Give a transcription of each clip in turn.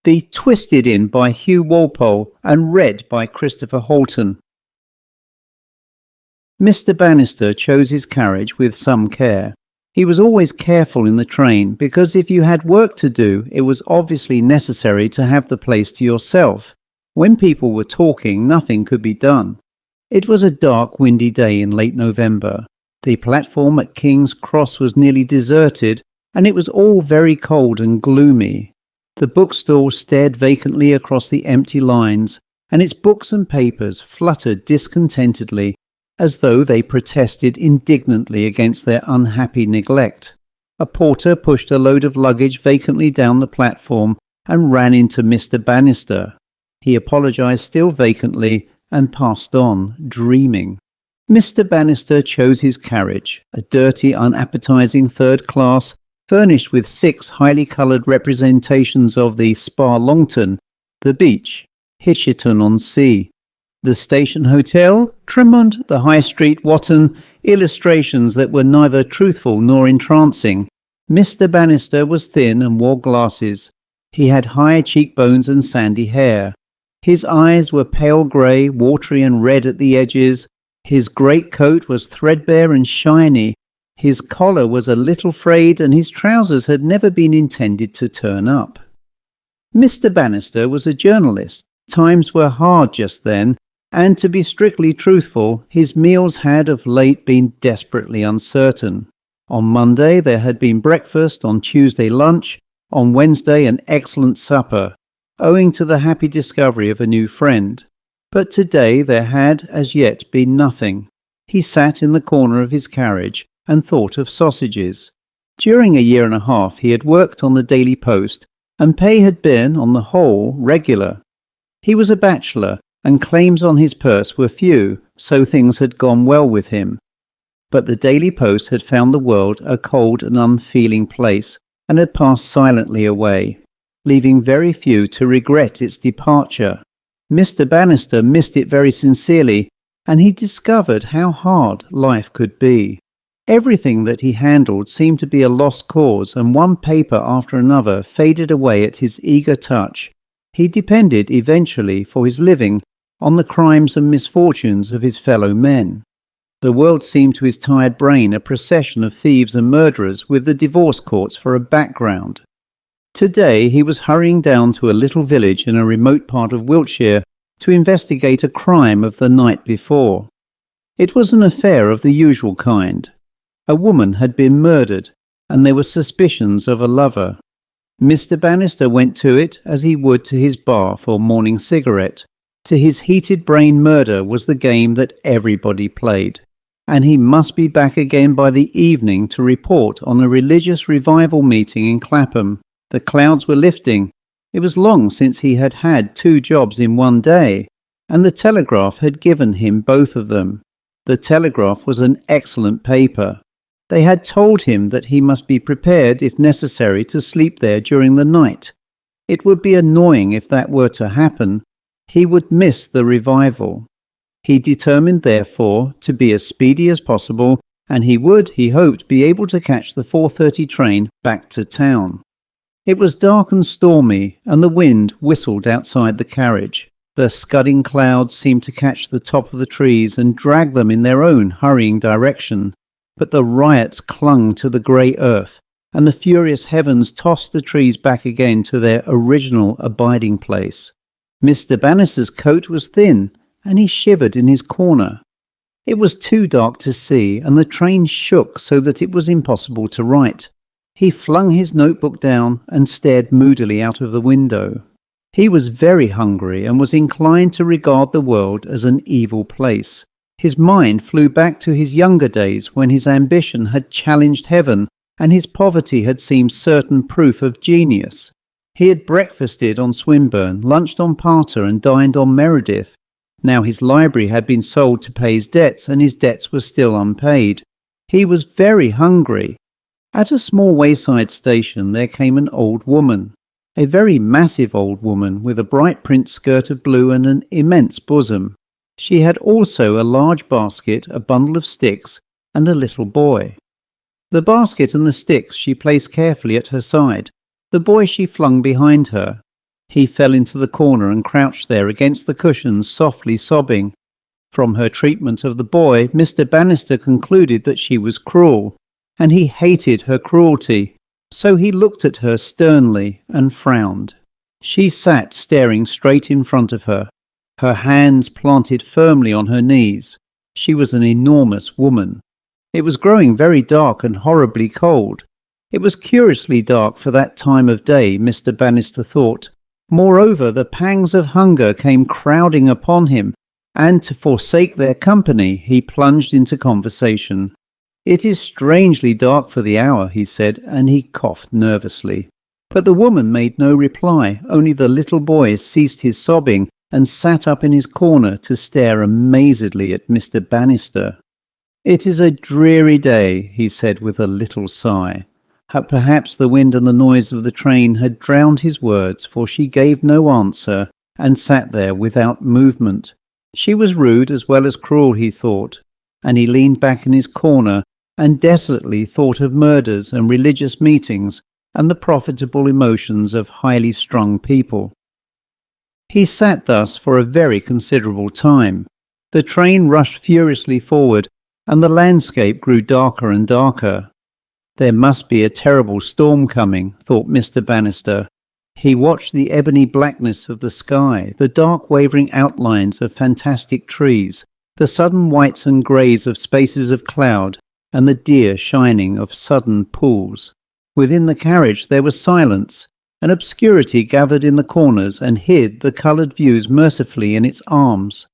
The Twisted In by Hugh Walpole and read by Christopher Holton. Mr. Bannister chose his carriage with some care. He was always careful in the train because if you had work to do, it was obviously necessary to have the place to yourself. When people were talking, nothing could be done. It was a dark, windy day in late November. The platform at King's Cross was nearly deserted, and it was all very cold and gloomy. The bookstall stared vacantly across the empty lines, and its books and papers fluttered discontentedly, as though they protested indignantly against their unhappy neglect. A porter pushed a load of luggage vacantly down the platform and ran into Mr. Bannister. He apologized still vacantly and passed on, dreaming. Mr. Bannister chose his carriage, a dirty, unappetizing third class, furnished with 6 highly coloured representations of the Spa Longton, the beach, Hitcherton-on-Sea, the Station Hotel, Tremont, the High Street, Wotton, illustrations that were neither truthful nor entrancing. Mr. Bannister was thin and wore glasses. He had high cheekbones and sandy hair. His eyes were pale grey, watery and red at the edges. His great coat was threadbare and shiny. His collar was a little frayed, and his trousers had never been intended to turn up. Mr. Bannister was a journalist. Times were hard just then, and to be strictly truthful, his meals had of late been desperately uncertain. On Monday there had been breakfast, on Tuesday lunch, on Wednesday an excellent supper, owing to the happy discovery of a new friend. But today there had as yet been nothing. He sat in the corner of his carriage and thought of sausages. During a year and a half he had worked on the Daily Post, and pay had been, on the whole, regular. He was a bachelor, and claims on his purse were few, so things had gone well with him. But the Daily Post had found the world a cold and unfeeling place, and had passed silently away, leaving very few to regret its departure. Mr. Bannister missed it very sincerely, and he discovered how hard life could be. Everything that he handled seemed to be a lost cause, and one paper after another faded away at his eager touch. He depended eventually for his living on the crimes and misfortunes of his fellow men. The world seemed to his tired brain a procession of thieves and murderers with the divorce courts for a background. Today he was hurrying down to a little village in a remote part of Wiltshire to investigate a crime of the night before. It was an affair of the usual kind. A woman had been murdered, and there were suspicions of a lover. Mr. Bannister went to it as he would to his bath or morning cigarette. To his heated brain, murder was the game that everybody played, and he must be back again by the evening to report on a religious revival meeting in Clapham. The clouds were lifting. It was long since he had had 2 jobs in one day, and the Telegraph had given him both of them. The Telegraph was an excellent paper. They had told him that he must be prepared, if necessary, to sleep there during the night. It would be annoying if that were to happen. He would miss the revival. He determined, therefore, to be as speedy as possible, and he would, he hoped, be able to catch the 4:30 train back to town. It was dark and stormy, and the wind whistled outside the carriage. The scudding clouds seemed to catch the top of the trees and drag them in their own hurrying direction. But the riots clung to the grey earth, and the furious heavens tossed the trees back again to their original abiding place. Mr. Bannister's coat was thin, and he shivered in his corner. It was too dark to see, and the train shook so that it was impossible to write. He flung his notebook down and stared moodily out of the window. He was very hungry and was inclined to regard the world as an evil place. His mind flew back to his younger days when his ambition had challenged heaven and his poverty had seemed certain proof of genius. He had breakfasted on Swinburne, lunched on Parter and dined on Meredith. Now his library had been sold to pay his debts, and his debts were still unpaid. He was very hungry. At a small wayside station there came an old woman, a very massive old woman with a bright print skirt of blue and an immense bosom. She had also a large basket, a bundle of sticks, and a little boy. The basket and the sticks she placed carefully at her side. The boy she flung behind her. He fell into the corner and crouched there against the cushions, softly sobbing. From her treatment of the boy, Mr. Bannister concluded that she was cruel, and he hated her cruelty, so he looked at her sternly and frowned. She sat staring straight in front of her, her hands planted firmly on her knees. She was an enormous woman. It was growing very dark and horribly cold. It was curiously dark for that time of day, Mr. Bannister thought. Moreover, the pangs of hunger came crowding upon him, and to forsake their company, he plunged into conversation. "It is strangely dark for the hour," he said, and he coughed nervously. But the woman made no reply, only the little boy ceased his sobbing and sat up in his corner to stare amazedly at Mr. Bannister. "It is a dreary day," he said with a little sigh. Perhaps the wind and the noise of the train had drowned his words, for she gave no answer and sat there without movement. She was rude as well as cruel, he thought, and he leaned back in his corner and desolately thought of murders and religious meetings and the profitable emotions of highly strung people. He sat thus for a very considerable time. The train rushed furiously forward, and the landscape grew darker and darker. There must be a terrible storm coming, thought Mr. Bannister. He watched the ebony blackness of the sky, the dark wavering outlines of fantastic trees, the sudden whites and greys of spaces of cloud, and the dear shining of sudden pools. Within the carriage there was silence. An obscurity gathered in the corners and hid the coloured views mercifully in its arms.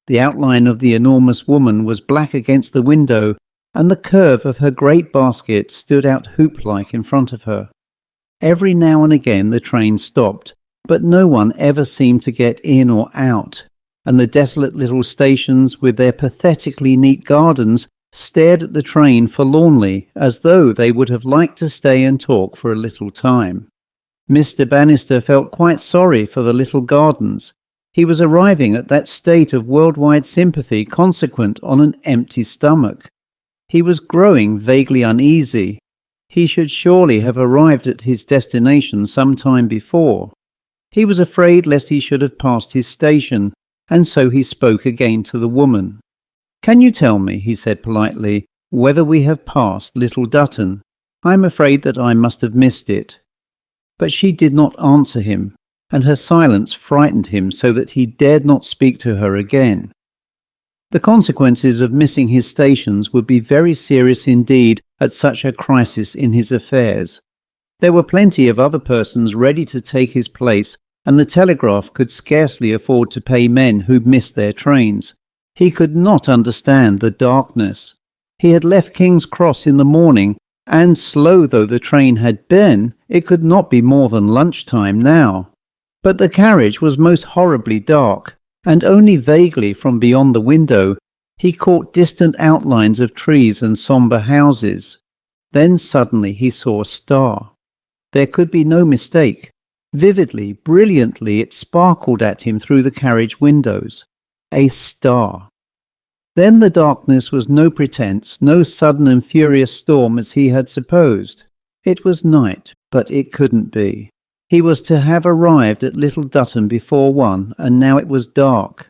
The outline of the enormous woman was black against the window, and the curve of her great basket stood out hoop-like in front of her. Every now and again the train stopped, but no one ever seemed to get in or out, and the desolate little stations with their pathetically neat gardens stared at the train forlornly, as though they would have liked to stay and talk for a little time. Mr. Bannister felt quite sorry for the little gardens. He was arriving at that state of worldwide sympathy consequent on an empty stomach. He was growing vaguely uneasy. He should surely have arrived at his destination some time before. He was afraid lest he should have passed his station, and so he spoke again to the woman. "Can you tell me," he said politely, "whether we have passed Little Dutton? I am afraid that I must have missed it." But she did not answer him, and her silence frightened him so that he dared not speak to her again. The consequences of missing his stations would be very serious indeed at such a crisis in his affairs. There were plenty of other persons ready to take his place, and the telegraph could scarcely afford to pay men who missed their trains. He could not understand the darkness. He had left King's Cross in the morning, and slow though the train had been, it could not be more than lunchtime now. But the carriage was most horribly dark, and only vaguely from beyond the window he caught distant outlines of trees and sombre houses. Then suddenly he saw a star. There could be no mistake. Vividly, brilliantly, it sparkled at him through the carriage windows. A star. Then the darkness was no pretence, no sudden and furious storm as he had supposed. It was night, but it couldn't be. He was to have arrived at Little Dutton before 1, and now it was dark.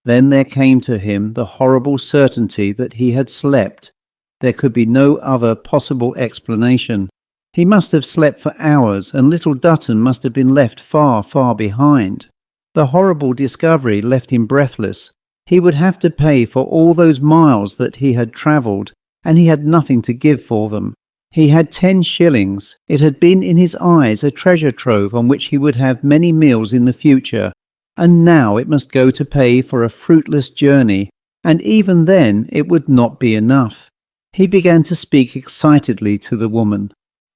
Then there came to him the horrible certainty that he had slept. There could be no other possible explanation. He must have slept for hours, and Little Dutton must have been left far, far behind. The horrible discovery left him breathless. He would have to pay for all those miles that he had travelled, and he had nothing to give for them. He had 10 shillings. It had been in his eyes a treasure trove on which he would have many meals in the future, and now it must go to pay for a fruitless journey, and even then it would not be enough. He began to speak excitedly to the woman.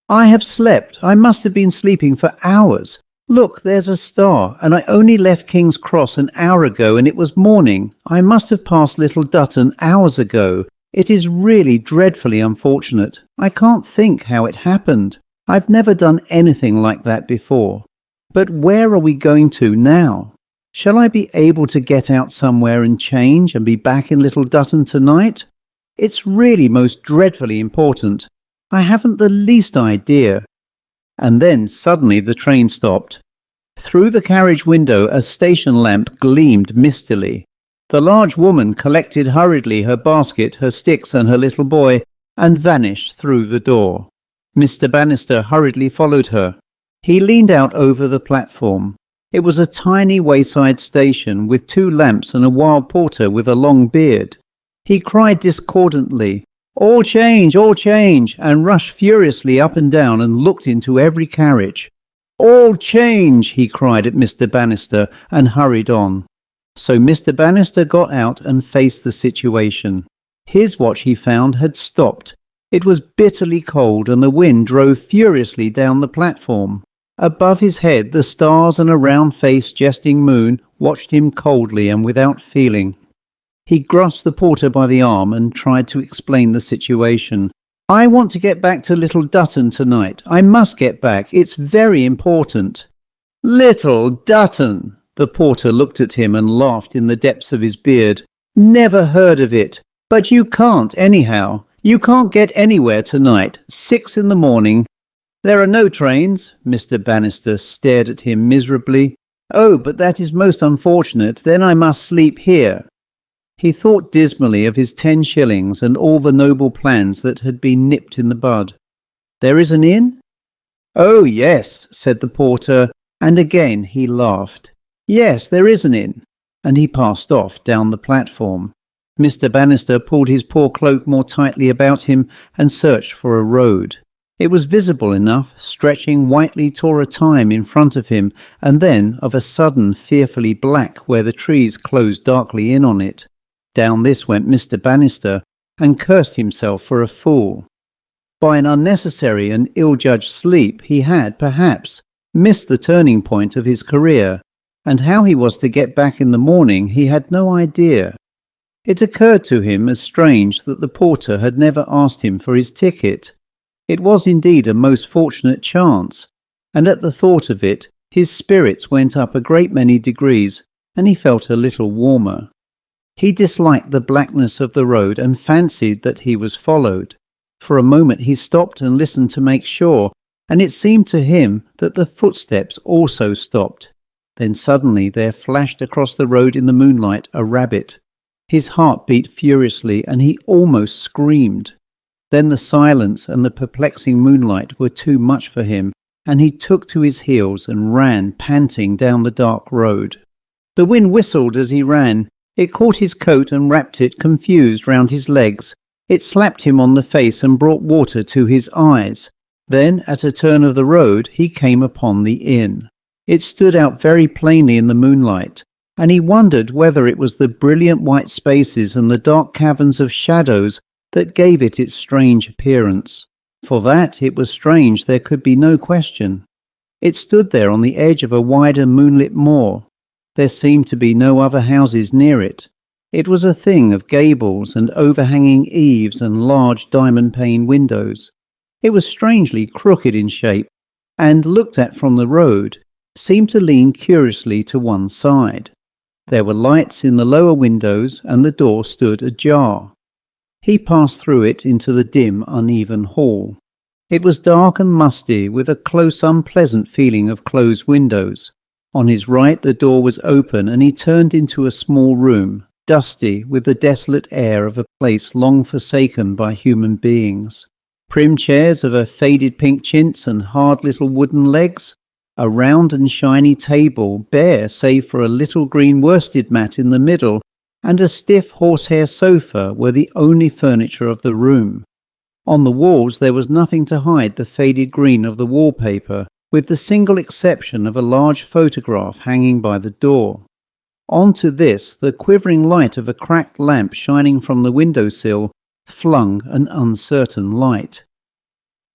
"I have slept. I must have been sleeping for hours. Look, there's a star, and I only left King's Cross an hour ago, and it was morning. I must have passed Little Dutton hours ago. It is really dreadfully unfortunate. I can't think how it happened. I've never done anything like that before. But where are we going to now? Shall I be able to get out somewhere and change and be back in Little Dutton tonight? It's really most dreadfully important. I haven't the least idea." And then suddenly the train stopped. Through the carriage window a station lamp gleamed mistily. The large woman collected hurriedly her basket, her sticks and her little boy, and vanished through the door. Mr. Bannister hurriedly followed her. He leaned out over the platform. It was a tiny wayside station with 2 lamps and a wild porter with a long beard. He cried discordantly, all change, and rushed furiously up and down and looked into every carriage. All change, he cried at Mr. Bannister and hurried on. So Mr. Bannister got out and faced the situation. His watch, he found, had stopped. It was bitterly cold and the wind drove furiously down the platform. Above his head the stars and a round-faced jesting moon watched him coldly and without feeling. He grasped the porter by the arm and tried to explain the situation. I want to get back to Little Dutton tonight. I must get back. It's very important. Little Dutton! The porter looked at him and laughed in the depths of his beard. Never heard of it. But you can't anyhow. You can't get anywhere tonight. 6 in the morning. There are no trains. Mr. Bannister stared at him miserably. Oh, but that is most unfortunate. Then I must sleep here. He thought dismally of his 10 shillings and all the noble plans that had been nipped in the bud. There is an inn? Oh, yes, said the porter, and again he laughed. Yes, there is an inn. And he passed off down the platform. Mr. Bannister pulled his poor cloak more tightly about him and searched for a road. It was visible enough, stretching whitely toward a time in front of him, and then of a sudden fearfully black where the trees closed darkly in on it. Down this went Mr. Bannister, and cursed himself for a fool. By an unnecessary and ill-judged sleep he had, perhaps, missed the turning point of his career, and how he was to get back in the morning he had no idea. It occurred to him as strange that the porter had never asked him for his ticket. It was indeed a most fortunate chance, and at the thought of it his spirits went up a great many degrees, and he felt a little warmer. He disliked the blackness of the road and fancied that he was followed. For a moment he stopped and listened to make sure, and it seemed to him that the footsteps also stopped. Then suddenly there flashed across the road in the moonlight a rabbit. His heart beat furiously and he almost screamed. Then the silence and the perplexing moonlight were too much for him, and he took to his heels and ran panting down the dark road. The wind whistled as he ran. It caught his coat and wrapped it confused round his legs. It slapped him on the face and brought water to his eyes. Then, at a turn of the road, he came upon the inn. It stood out very plainly in the moonlight, and he wondered whether it was the brilliant white spaces and the dark caverns of shadows that gave it its strange appearance. For that it was strange there could be no question. It stood there on the edge of a wider moonlit moor. There seemed to be no other houses near it. It was a thing of gables and overhanging eaves and large diamond-pane windows. It was strangely crooked in shape, and, looked at from the road, seemed to lean curiously to one side. There were lights in the lower windows, and the door stood ajar. He passed through it into the dim, uneven hall. It was dark and musty, with a close, unpleasant feeling of closed windows. On his right the door was open, and he turned into a small room, dusty, with the desolate air of a place long forsaken by human beings. Prim chairs of a faded pink chintz and hard little wooden legs, a round and shiny table, bare save for a little green worsted mat in the middle, and a stiff horsehair sofa were the only furniture of the room. On the walls there was nothing to hide the faded green of the wallpaper, with the single exception of a large photograph hanging by the door. On to this the quivering light of a cracked lamp shining from the window-sill flung an uncertain light.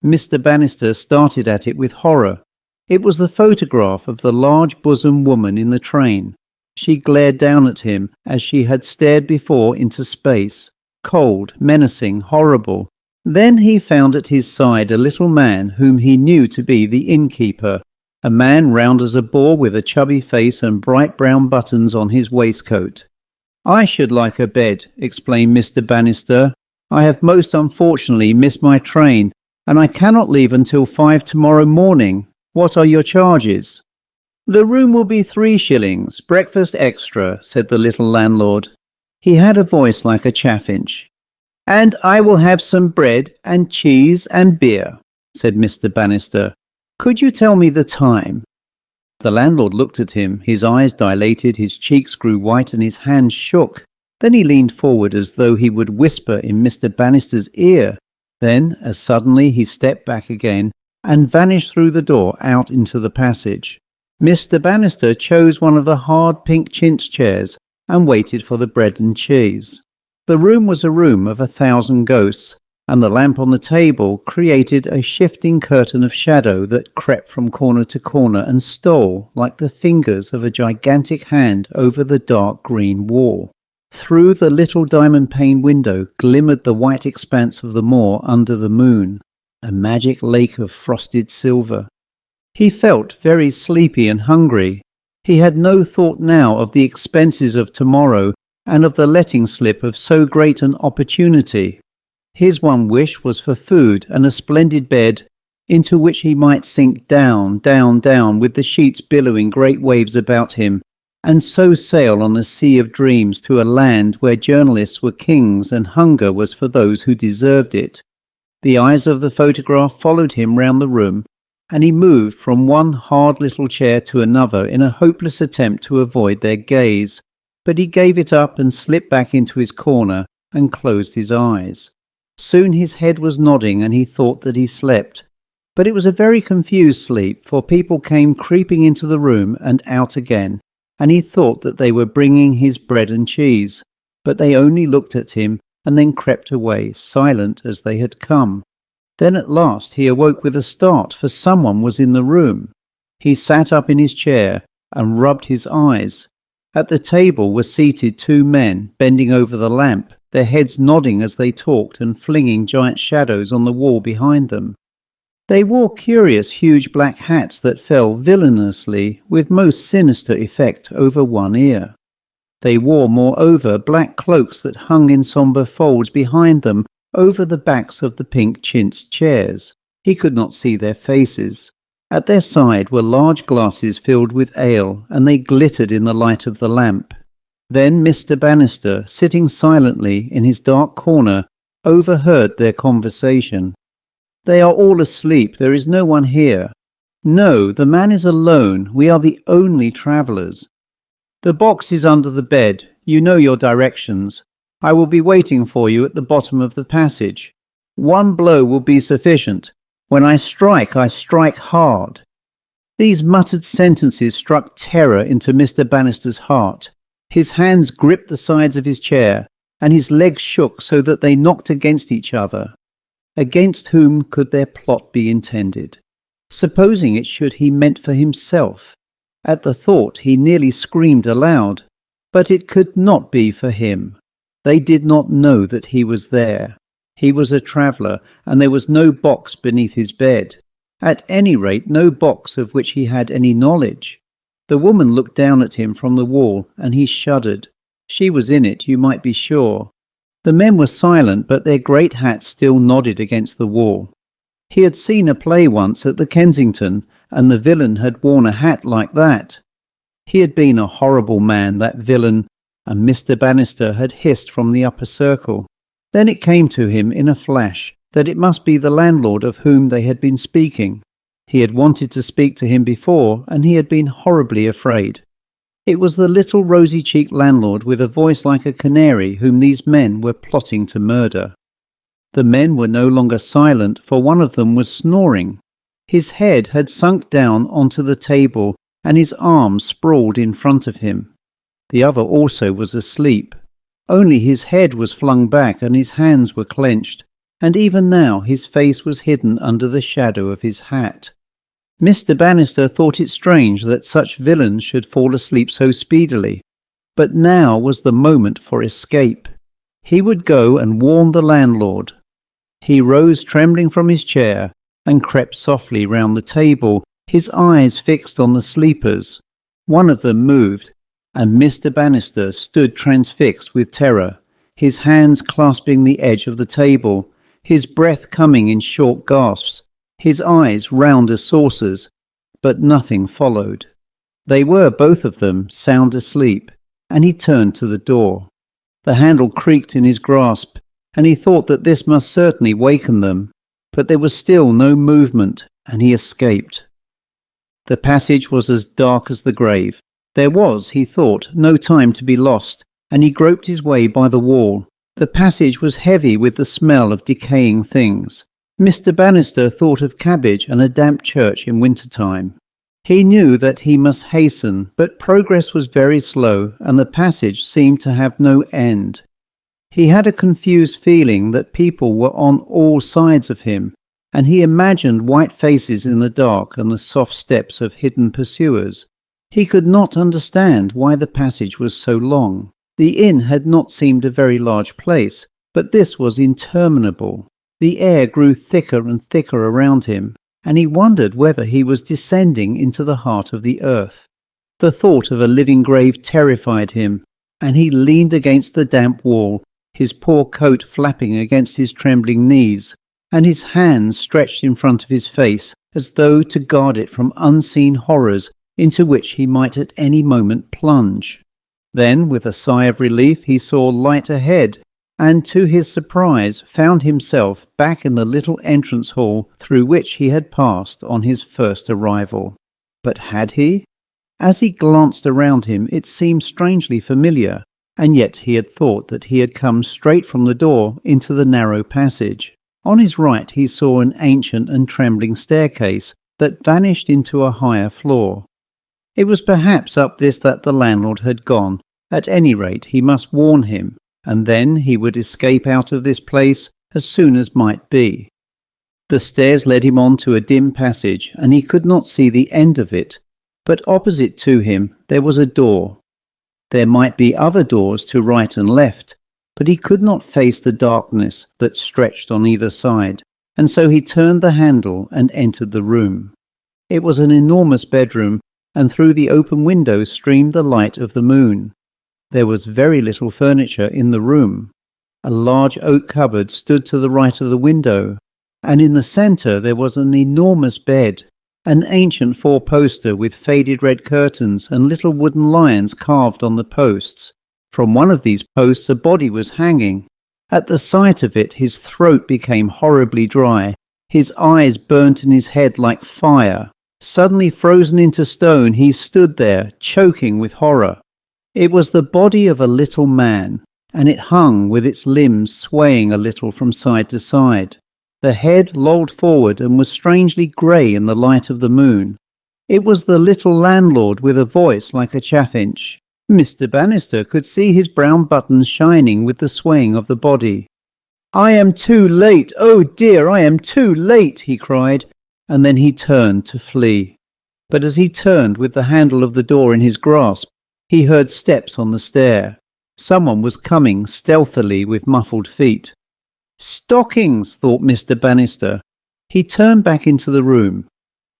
Mr. Bannister started at it with horror. It was the photograph of the large-bosomed woman in the train. She glared down at him as she had stared before into space, cold, menacing, horrible. Then he found at his side a little man whom he knew to be the innkeeper, a man round as a boar with a chubby face and bright brown buttons on his waistcoat. "I should like a bed," explained Mr. Bannister. "I have most unfortunately missed my train, and I cannot leave until 5 tomorrow morning. What are your charges?" "The room will be 3 shillings, breakfast extra," said the little landlord. He had a voice like a chaffinch. "And I will have some bread and cheese and beer," said Mr. Bannister. "Could you tell me the time?" The landlord looked at him. His eyes dilated, his cheeks grew white, and his hands shook. Then he leaned forward as though he would whisper in Mr. Bannister's ear. Then, as suddenly, he stepped back again and vanished through the door out into the passage. Mr. Bannister chose one of the hard pink chintz chairs and waited for the bread and cheese. The room was a room of 1,000 ghosts, and the lamp on the table created a shifting curtain of shadow that crept from corner to corner and stole, like the fingers of a gigantic hand, over the dark green wall. Through the little diamond-paned window glimmered the white expanse of the moor under the moon, a magic lake of frosted silver. He felt very sleepy and hungry. He had no thought now of the expenses of tomorrow and of the letting slip of so great an opportunity. His one wish was for food and a splendid bed into which he might sink down, down, down, with the sheets billowing great waves about him, and so sail on a sea of dreams to a land where journalists were kings and hunger was for those who deserved it. The eyes of the photograph followed him round the room, and he moved from one hard little chair to another in a hopeless attempt to avoid their gaze. But he gave it up and slipped back into his corner and closed his eyes. Soon his head was nodding and he thought that he slept. But it was a very confused sleep, for people came creeping into the room and out again, and he thought that they were bringing his bread and cheese. But they only looked at him and then crept away, silent as they had come. Then at last he awoke with a start, for someone was in the room. He sat up in his chair and rubbed his eyes. At the table were seated 2 men, bending over the lamp, their heads nodding as they talked and flinging giant shadows on the wall behind them. They wore curious huge black hats that fell villainously with most sinister effect over one ear. They wore, moreover, black cloaks that hung in sombre folds behind them over the backs of the pink chintz chairs. He could not see their faces. At their side were large glasses filled with ale, and they glittered in the light of the lamp. Then Mr. Bannister, sitting silently in his dark corner, overheard their conversation. "They are all asleep. There is no one here." "No, the man is alone. We are the only travellers." "The box is under the bed. You know your directions. I will be waiting for you at the bottom of the passage. 1 blow will be sufficient. When I strike hard." These muttered sentences struck terror into Mr. Bannister's heart. His hands gripped the sides of his chair, and his legs shook so that they knocked against each other. Against whom could their plot be intended? Supposing it should he meant for himself? At the thought he nearly screamed aloud. But it could not be for him. They did not know that he was there. He was a traveller, and there was no box beneath his bed. At any rate, no box of which he had any knowledge. The woman looked down at him from the wall, and he shuddered. She was in it, you might be sure. The men were silent, but their great hats still nodded against the wall. He had seen a play once at the Kensington, and the villain had worn a hat like that. He had been a horrible man, that villain, and Mr. Bannister had hissed from the upper circle. Then it came to him in a flash that it must be the landlord of whom they had been speaking. He had wanted to speak to him before, and he had been horribly afraid. It was the little rosy-cheeked landlord with a voice like a canary whom these men were plotting to murder. The men were no longer silent, for one of them was snoring. His head had sunk down onto the table, and his arms sprawled in front of him. The other also was asleep. Only his head was flung back and his hands were clenched, and even now his face was hidden under the shadow of his hat. Mr. Bannister thought it strange that such villains should fall asleep so speedily, but now was the moment for escape. He would go and warn the landlord. He rose trembling from his chair and crept softly round the table, his eyes fixed on the sleepers. One of them moved, and Mr. Bannister stood transfixed with terror, his hands clasping the edge of the table, his breath coming in short gasps, his eyes round as saucers, but nothing followed. They were, both of them, sound asleep, and he turned to the door. The handle creaked in his grasp, and he thought that this must certainly waken them, but there was still no movement, and he escaped. The passage was as dark as the grave. There was, he thought, no time to be lost, and he groped his way by the wall. The passage was heavy with the smell of decaying things. Mr. Bannister thought of cabbage and a damp church in winter-time. He knew that he must hasten, but progress was very slow, and the passage seemed to have no end. He had a confused feeling that people were on all sides of him, and he imagined white faces in the dark and the soft steps of hidden pursuers. He could not understand why the passage was so long. The inn had not seemed a very large place, but this was interminable. The air grew thicker and thicker around him, and he wondered whether he was descending into the heart of the earth. The thought of a living grave terrified him, and he leaned against the damp wall, his poor coat flapping against his trembling knees, and his hands stretched in front of his face, as though to guard it from unseen horrors into which he might at any moment plunge. Then, with a sigh of relief, he saw light ahead, and to his surprise found himself back in the little entrance hall through which he had passed on his first arrival. But had he? As he glanced around him, it seemed strangely familiar, and yet he had thought that he had come straight from the door into the narrow passage. On his right he saw an ancient and trembling staircase that vanished into a higher floor. It was perhaps up this that the landlord had gone. At any rate, he must warn him, and then he would escape out of this place as soon as might be. The stairs led him on to a dim passage, and he could not see the end of it, but opposite to him there was a door. There might be other doors to right and left, but he could not face the darkness that stretched on either side, and so he turned the handle and entered the room. It was an enormous bedroom, and through the open window streamed the light of the moon. There was very little furniture in the room. A large oak cupboard stood to the right of the window, and in the centre there was an enormous bed, an ancient four-poster with faded red curtains and little wooden lions carved on the posts. From one of these posts a body was hanging. At the sight of it his throat became horribly dry, his eyes burnt in his head like fire. Suddenly frozen into stone, he stood there, choking with horror. It was the body of a little man, and it hung with its limbs swaying a little from side to side. The head lolled forward and was strangely grey in the light of the moon. It was the little landlord with a voice like a chaffinch. Mr. Bannister could see his brown buttons shining with the swaying of the body. "I am too late! Oh dear, I am too late!" he cried, and then he turned to flee. But as he turned with the handle of the door in his grasp, he heard steps on the stair. Someone was coming stealthily with muffled feet. "Stockings!" thought Mr. Bannister. He turned back into the room.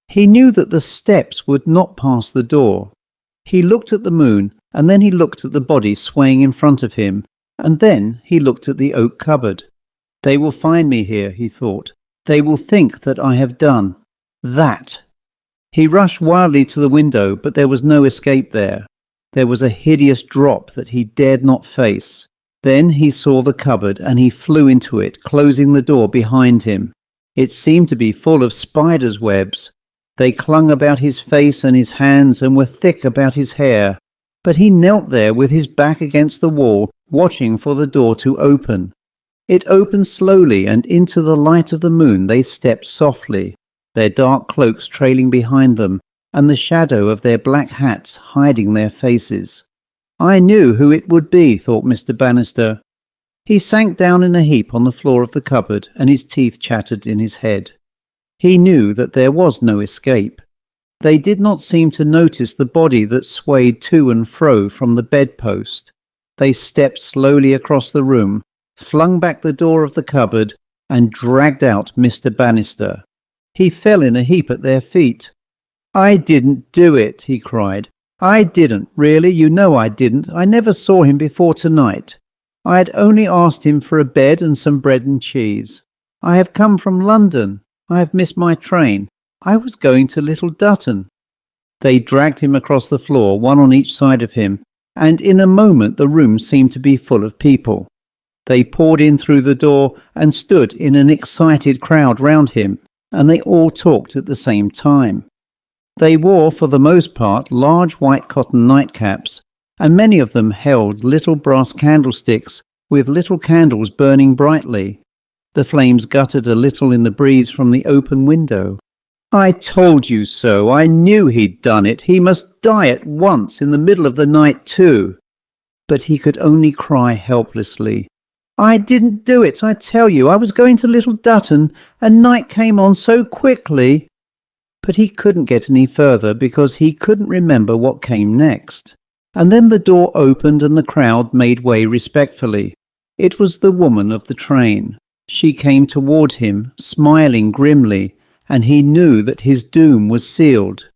He knew that the steps would not pass the door. He looked at the moon, and then he looked at the body swaying in front of him, and then he looked at the oak cupboard. "They will find me here," he thought. "They will think that I have done that." He rushed wildly to the window, but there was no escape there. There was a hideous drop that he dared not face. Then he saw the cupboard, and he flew into it, closing the door behind him. It seemed to be full of spiders' webs. They clung about his face and his hands and were thick about his hair. But he knelt there with his back against the wall, watching for the door to open. It opened slowly, and into the light of the moon they stepped softly, their dark cloaks trailing behind them, and the shadow of their black hats hiding their faces. "I knew who it would be," thought Mr. Bannister. He sank down in a heap on the floor of the cupboard, and his teeth chattered in his head. He knew that there was no escape. They did not seem to notice the body that swayed to and fro from the bedpost. They stepped slowly across the room, flung back the door of the cupboard, and dragged out Mr. Bannister. He fell in a heap at their feet. "I didn't do it," he cried. "I didn't, really, you know I didn't. I never saw him before tonight. I had only asked him for a bed and some bread and cheese. I have come from London. I have missed my train. I was going to Little Dutton." They dragged him across the floor, one on each side of him, and in a moment the room seemed to be full of people. They poured in through the door and stood in an excited crowd round him, and they all talked at the same time. They wore, for the most part, large white cotton nightcaps, and many of them held little brass candlesticks with little candles burning brightly. The flames guttered a little in the breeze from the open window. "I told you so. I knew he'd done it. He must die at once, in the middle of the night too." But he could only cry helplessly. "I didn't do it, I tell you. I was going to Little Dutton, and night came on so quickly." But he couldn't get any further because he couldn't remember what came next. And then the door opened and the crowd made way respectfully. It was the woman of the train. She came toward him, smiling grimly, and he knew that his doom was sealed.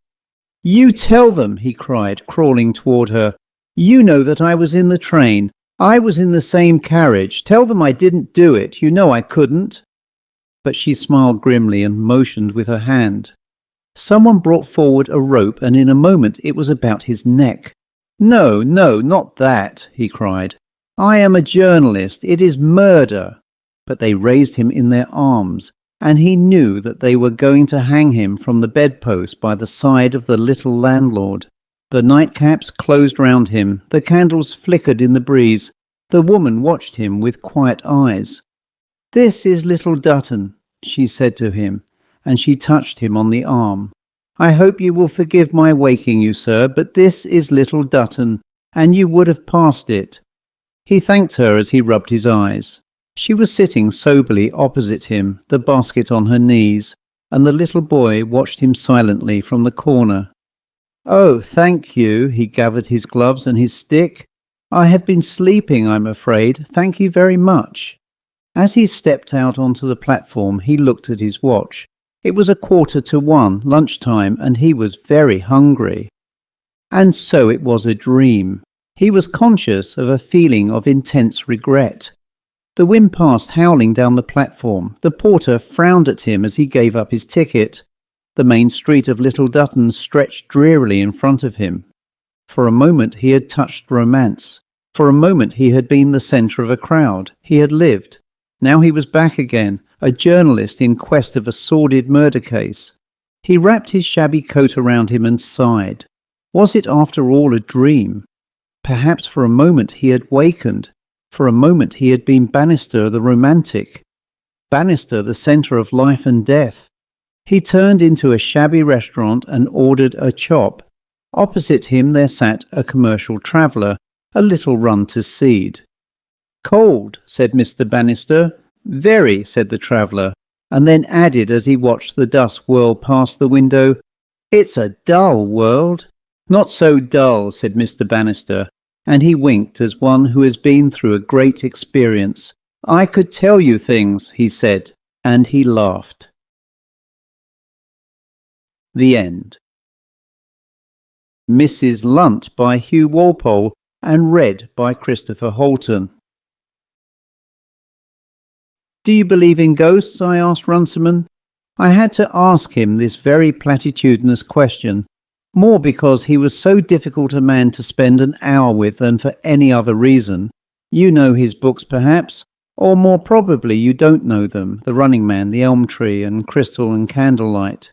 "You tell them," he cried, crawling toward her. "You know that I was in the train. I was in the same carriage. Tell them I didn't do it. You know I couldn't." But she smiled grimly and motioned with her hand. Someone brought forward a rope, and in a moment it was about his neck. "No, no, not that," he cried. "I am a journalist. It is murder." But they raised him in their arms, and he knew that they were going to hang him from the bedpost by the side of the little landlord. The nightcaps closed round him, the candles flickered in the breeze. The woman watched him with quiet eyes. "This is Little Dutton," she said to him, and she touched him on the arm. "I hope you will forgive my waking you, sir, but this is Little Dutton, and you would have passed it." He thanked her as he rubbed his eyes. She was sitting soberly opposite him, the basket on her knees, and the little boy watched him silently from the corner. "Oh, thank you," he gathered his gloves and his stick. "I have been sleeping, I'm afraid. Thank you very much." As he stepped out onto the platform, he looked at his watch. It was 1:45, lunchtime, and he was very hungry. And so it was a dream. He was conscious of a feeling of intense regret. The wind passed howling down the platform. The porter frowned at him as he gave up his ticket. The main street of Little Dutton stretched drearily in front of him. For a moment he had touched romance. For a moment he had been the centre of a crowd. He had lived. Now he was back again, a journalist in quest of a sordid murder case. He wrapped his shabby coat around him and sighed. Was it after all a dream? Perhaps for a moment he had wakened. For a moment he had been Bannister the romantic. Bannister the centre of life and death. He turned into a shabby restaurant and ordered a chop. Opposite him there sat a commercial traveller, a little run to seed. "Cold," said Mr. Bannister. "Very," said the traveller, and then added as he watched the dust whirl past the window, "It's a dull world." "Not so dull," said Mr. Bannister, and he winked as one who has been through a great experience. "I could tell you things," he said, and he laughed. The End. Mrs. Lunt by Hugh Walpole and read by Christopher Holton. "Do you believe in ghosts?" I asked Runciman. I had to ask him this very platitudinous question, more because he was so difficult a man to spend an hour with than for any other reason. You know his books perhaps, or more probably you don't know them, The Running Man, The Elm Tree, and Crystal and Candlelight.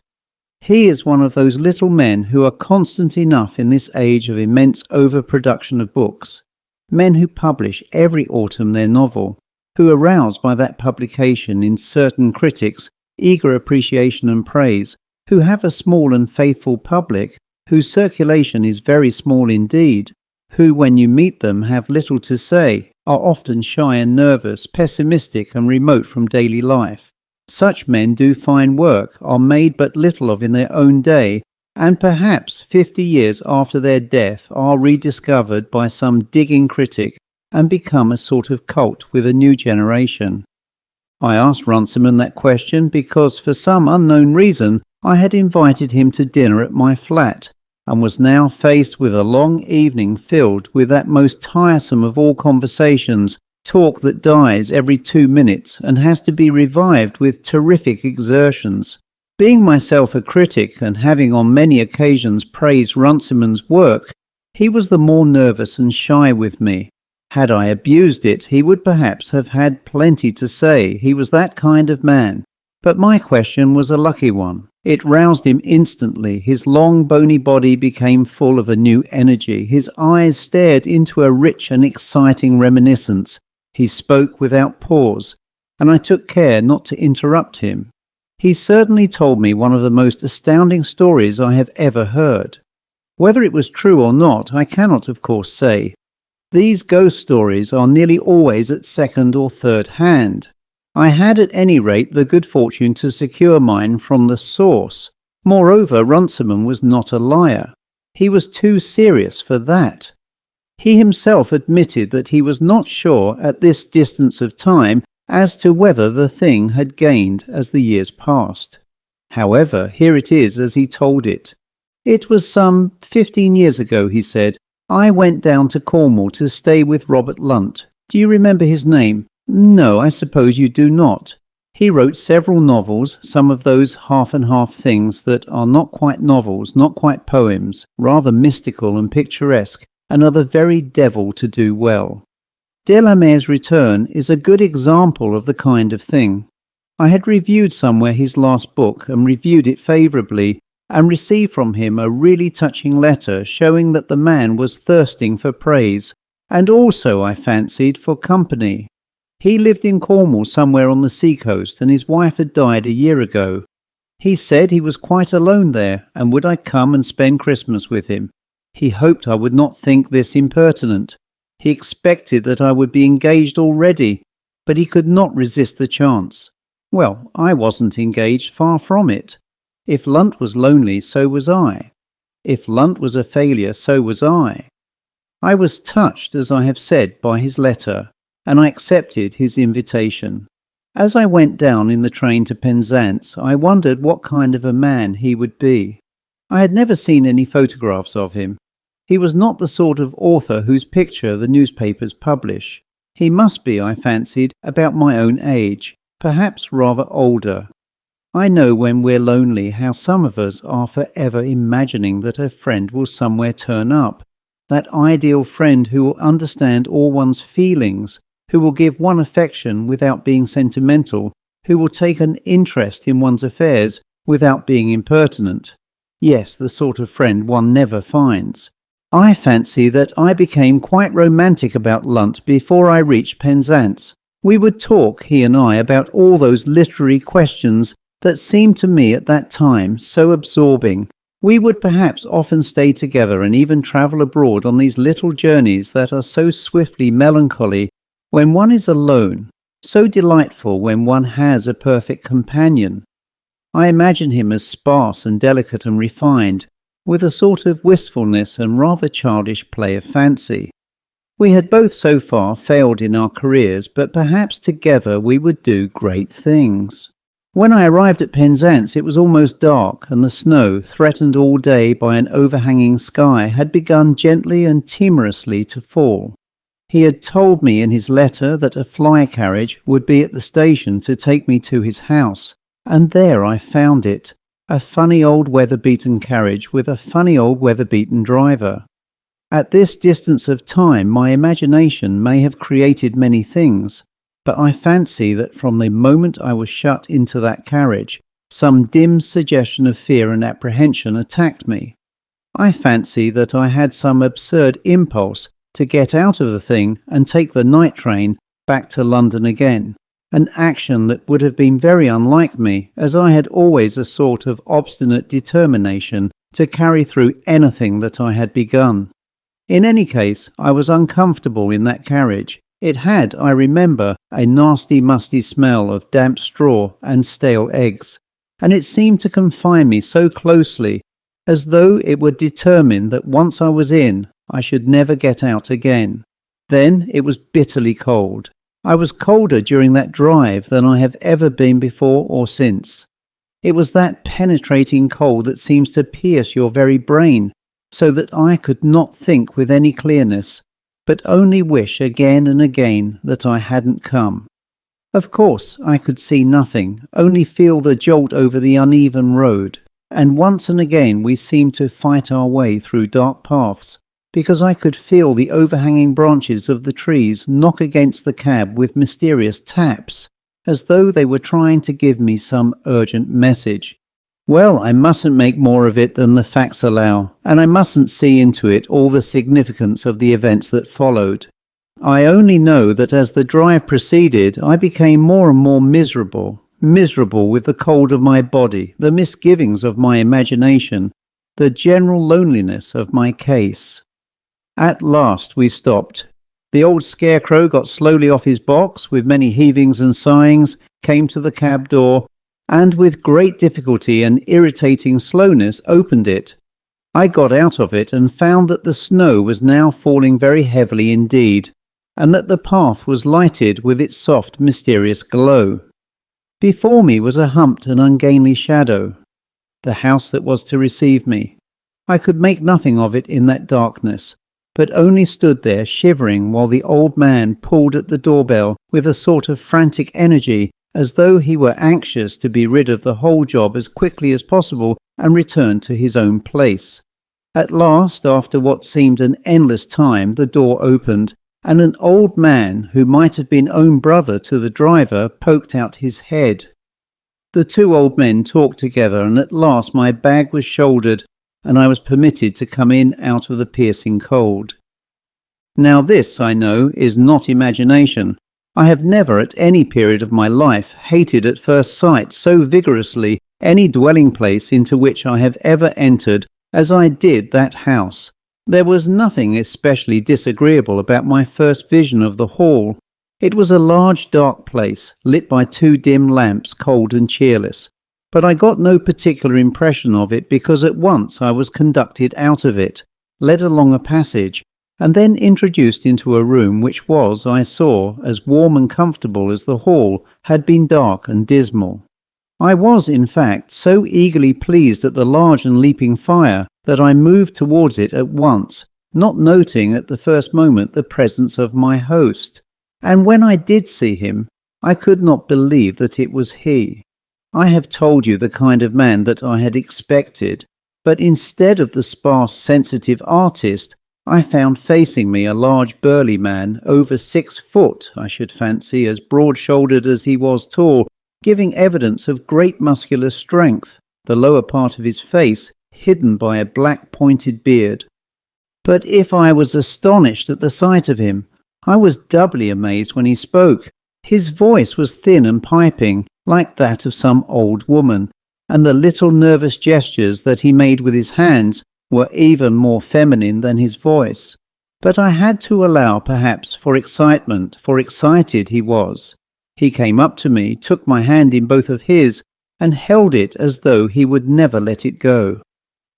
He is one of those little men who are constant enough in this age of immense overproduction of books, men who publish every autumn their novel, who arouse by that publication in certain critics eager appreciation and praise, who have a small and faithful public, whose circulation is very small indeed, who, when you meet them, have little to say, are often shy and nervous, pessimistic and remote from daily life. Such men do fine work, are made but little of in their own day, and perhaps 50 years after their death are rediscovered by some digging critic and become a sort of cult with a new generation. I asked Runciman that question because for some unknown reason I had invited him to dinner at my flat, and was now faced with a long evening filled with that most tiresome of all conversations, talk that dies every 2 minutes and has to be revived with terrific exertions. Being myself a critic and having on many occasions praised Runciman's work, he was the more nervous and shy with me. Had I abused it, he would perhaps have had plenty to say. He was that kind of man. But my question was a lucky one. It roused him instantly. His long, bony body became full of a new energy. His eyes stared into a rich and exciting reminiscence. He spoke without pause, and I took care not to interrupt him. He certainly told me one of the most astounding stories I have ever heard. Whether it was true or not, I cannot of course say. These ghost stories are nearly always at second or third hand. I had at any rate the good fortune to secure mine from the source. Moreover, Runciman was not a liar. He was too serious for that. He himself admitted that he was not sure at this distance of time as to whether the thing had gained as the years passed. However, here it is as he told it. It was some 15 years ago, he said. I went down to Cornwall to stay with Robert Lunt. Do you remember his name? No, I suppose you do not. He wrote several novels, some of those half and half things that are not quite novels, not quite poems, rather mystical and picturesque, and are the very devil to do well. Delamere's Return is a good example of the kind of thing. I had reviewed somewhere his last book and reviewed it favourably, and received from him a really touching letter showing that the man was thirsting for praise, and also, I fancied, for company. He lived in Cornwall somewhere on the seacoast, and his wife had died a year ago. He said he was quite alone there, and would I come and spend Christmas with him? He hoped I would not think this impertinent. He expected that I would be engaged already, but he could not resist the chance. Well, I wasn't engaged, far from it. If Lunt was lonely, so was I. If Lunt was a failure, so was I. I was touched, as I have said, by his letter, and I accepted his invitation. As I went down in the train to Penzance, I wondered what kind of a man he would be. I had never seen any photographs of him. He was not the sort of author whose picture the newspapers publish. He must be, I fancied, about my own age, perhaps rather older. I know when we're lonely how some of us are forever imagining that a friend will somewhere turn up, that ideal friend who will understand all one's feelings, who will give one affection without being sentimental, who will take an interest in one's affairs without being impertinent. Yes, the sort of friend one never finds. I fancy that I became quite romantic about Lunt before I reached Penzance. We would talk, he and I, about all those literary questions that seemed to me at that time so absorbing. We would perhaps often stay together and even travel abroad on these little journeys that are so swiftly melancholy when one is alone, so delightful when one has a perfect companion. I imagine him as sparse and delicate and refined, with a sort of wistfulness and rather childish play of fancy. We had both so far failed in our careers, but perhaps together we would do great things. When I arrived at Penzance, it was almost dark, and the snow, threatened all day by an overhanging sky, had begun gently and timorously to fall. He had told me in his letter that a fly carriage would be at the station to take me to his house, and there I found it, a funny old weather-beaten carriage with a funny old weather-beaten driver. At this distance of time my imagination may have created many things, but I fancy that from the moment I was shut into that carriage, some dim suggestion of fear and apprehension attacked me. I fancy that I had some absurd impulse to get out of the thing and take the night train back to London again, an action that would have been very unlike me, as I had always a sort of obstinate determination to carry through anything that I had begun. In any case, I was uncomfortable in that carriage. It had, I remember, a nasty musty smell of damp straw and stale eggs, and it seemed to confine me so closely, as though it were determined that once I was in, I should never get out again. Then it was bitterly cold. I was colder during that drive than I have ever been before or since. It was that penetrating cold that seems to pierce your very brain, so that I could not think with any clearness, but only wish again and again that I hadn't come. Of course, I could see nothing, only feel the jolt over the uneven road, and once and again we seemed to fight our way through dark paths, because I could feel the overhanging branches of the trees knock against the cab with mysterious taps, as though they were trying to give me some urgent message. Well, I mustn't make more of it than the facts allow, and I mustn't see into it all the significance of the events that followed. I only know that as the drive proceeded, I became more and more miserable with the cold of my body, the misgivings of my imagination, the general loneliness of my case. At last we stopped. The old scarecrow got slowly off his box, with many heavings and sighings, came to the cab door, and with great difficulty and irritating slowness opened it. I got out of it and found that the snow was now falling very heavily indeed, and that the path was lighted with its soft, mysterious glow. Before me was a humped and ungainly shadow, the house that was to receive me. I could make nothing of it in that darkness, but only stood there shivering while the old man pulled at the doorbell with a sort of frantic energy, as though he were anxious to be rid of the whole job as quickly as possible and return to his own place. At last, after what seemed an endless time, the door opened, and an old man, who might have been own brother to the driver, poked out his head. The two old men talked together, and at last my bag was shouldered, and I was permitted to come in out of the piercing cold. Now this, I know, is not imagination. I have never at any period of my life hated at first sight so vigorously any dwelling place into which I have ever entered as I did that house. There was nothing especially disagreeable about my first vision of the hall. It was a large dark place, lit by two dim lamps, cold and cheerless. But I got no particular impression of it because at once I was conducted out of it, led along a passage, and then introduced into a room which was, I saw, as warm and comfortable as the hall had been dark and dismal. I was, in fact, so eagerly pleased at the large and leaping fire that I moved towards it at once, not noting at the first moment the presence of my host. And when I did see him, I could not believe that it was he. I have told you the kind of man that I had expected, but instead of the sparse, sensitive artist, I found facing me a large burly man, over 6 foot, I should fancy, as broad-shouldered as he was tall, giving evidence of great muscular strength, the lower part of his face hidden by a black pointed beard. But if I was astonished at the sight of him, I was doubly amazed when he spoke. His voice was thin and piping, like that of some old woman, and the little nervous gestures that he made with his hands were even more feminine than his voice. But I had to allow, perhaps, for excitement, for excited he was. He came up to me, took my hand in both of his, and held it as though he would never let it go.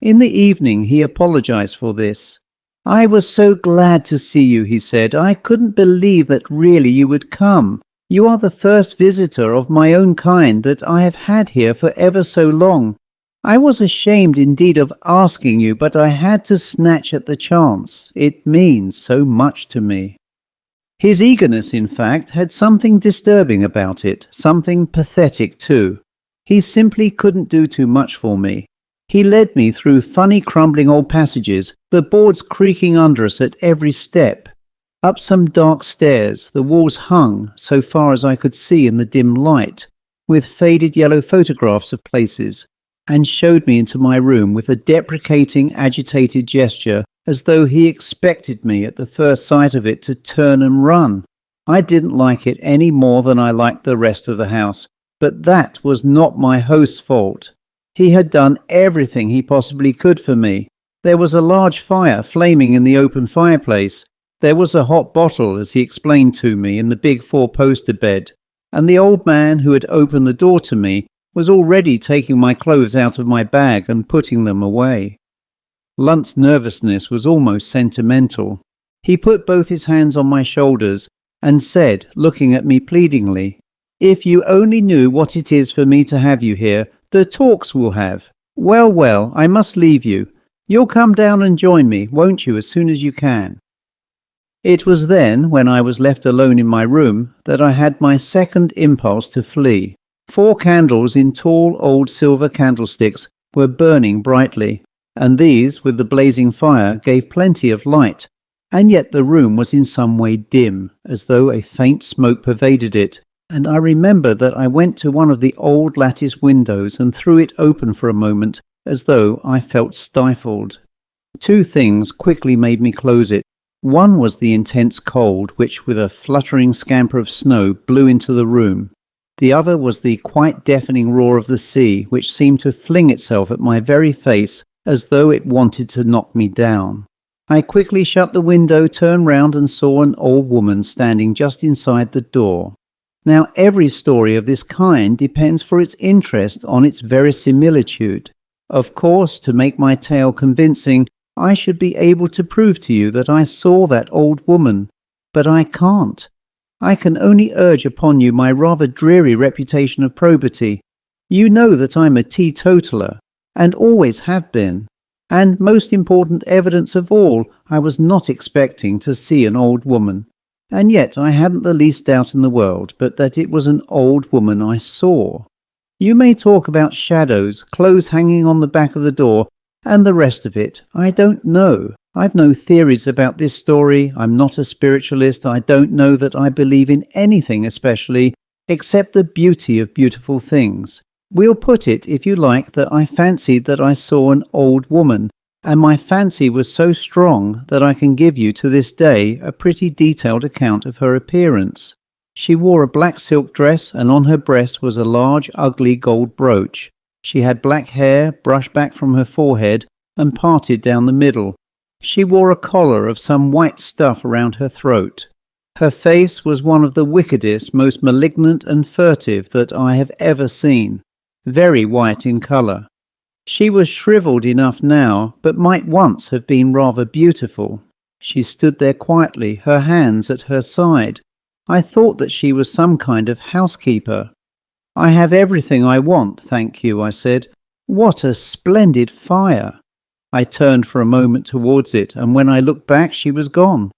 In the evening he apologized for this. "I was so glad to see you," he said. "I couldn't believe that really you would come. You are the first visitor of my own kind that I have had here for ever so long. I was ashamed indeed of asking you, but I had to snatch at the chance. It means so much to me." His eagerness, in fact, had something disturbing about it, something pathetic too. He simply couldn't do too much for me. He led me through funny crumbling old passages, the boards creaking under us at every step, up some dark stairs, the walls hung, so far as I could see in the dim light, with faded yellow photographs of places, and showed me into my room with a deprecating, agitated gesture, as though he expected me at the first sight of it to turn and run. I didn't like it any more than I liked the rest of the house, but that was not my host's fault. He had done everything he possibly could for me. There was a large fire flaming in the open fireplace. There was a hot bottle, as he explained to me, in the big 4-poster bed, and the old man who had opened the door to me was already taking my clothes out of my bag and putting them away. Lunt's nervousness was almost sentimental. He put both his hands on my shoulders and said, looking at me pleadingly, "If you only knew what it is for me to have you here, the talks we'll have. Well, well, I must leave you. You'll come down and join me, won't you, as soon as you can?" It was then, when I was left alone in my room, that I had my second impulse to flee. 4 candles in tall old silver candlesticks were burning brightly, and these, with the blazing fire, gave plenty of light, and yet the room was in some way dim, as though a faint smoke pervaded it, and I remember that I went to one of the old lattice windows and threw it open for a moment, as though I felt stifled. 2 things quickly made me close it. One was the intense cold, which with a fluttering scamper of snow blew into the room. The other was the quite deafening roar of the sea, which seemed to fling itself at my very face as though it wanted to knock me down. I quickly shut the window, turned round and saw an old woman standing just inside the door. Now every story of this kind depends for its interest on its verisimilitude. Of course, to make my tale convincing, I should be able to prove to you that I saw that old woman, but I can't. I can only urge upon you my rather dreary reputation of probity. You know that I'm a teetotaler, and always have been, and most important evidence of all, I was not expecting to see an old woman, and yet I hadn't the least doubt in the world but that it was an old woman I saw. You may talk about shadows, clothes hanging on the back of the door, and the rest of it, I don't know. I've no theories about this story. I'm not a spiritualist. I don't know that I believe in anything especially, except the beauty of beautiful things. We'll put it, if you like, that I fancied that I saw an old woman, and my fancy was so strong that I can give you to this day a pretty detailed account of her appearance. She wore a black silk dress, and on her breast was a large, ugly gold brooch. She had black hair, brushed back from her forehead and parted down the middle. She wore a collar of some white stuff around her throat. Her face was one of the wickedest, most malignant and furtive that I have ever seen, very white in colour. She was shriveled enough now, but might once have been rather beautiful. She stood there quietly, her hands at her side. I thought that she was some kind of housekeeper. "I have everything I want, thank you," I said. "What a splendid fire!" I turned for a moment towards it, and when I looked back she was gone.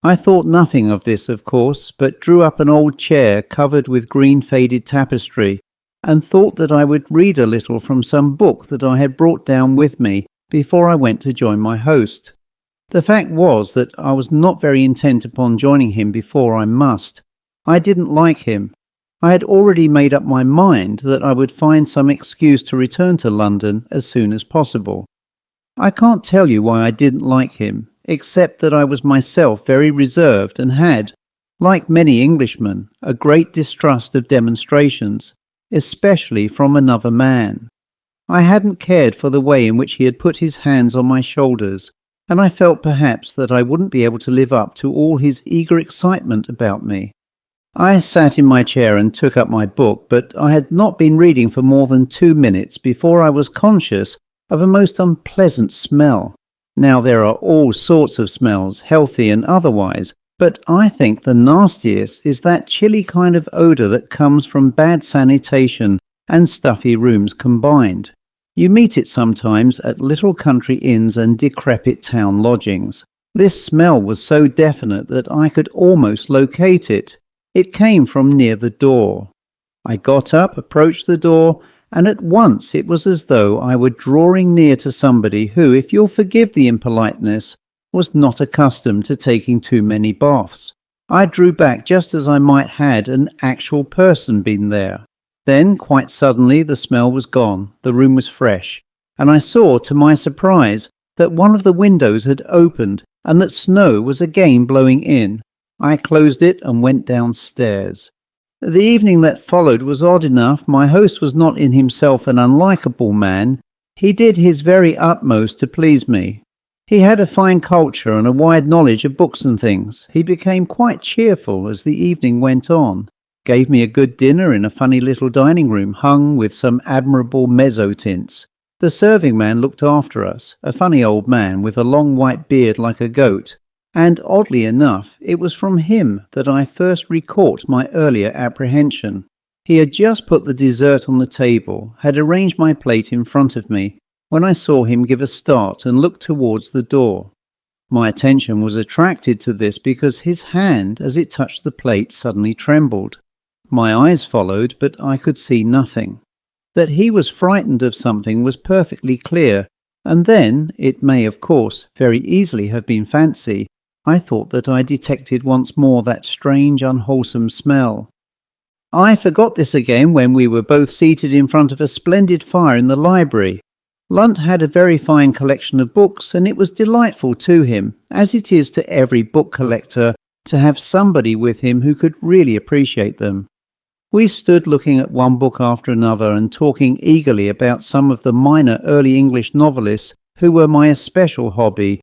I thought nothing of this, of course, but drew up an old chair covered with green faded tapestry, and thought that I would read a little from some book that I had brought down with me before I went to join my host. The fact was that I was not very intent upon joining him before I must. I didn't like him. I had already made up my mind that I would find some excuse to return to London as soon as possible. I can't tell you why I didn't like him, except that I was myself very reserved and had, like many Englishmen, a great distrust of demonstrations, especially from another man. I hadn't cared for the way in which he had put his hands on my shoulders, and I felt perhaps that I wouldn't be able to live up to all his eager excitement about me. I sat in my chair and took up my book, but I had not been reading for more than 2 minutes before I was conscious of a most unpleasant smell. Now there are all sorts of smells, healthy and otherwise, but I think the nastiest is that chilly kind of odour that comes from bad sanitation and stuffy rooms combined. You meet it sometimes at little country inns and decrepit town lodgings. This smell was so definite that I could almost locate it. It came from near the door. I got up, approached the door, and at once it was as though I were drawing near to somebody who, if you'll forgive the impoliteness, was not accustomed to taking too many baths. I drew back just as I might had an actual person been there. Then, quite suddenly, the smell was gone, the room was fresh, and I saw, to my surprise, that one of the windows had opened and that snow was again blowing in. I closed it and went downstairs. The evening that followed was odd enough. My host was not in himself an unlikable man. He did his very utmost to please me. He had a fine culture and a wide knowledge of books and things. He became quite cheerful as the evening went on, gave me a good dinner in a funny little dining room hung with some admirable mezzotints. The serving man looked after us, a funny old man with a long white beard like a goat. And oddly enough, it was from him that I first recaught my earlier apprehension. He had just put the dessert on the table, had arranged my plate in front of me, when I saw him give a start and look towards the door. My attention was attracted to this because his hand, as it touched the plate, suddenly trembled. My eyes followed, but I could see nothing. That he was frightened of something was perfectly clear, and then, it may of course very easily have been fancy, I thought that I detected once more that strange unwholesome smell. I forgot this again when we were both seated in front of a splendid fire in the library. Lunt had a very fine collection of books, and it was delightful to him, as it is to every book collector, to have somebody with him who could really appreciate them. We stood looking at one book after another and talking eagerly about some of the minor early English novelists who were my especial hobby: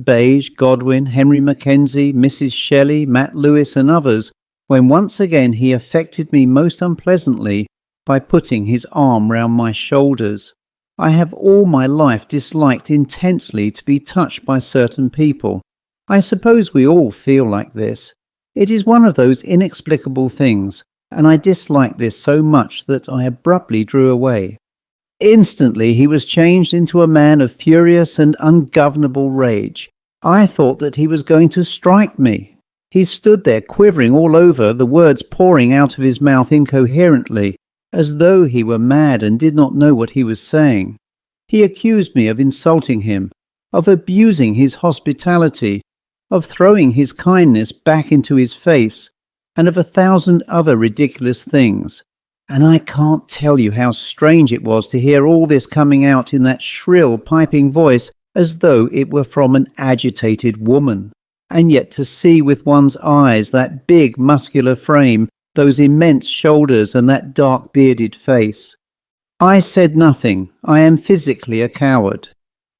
Beige, Godwin, Henry Mackenzie, Mrs. Shelley, Matt Lewis and others, when once again he affected me most unpleasantly by putting his arm round my shoulders. I have all my life disliked intensely to be touched by certain people. I suppose we all feel like this. It is one of those inexplicable things, and I disliked this so much that I abruptly drew away. Instantly he was changed into a man of furious and ungovernable rage. I thought that he was going to strike me. He stood there quivering all over, the words pouring out of his mouth incoherently, as though he were mad and did not know what he was saying. He accused me of insulting him, of abusing his hospitality, of throwing his kindness back into his face, and of 1,000 other ridiculous things. And I can't tell you how strange it was to hear all this coming out in that shrill, piping voice as though it were from an agitated woman, and yet to see with one's eyes that big, muscular frame, those immense shoulders and that dark bearded face. I said nothing. I am physically a coward.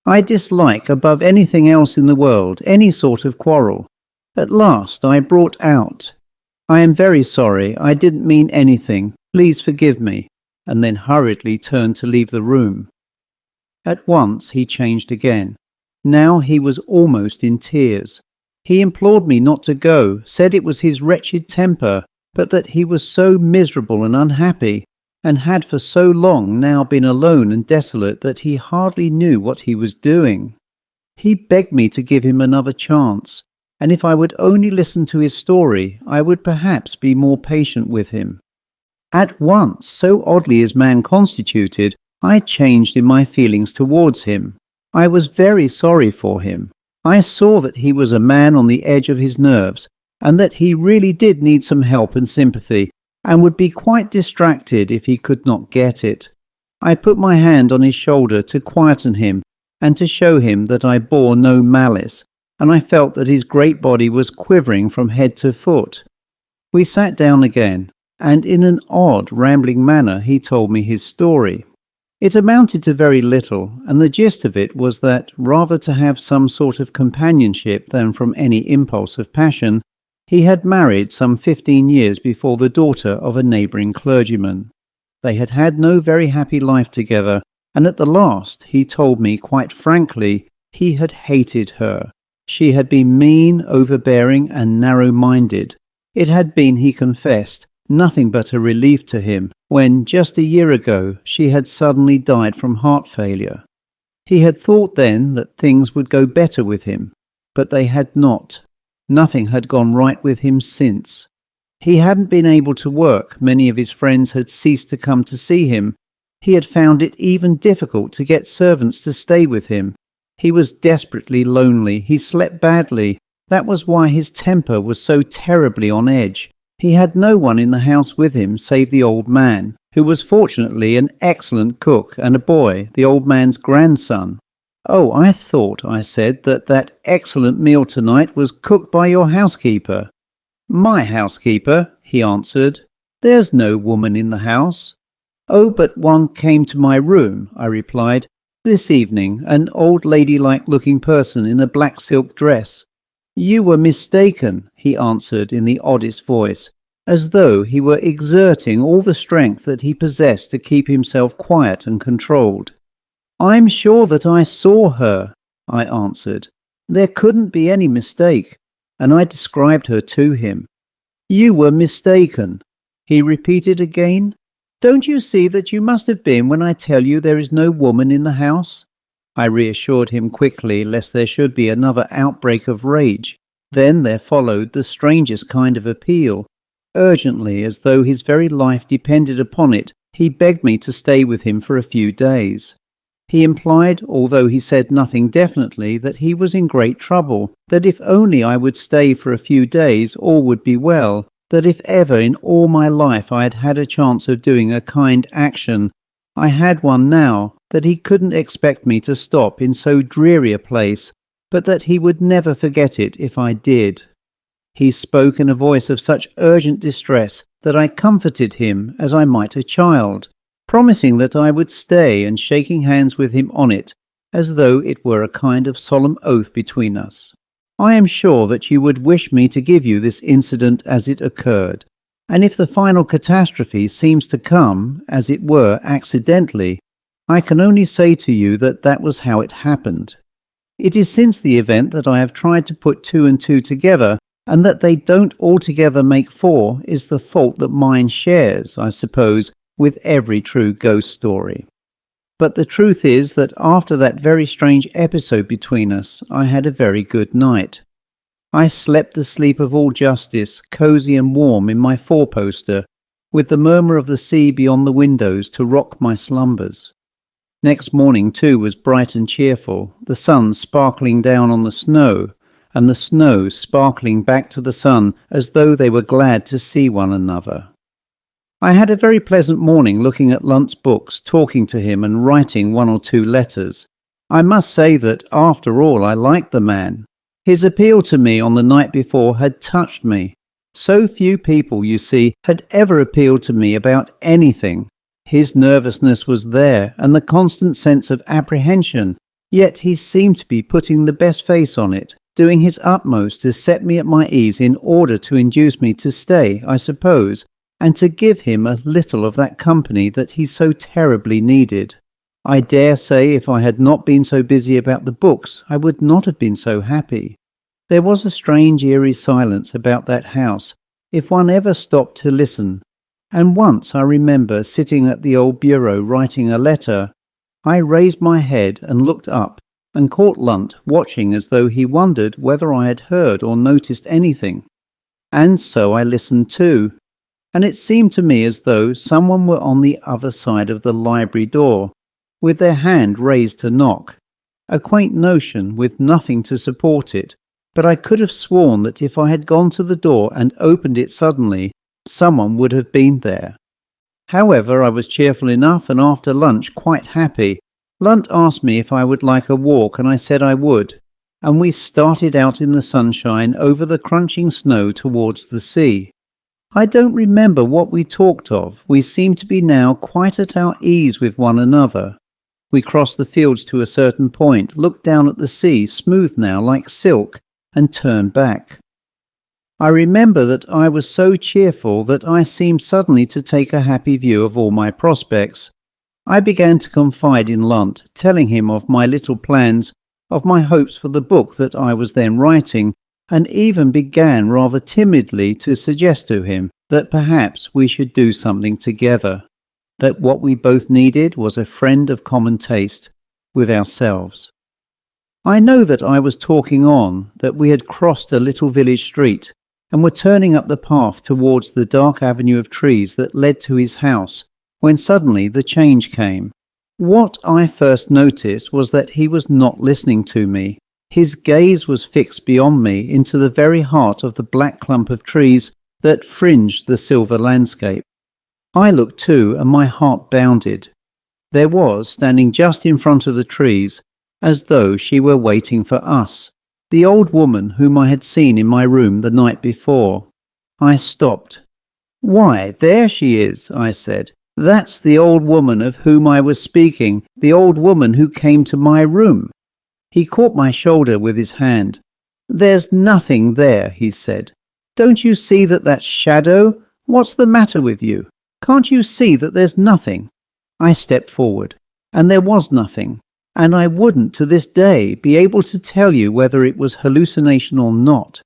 I dislike above anything else in the world any sort of quarrel. At last I brought out, "I am very sorry, I didn't mean anything, please forgive me," and then hurriedly turned to leave the room. At once he changed again. Now he was almost in tears. He implored me not to go, said it was his wretched temper, but that he was so miserable and unhappy, and had for so long now been alone and desolate that he hardly knew what he was doing. He begged me to give him another chance, and if I would only listen to his story, I would perhaps be more patient with him. At once, so oddly is man constituted, I changed in my feelings towards him. I was very sorry for him. I saw that he was a man on the edge of his nerves, and that he really did need some help and sympathy, and would be quite distracted if he could not get it. I put my hand on his shoulder to quieten him, and to show him that I bore no malice, and I felt that his great body was quivering from head to foot. We sat down again, and in an odd, rambling manner he told me his story. It amounted to very little, and the gist of it was that, rather to have some sort of companionship than from any impulse of passion, he had married some 15 years before the daughter of a neighbouring clergyman. They had had no very happy life together, and at the last, he told me quite frankly, he had hated her. She had been mean, overbearing, and narrow-minded. It had been, he confessed, nothing but a relief to him when, just a year ago, she had suddenly died from heart failure. He had thought then that things would go better with him, but they had not. Nothing had gone right with him since. He hadn't been able to work. Many of his friends had ceased to come to see him. He had found it even difficult to get servants to stay with him. He was desperately lonely. He slept badly. That was why his temper was so terribly on edge. He had no one in the house with him save the old man, who was fortunately an excellent cook, and a boy, the old man's grandson. "Oh, I thought," I said, that excellent meal tonight was cooked by your housekeeper." "My housekeeper," he answered. "There's no woman in the house." "Oh, but one came to my room," I replied, "this evening, an old ladylike looking person in a black silk dress." "You were mistaken," he answered in the oddest voice, as though he were exerting all the strength that he possessed to keep himself quiet and controlled. "I'm sure that I saw her," I answered. "There couldn't be any mistake," and I described her to him. "You were mistaken," he repeated again. "Don't you see that you must have been when I tell you there is no woman in the house?" I reassured him quickly, lest there should be another outbreak of rage. Then there followed the strangest kind of appeal. Urgently, as though his very life depended upon it, he begged me to stay with him for a few days. He implied, although he said nothing definitely, that he was in great trouble, that if only I would stay for a few days all would be well, that if ever in all my life I had had a chance of doing a kind action, I had one now, that he couldn't expect me to stop in so dreary a place, but that he would never forget it if I did. He spoke in a voice of such urgent distress that I comforted him as I might a child, promising that I would stay and shaking hands with him on it, as though it were a kind of solemn oath between us. I am sure that you would wish me to give you this incident as it occurred, and if the final catastrophe seems to come, as it were, accidentally, I can only say to you that that was how it happened. It is since the event that I have tried to put two and two together, and that they don't altogether make four is the fault that mine shares, I suppose, with every true ghost story. But the truth is that after that very strange episode between us, I had a very good night. I slept the sleep of all justice, cosy and warm in my four-poster, with the murmur of the sea beyond the windows to rock my slumbers. Next morning, too, was bright and cheerful, the sun sparkling down on the snow, and the snow sparkling back to the sun as though they were glad to see one another. I had a very pleasant morning looking at Lunt's books, talking to him and writing one or two letters. I must say that, after all, I liked the man. His appeal to me on the night before had touched me. So few people, you see, had ever appealed to me about anything. His nervousness was there, and the constant sense of apprehension, yet he seemed to be putting the best face on it, doing his utmost to set me at my ease in order to induce me to stay, I suppose, and to give him a little of that company that he so terribly needed. I dare say if I had not been so busy about the books, I would not have been so happy. There was a strange eerie silence about that house, if one ever stopped to listen, and once I remember sitting at the old bureau writing a letter. I raised my head and looked up, and caught Lunt watching as though he wondered whether I had heard or noticed anything. And so I listened too, and it seemed to me as though someone were on the other side of the library door, with their hand raised to knock. A quaint notion with nothing to support it, but I could have sworn that if I had gone to the door and opened it suddenly, someone would have been there. However, I was cheerful enough, and after lunch quite happy. Lunt asked me if I would like a walk, and I said I would, and we started out in the sunshine over the crunching snow towards the sea. I don't remember what we talked of. We seemed to be now quite at our ease with one another. We crossed the fields to a certain point, looked down at the sea, smooth now like silk, and turned back. I remember that I was so cheerful that I seemed suddenly to take a happy view of all my prospects. I began to confide in Lunt, telling him of my little plans, of my hopes for the book that I was then writing, and even began rather timidly to suggest to him that perhaps we should do something together, that what we both needed was a friend of common taste with ourselves. I know that I was talking on, that we had crossed a little village street, and were turning up the path towards the dark avenue of trees that led to his house, when suddenly the change came. What I first noticed was that he was not listening to me. His gaze was fixed beyond me into the very heart of the black clump of trees that fringed the silver landscape. I looked too, and my heart bounded. There was, standing just in front of the trees, as though she were waiting for us, the old woman whom I had seen in my room the night before. I stopped. "Why, there she is," I said. "That's the old woman of whom I was speaking, the old woman who came to my room." He caught my shoulder with his hand. "There's nothing there," he said. "Don't you see that that's shadow? What's the matter with you? Can't you see that there's nothing?" I stepped forward, and there was nothing, and I wouldn't to this day be able to tell you whether it was hallucination or not.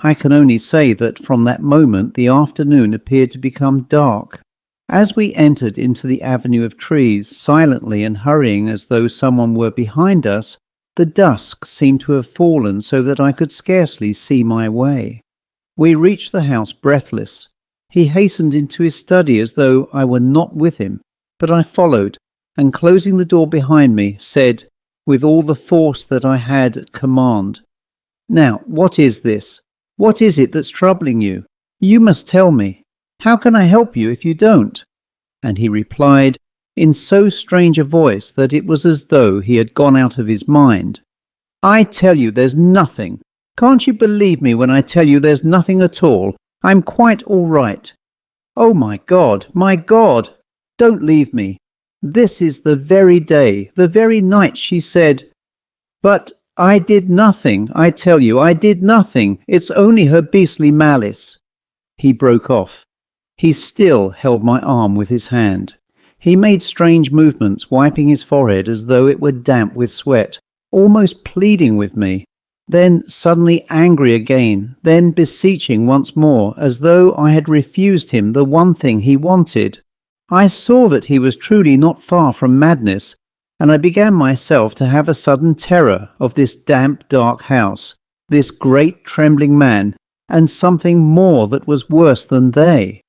I can only say that from that moment the afternoon appeared to become dark, As we entered into the avenue of trees, silently and hurrying as though someone were behind us, the dusk seemed to have fallen so that I could scarcely see my way. We reached the house breathless. He hastened into his study as though I were not with him, but I followed, and closing the door behind me, said, with all the force that I had at command, "Now, what is this? What is it that's troubling you? You must tell me. How can I help you if you don't?" And he replied, in so strange a voice that it was as though he had gone out of his mind, "I tell you there's nothing. Can't you believe me when I tell you there's nothing at all? I'm quite all right. Oh, my God, don't leave me. This is the very day, the very night she said, but I did nothing, I tell you, I did nothing. It's only her beastly malice." He broke off. He still held my arm with his hand. He made strange movements, wiping his forehead as though it were damp with sweat, almost pleading with me, then suddenly angry again, then beseeching once more, as though I had refused him the one thing he wanted. I saw that he was truly not far from madness, and I began myself to have a sudden terror of this damp, dark house, this great trembling man, and something more that was worse than they.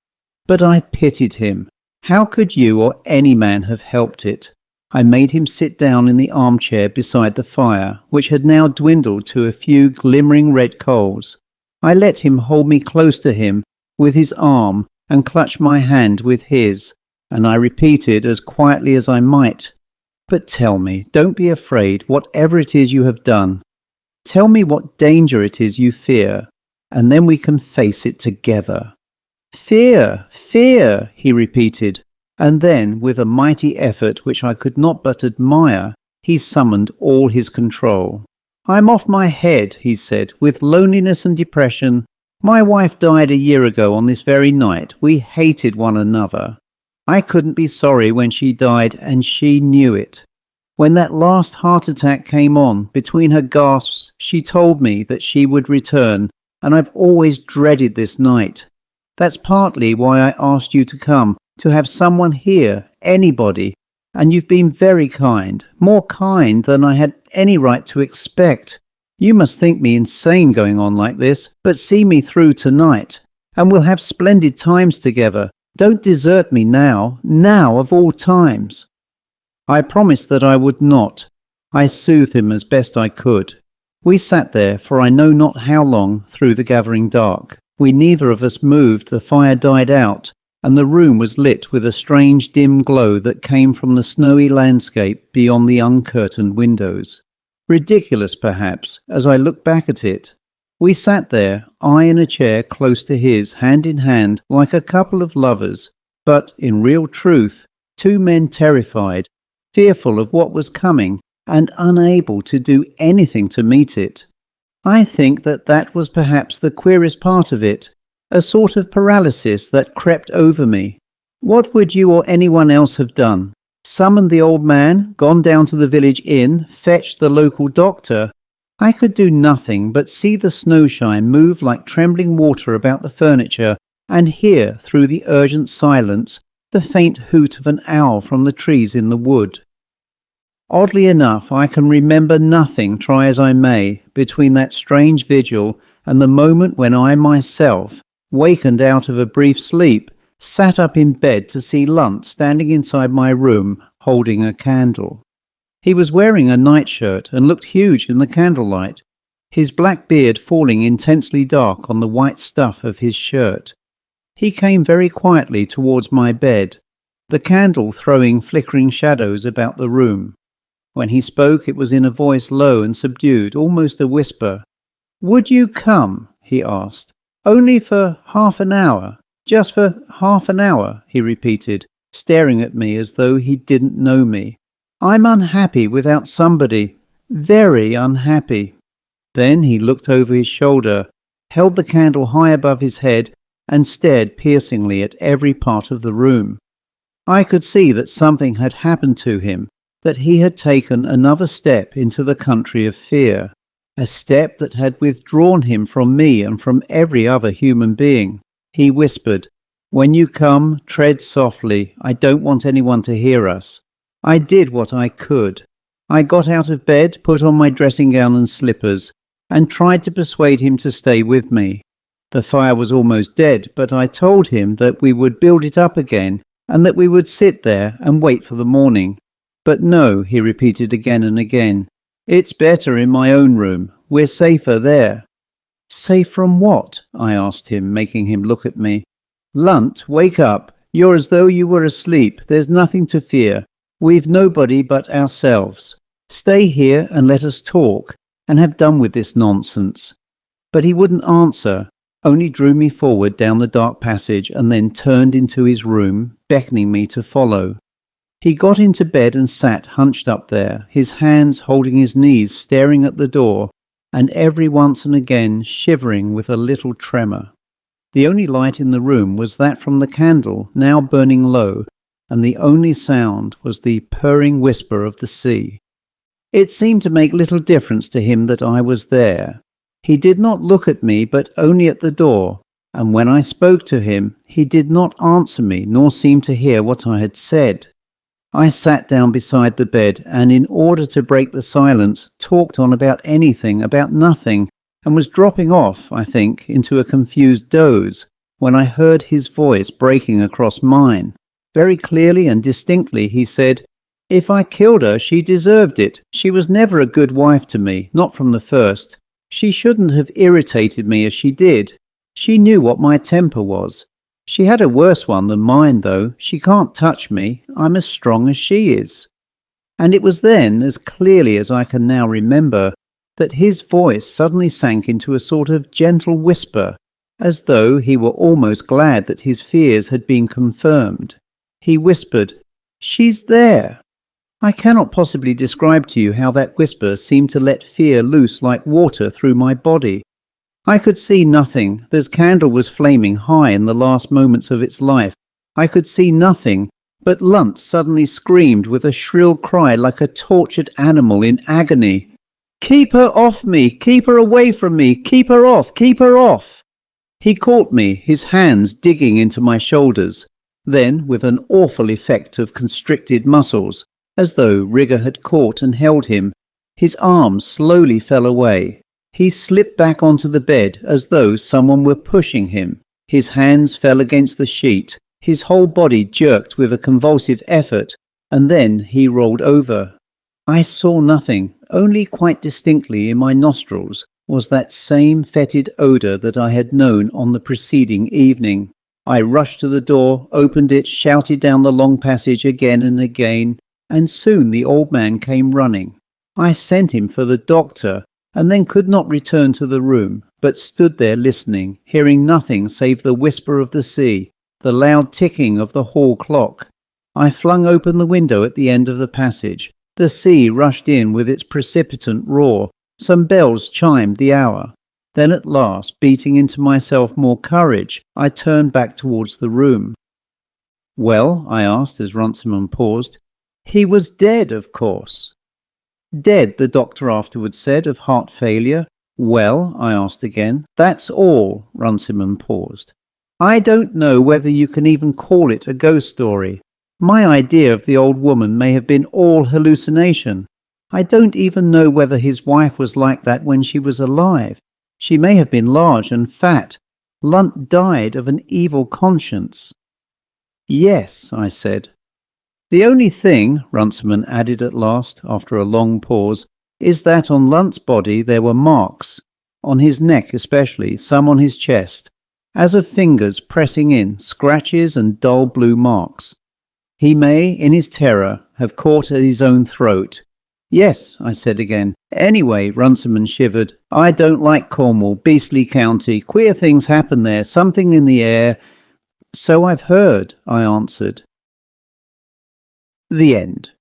But I pitied him. How could you or any man have helped it? I made him sit down in the armchair beside the fire, which had now dwindled to a few glimmering red coals. I let him hold me close to him with his arm and clutch my hand with his, and I repeated as quietly as I might, "But tell me, don't be afraid, whatever it is you have done. Tell me what danger it is you fear, and then we can face it together." "Fear, fear," he repeated, and then, with a mighty effort which I could not but admire, he summoned all his control. "I'm off my head," he said, "with loneliness and depression. My wife died a year ago on this very night. We hated one another. I couldn't be sorry when she died, and she knew it. When that last heart attack came on, between her gasps, she told me that she would return, and I've always dreaded this night. That's partly why I asked you to come, to have someone here, anybody, and you've been very kind, more kind than I had any right to expect. You must think me insane going on like this, but see me through tonight, and we'll have splendid times together. Don't desert me now of all times." I promised that I would not. I soothed him as best I could. We sat there for I know not how long through the gathering dark. We neither of us moved, the fire died out, and the room was lit with a strange dim glow that came from the snowy landscape beyond the uncurtained windows. Ridiculous, perhaps, as I look back at it. We sat there, I in a chair close to his, hand in hand, like a couple of lovers, but, in real truth, two men terrified, fearful of what was coming, and unable to do anything to meet it. I think that was perhaps the queerest part of it, a sort of paralysis that crept over me. What would you or anyone else have done? Summoned the old man, gone down to the village inn, fetched the local doctor? I could do nothing but see the snowshine move like trembling water about the furniture, and hear, through the urgent silence, the faint hoot of an owl from the trees in the wood. Oddly enough, I can remember nothing, try as I may, between that strange vigil and the moment when I myself, wakened out of a brief sleep, sat up in bed to see Lunt standing inside my room, holding a candle. He was wearing a nightshirt and looked huge in the candlelight, his black beard falling intensely dark on the white stuff of his shirt. He came very quietly towards my bed, the candle throwing flickering shadows about the room. When he spoke, it was in a voice low and subdued, almost a whisper. "Would you come?" he asked. "Only for half an hour. Just for half an hour," he repeated, staring at me as though he didn't know me. "I'm unhappy without somebody. Very unhappy." Then he looked over his shoulder, held the candle high above his head, and stared piercingly at every part of the room. I could see that something had happened to him, that he had taken another step into the country of fear, a step that had withdrawn him from me and from every other human being. He whispered, When you come, tread softly. I don't want anyone to hear us. I did what I could. I got out of bed, put on my dressing gown and slippers, and tried to persuade him to stay with me. The fire was almost dead, but I told him that we would build it up again, and that we would sit there and wait for the morning. But no, he repeated again and again. It's better in my own room. We're safer there. Safe from what? I asked him, making him look at me. Lunt, wake up. You're as though you were asleep. There's nothing to fear. We've nobody but ourselves. Stay here and let us talk, and have done with this nonsense. But he wouldn't answer, only drew me forward down the dark passage and then turned into his room, beckoning me to follow. He got into bed and sat hunched up there, his hands holding his knees, staring at the door, and every once and again shivering with a little tremor. The only light in the room was that from the candle, now burning low, and the only sound was the purring whisper of the sea. It seemed to make little difference to him that I was there. He did not look at me, but only at the door, and when I spoke to him, he did not answer me, nor seem to hear what I had said. I sat down beside the bed, and in order to break the silence, talked on about anything, about nothing, and was dropping off, I think, into a confused doze, when I heard his voice breaking across mine. Very clearly and distinctly he said, "If I killed her, she deserved it. She was never a good wife to me, not from the first. She shouldn't have irritated me as she did. She knew what my temper was. She had a worse one than mine, though. She can't touch me. I'm as strong as she is." And it was then, as clearly as I can now remember, that his voice suddenly sank into a sort of gentle whisper, as though he were almost glad that his fears had been confirmed. He whispered, "She's there." I cannot possibly describe to you how that whisper seemed to let fear loose like water through my body. I could see nothing. The candle was flaming high in the last moments of its life. I could see nothing, but Lunt suddenly screamed with a shrill cry like a tortured animal in agony. "Keep her off me! Keep her away from me! Keep her off! Keep her off!" He caught me, his hands digging into my shoulders. Then, with an awful effect of constricted muscles, as though rigour had caught and held him, his arms slowly fell away. He slipped back onto the bed as though someone were pushing him. His hands fell against the sheet. His whole body jerked with a convulsive effort, and then he rolled over. I saw nothing. Only quite distinctly in my nostrils was that same fetid odour that I had known on the preceding evening. I rushed to the door, opened it, shouted down the long passage again and again, and soon the old man came running. I sent him for the doctor, and then could not return to the room, but stood there listening, hearing nothing save the whisper of the sea, the loud ticking of the hall clock. I flung open the window at the end of the passage. The sea rushed in with its precipitant roar. Some bells chimed the hour. Then at last, beating into myself more courage, I turned back towards the room. "Well?" I asked as Runciman paused. "He was dead, of course." "Dead," the doctor afterwards said, "of heart failure." "Well?" I asked again. "That's all." Runciman paused. "I don't know whether you can even call it a ghost story. My idea of the old woman may have been all hallucination. I don't even know whether his wife was like that when she was alive. She may have been large and fat. Lunt died of an evil conscience." "Yes," I said. "The only thing," Runciman added at last, after a long pause, "is that on Lunt's body there were marks, on his neck especially, some on his chest, as of fingers pressing in, scratches and dull blue marks. He may, in his terror, have caught at his own throat." "Yes," I said again. "Anyway," Runciman shivered, "I don't like Cornwall, beastly county. Queer things happen there, something in the air." "So I've heard," I answered. The end.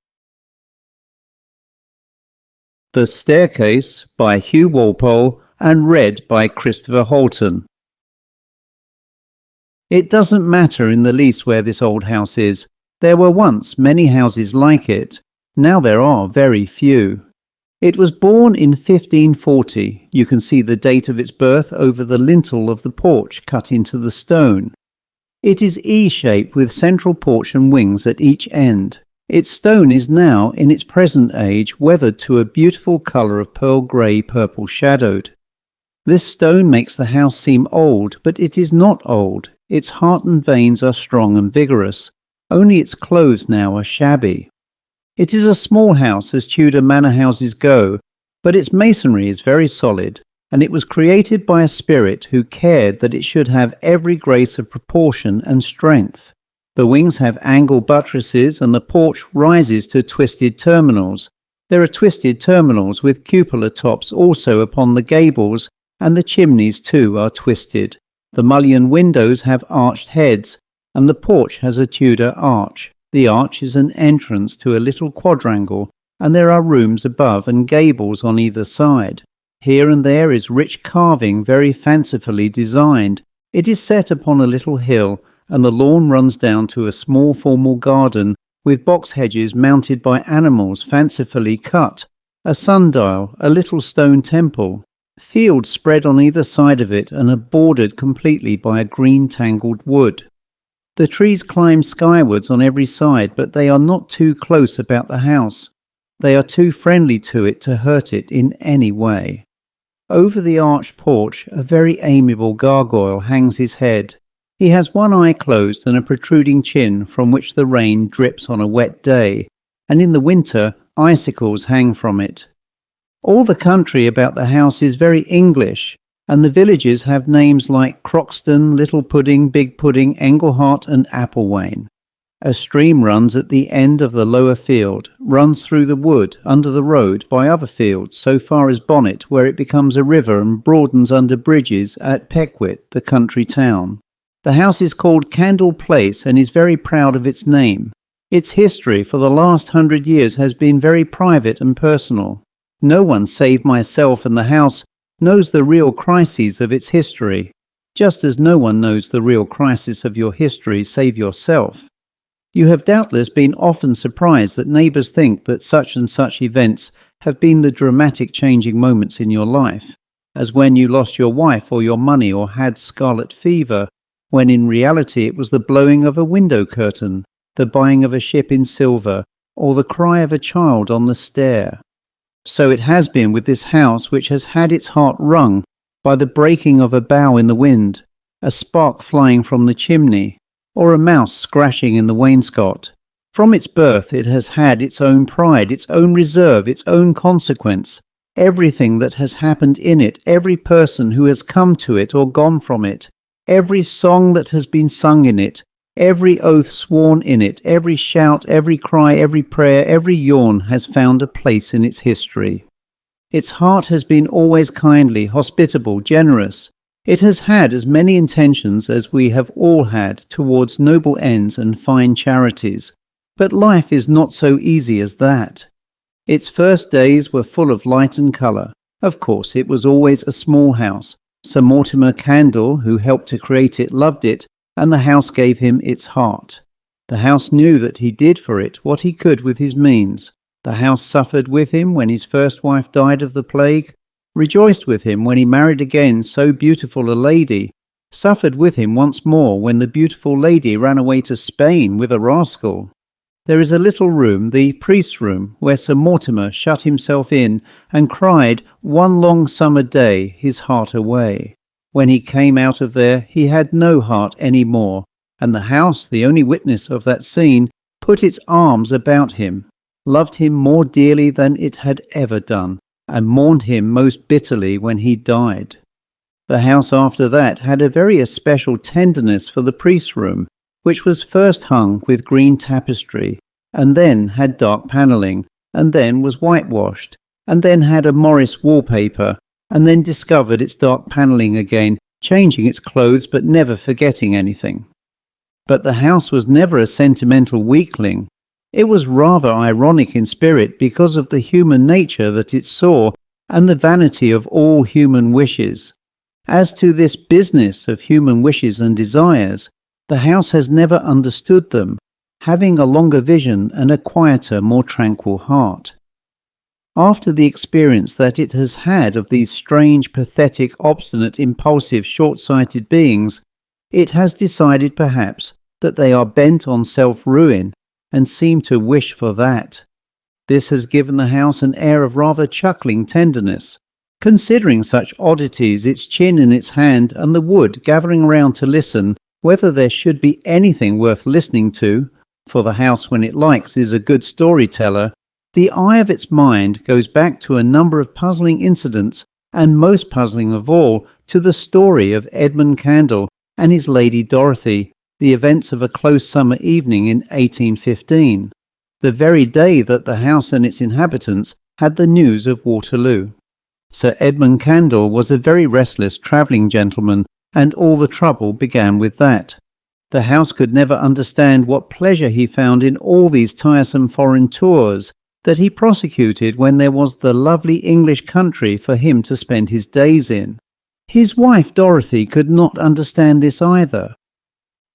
The Staircase by Hugh Walpole and read by Christopher Holton. It doesn't matter in the least where this old house is. There were once many houses like it. Now there are very few. It was born in 1540. You can see the date of its birth over the lintel of the porch cut into the stone. It is E-shaped with central porch and wings at each end. Its stone is now, in its present age, weathered to a beautiful colour of pearl grey purple shadowed. This stone makes the house seem old, but it is not old. Its heart and veins are strong and vigorous. Only its clothes now are shabby. It is a small house as Tudor manor houses go, but its masonry is very solid, and it was created by a spirit who cared that it should have every grace of proportion and strength. The wings have angled buttresses and the porch rises to twisted terminals. There are twisted terminals with cupola tops also upon the gables, and the chimneys too are twisted. The mullioned windows have arched heads, and the porch has a Tudor arch. The arch is an entrance to a little quadrangle, and there are rooms above and gables on either side. Here and there is rich carving very fancifully designed. It is set upon a little hill, and the lawn runs down to a small formal garden with box hedges mounted by animals fancifully cut, a sundial, a little stone temple. Fields spread on either side of it and are bordered completely by a green tangled wood. The trees climb skywards on every side, but they are not too close about the house. They are too friendly to it to hurt it in any way. Over the arched porch, a very amiable gargoyle hangs his head. He has one eye closed and a protruding chin from which the rain drips on a wet day, and in the winter icicles hang from it. All the country about the house is very English, and the villages have names like Croxton, Little Pudding, Big Pudding, Englehart and Applewain. A stream runs at the end of the lower field, runs through the wood, under the road, by other fields, so far as Bonnet, where it becomes a river and broadens under bridges at Peckwit, the country town. The house is called Candle Place and is very proud of its name. Its history for the last 100 years has been very private and personal. No one save myself and the house knows the real crises of its history, just as no one knows the real crisis of your history save yourself. You have doubtless been often surprised that neighbours think that such and such events have been the dramatic changing moments in your life, as when you lost your wife or your money or had scarlet fever, when in reality it was the blowing of a window curtain, the buying of a ship in silver, or the cry of a child on the stair. So it has been with this house, which has had its heart wrung by the breaking of a bough in the wind, a spark flying from the chimney, or a mouse scratching in the wainscot. From its birth it has had its own pride, its own reserve, its own consequence. Everything that has happened in it, every person who has come to it or gone from it, every song that has been sung in it, every oath sworn in it, every shout, every cry, every prayer, every yawn has found a place in its history. Its heart has been always kindly, hospitable, generous. It has had as many intentions as we have all had towards noble ends and fine charities. But life is not so easy as that. Its first days were full of light and colour. Of course, it was always a small house. Sir Mortimer Candle, who helped to create it, loved it, and the house gave him its heart. The house knew that he did for it what he could with his means. The house suffered with him when his first wife died of the plague, rejoiced with him when he married again so beautiful a lady, suffered with him once more when the beautiful lady ran away to Spain with a rascal. There is a little room, the priest's room, where Sir Mortimer shut himself in and cried one long summer day his heart away. When he came out of there, he had no heart any more, and the house, the only witness of that scene, put its arms about him, loved him more dearly than it had ever done, and mourned him most bitterly when he died. The house after that had a very especial tenderness for the priest's room, which was first hung with green tapestry, and then had dark panelling, and then was whitewashed, and then had a Morris wallpaper, and then discovered its dark panelling again, changing its clothes but never forgetting anything. But the house was never a sentimental weakling. It was rather ironic in spirit because of the human nature that it saw and the vanity of all human wishes. As to this business of human wishes and desires, the house has never understood them, having a longer vision and a quieter, more tranquil heart. After the experience that it has had of these strange, pathetic, obstinate, impulsive, short-sighted beings, It has decided perhaps that they are bent on self-ruin and seem to wish for that. This has given the house an air of rather chuckling tenderness. Considering such oddities, its chin in its hand and the wood gathering round to listen, whether there should be anything worth listening to, for the house when it likes is a good storyteller, the eye of its mind goes back to a number of puzzling incidents, and most puzzling of all, to the story of Edmund Candle and his Lady Dorothy, the events of a close summer evening in 1815, the very day that the house and its inhabitants had the news of Waterloo. Sir Edmund Candle was a very restless travelling gentleman, and all the trouble began with that. The house could never understand what pleasure he found in all these tiresome foreign tours that he prosecuted when there was the lovely English country for him to spend his days in. His wife Dorothy could not understand this either.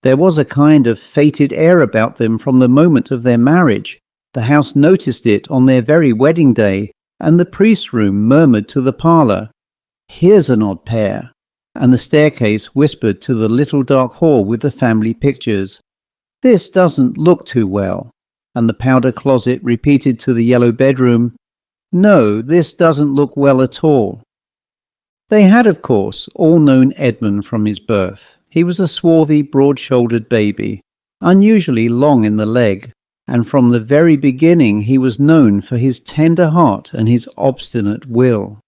There was a kind of fated air about them from the moment of their marriage. The house noticed it on their very wedding day, and the priest's room murmured to the parlour, "Here's an odd pair," and the staircase whispered to the little dark hall with the family pictures, "This doesn't look too well," and the powder closet repeated to the yellow bedroom, "No, this doesn't look well at all." They had, of course, all known Edmund from his birth. He was a swarthy, broad-shouldered baby, unusually long in the leg, and from the very beginning he was known for his tender heart and his obstinate will.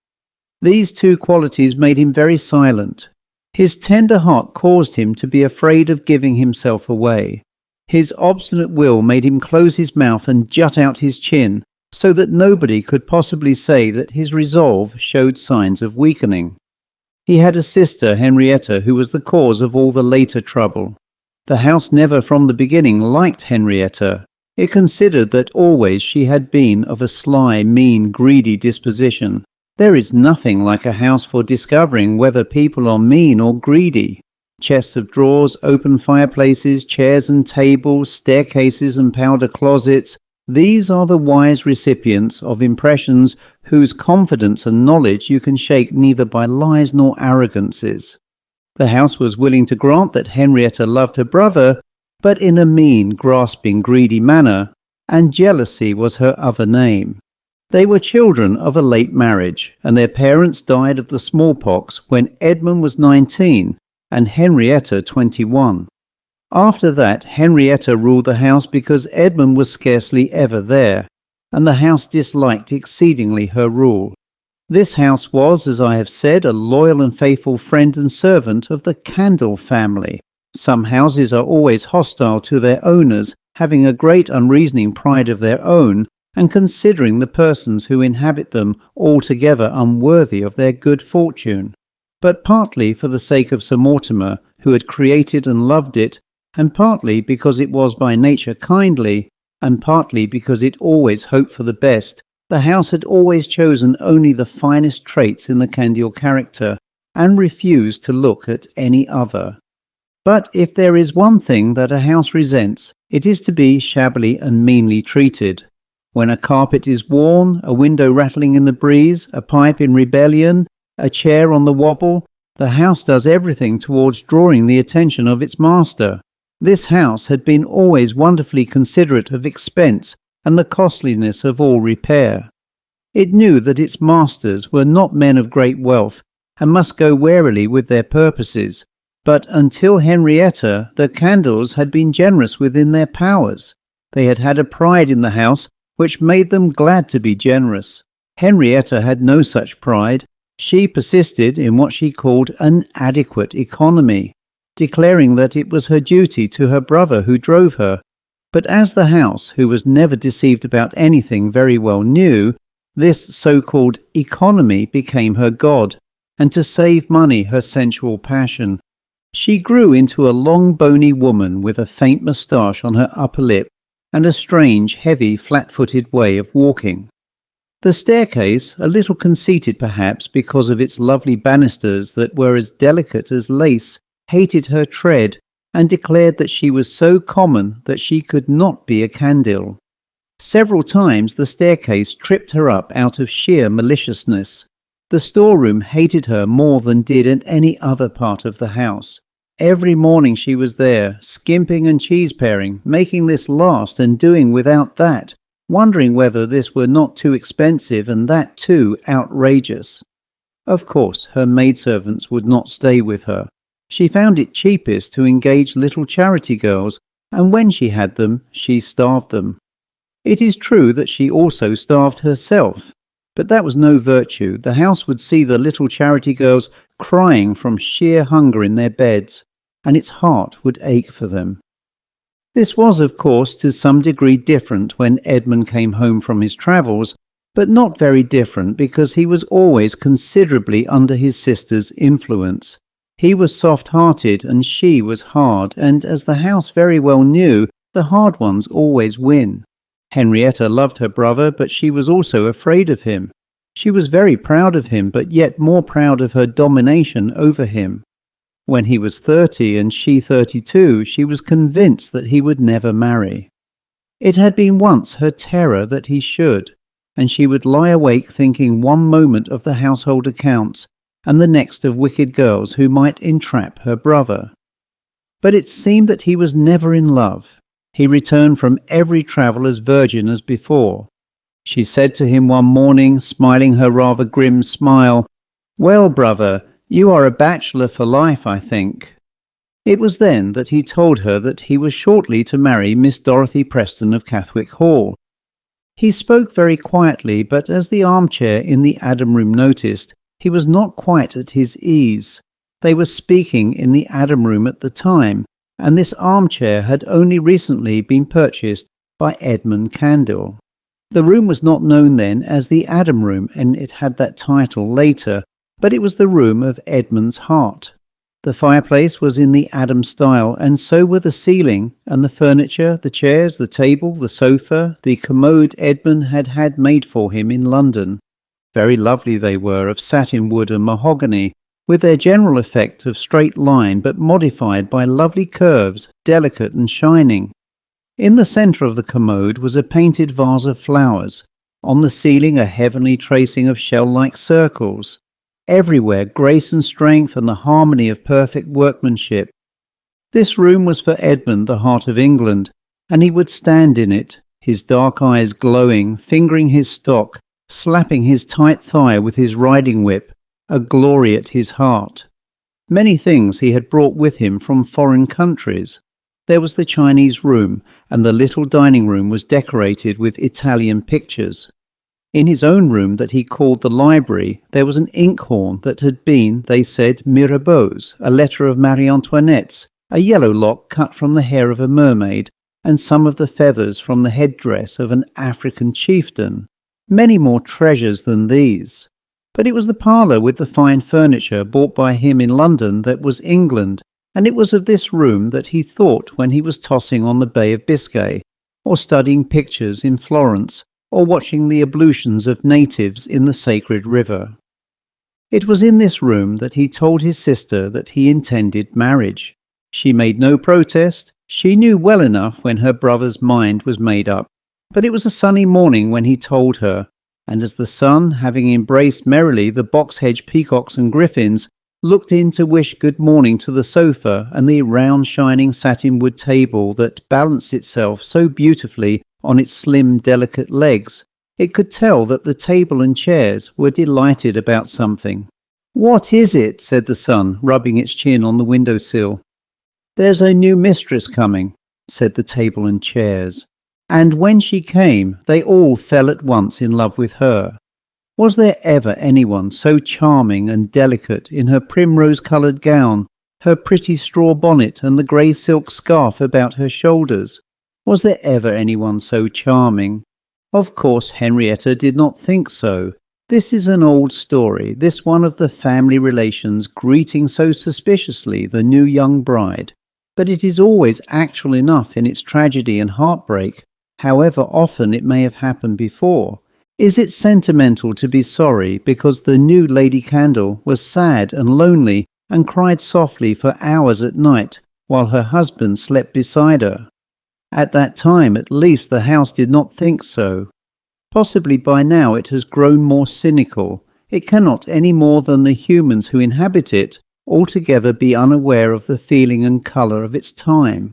These two qualities made him very silent. His tender heart caused him to be afraid of giving himself away. His obstinate will made him close his mouth and jut out his chin, so that nobody could possibly say that his resolve showed signs of weakening. He had a sister, Henrietta, who was the cause of all the later trouble. The house never from the beginning liked Henrietta. It considered that always she had been of a sly, mean, greedy disposition. There is nothing like a house for discovering whether people are mean or greedy. Chests of drawers, open fireplaces, chairs and tables, staircases and powder closets, these are the wise recipients of impressions whose confidence and knowledge you can shake neither by lies nor arrogances. The house was willing to grant that Henrietta loved her brother, but in a mean, grasping, greedy manner, and jealousy was her other name. They were children of a late marriage, and their parents died of the smallpox when Edmund was 19 and Henrietta 21. After that, Henrietta ruled the house because Edmund was scarcely ever there, and the house disliked exceedingly her rule. This house was, as I have said, a loyal and faithful friend and servant of the Candle family. Some houses are always hostile to their owners, having a great unreasoning pride of their own, and considering the persons who inhabit them altogether unworthy of their good fortune. But partly for the sake of Sir Mortimer, who had created and loved it, and partly because it was by nature kindly, and partly because it always hoped for the best, the house had always chosen only the finest traits in the Candle character, and refused to look at any other. But if there is one thing that a house resents, it is to be shabbily and meanly treated. When a carpet is worn, a window rattling in the breeze, a pipe in rebellion, a chair on the wobble, the house does everything towards drawing the attention of its master. This house had been always wonderfully considerate of expense and the costliness of all repair. It knew that its masters were not men of great wealth and must go warily with their purposes, but until Henrietta, the Candles had been generous within their powers. They had had a pride in the house which made them glad to be generous. Henrietta had no such pride. She persisted in what she called an adequate economy, declaring that it was her duty to her brother who drove her. But as the house, who was never deceived about anything, very well knew, this so-called economy became her god, and to save money her sensual passion. She grew into a long bony woman with a faint moustache on her upper lip and a strange, heavy, flat-footed way of walking. The staircase, a little conceited perhaps because of its lovely banisters that were as delicate as lace, hated her tread and declared that she was so common that she could not be a Candle. Several times the staircase tripped her up out of sheer maliciousness. The storeroom hated her more than did in any other part of the house. Every morning she was there, skimping and cheese-paring, making this last and doing without that, wondering whether this were not too expensive and that too outrageous. Of course, her maidservants would not stay with her. She found it cheapest to engage little charity girls, and when she had them, she starved them. It is true that she also starved herself, but that was no virtue. The house would see the little charity girls crying from sheer hunger in their beds, and its heart would ache for them. This was, of course, to some degree different when Edmund came home from his travels, but not very different because he was always considerably under his sister's influence. He was soft-hearted and she was hard, and as the house very well knew, the hard ones always win. Henrietta loved her brother, but she was also afraid of him. She was very proud of him, but yet more proud of her domination over him. When he was 30 and she 32, she was convinced that he would never marry. It had been once her terror that he should, and she would lie awake thinking one moment of the household accounts and the next of wicked girls who might entrap her brother. But it seemed that he was never in love. He returned from every travel as virgin as before. She said to him one morning, smiling her rather grim smile, "Well, brother, you are a bachelor for life, I think." It was then that he told her that he was shortly to marry Miss Dorothy Preston of Cathwick Hall. He spoke very quietly, but as the armchair in the Adam room noticed, he was not quite at his ease. They were speaking in the Adam room at the time, and this armchair had only recently been purchased by Edmund Candle. The room was not known then as the Adam room, and it had that title later, but it was the room of Edmund's heart. The fireplace was in the Adam style, and so were the ceiling, and the furniture, the chairs, the table, the sofa, the commode Edmund had had made for him in London. Very lovely they were, of satin wood and mahogany, with their general effect of straight line, but modified by lovely curves, delicate and shining. In the centre of the commode was a painted vase of flowers, on the ceiling a heavenly tracing of shell-like circles. Everywhere grace and strength and the harmony of perfect workmanship. This room was for Edmund, the heart of England, and he would stand in it, his dark eyes glowing, fingering his stock, slapping his tight thigh with his riding whip, a glory at his heart. Many things he had brought with him from foreign countries. There was the Chinese room, and the little dining room was decorated with Italian pictures. In his own room that he called the library, there was an inkhorn that had been, they said, Mirabeau's, a letter of Marie Antoinette's, a yellow lock cut from the hair of a mermaid, and some of the feathers from the headdress of an African chieftain. Many more treasures than these. But it was the parlour with the fine furniture bought by him in London that was England, and it was of this room that he thought when he was tossing on the Bay of Biscay, or studying pictures in Florence, or watching the ablutions of natives in the sacred river. It was in this room that he told his sister that he intended marriage. She made no protest. She knew well enough when her brother's mind was made up. But it was a sunny morning when he told her, and as the sun, having embraced merrily the box-hedge peacocks and griffins, looked in to wish good morning to the sofa and the round shining satin wood table that balanced itself so beautifully on its slim delicate legs, it could tell that the table and chairs were delighted about something. "What is it?" said the sun, rubbing its chin on the window-sill. "There's a new mistress coming," said the table and chairs. And when she came, they all fell at once in love with her. Was there ever anyone so charming and delicate in her primrose-coloured gown, her pretty straw bonnet and the grey silk scarf about her shoulders? Was there ever anyone so charming? Of course Henrietta did not think so. This is an old story, this one of the family relations greeting so suspiciously the new young bride. But it is always actual enough in its tragedy and heartbreak, however often it may have happened before. Is it sentimental to be sorry because the new Lady Candle was sad and lonely and cried softly for hours at night while her husband slept beside her? At that time, at least, the house did not think so. Possibly by now it has grown more cynical. It cannot any more than the humans who inhabit it, altogether be unaware of the feeling and colour of its time.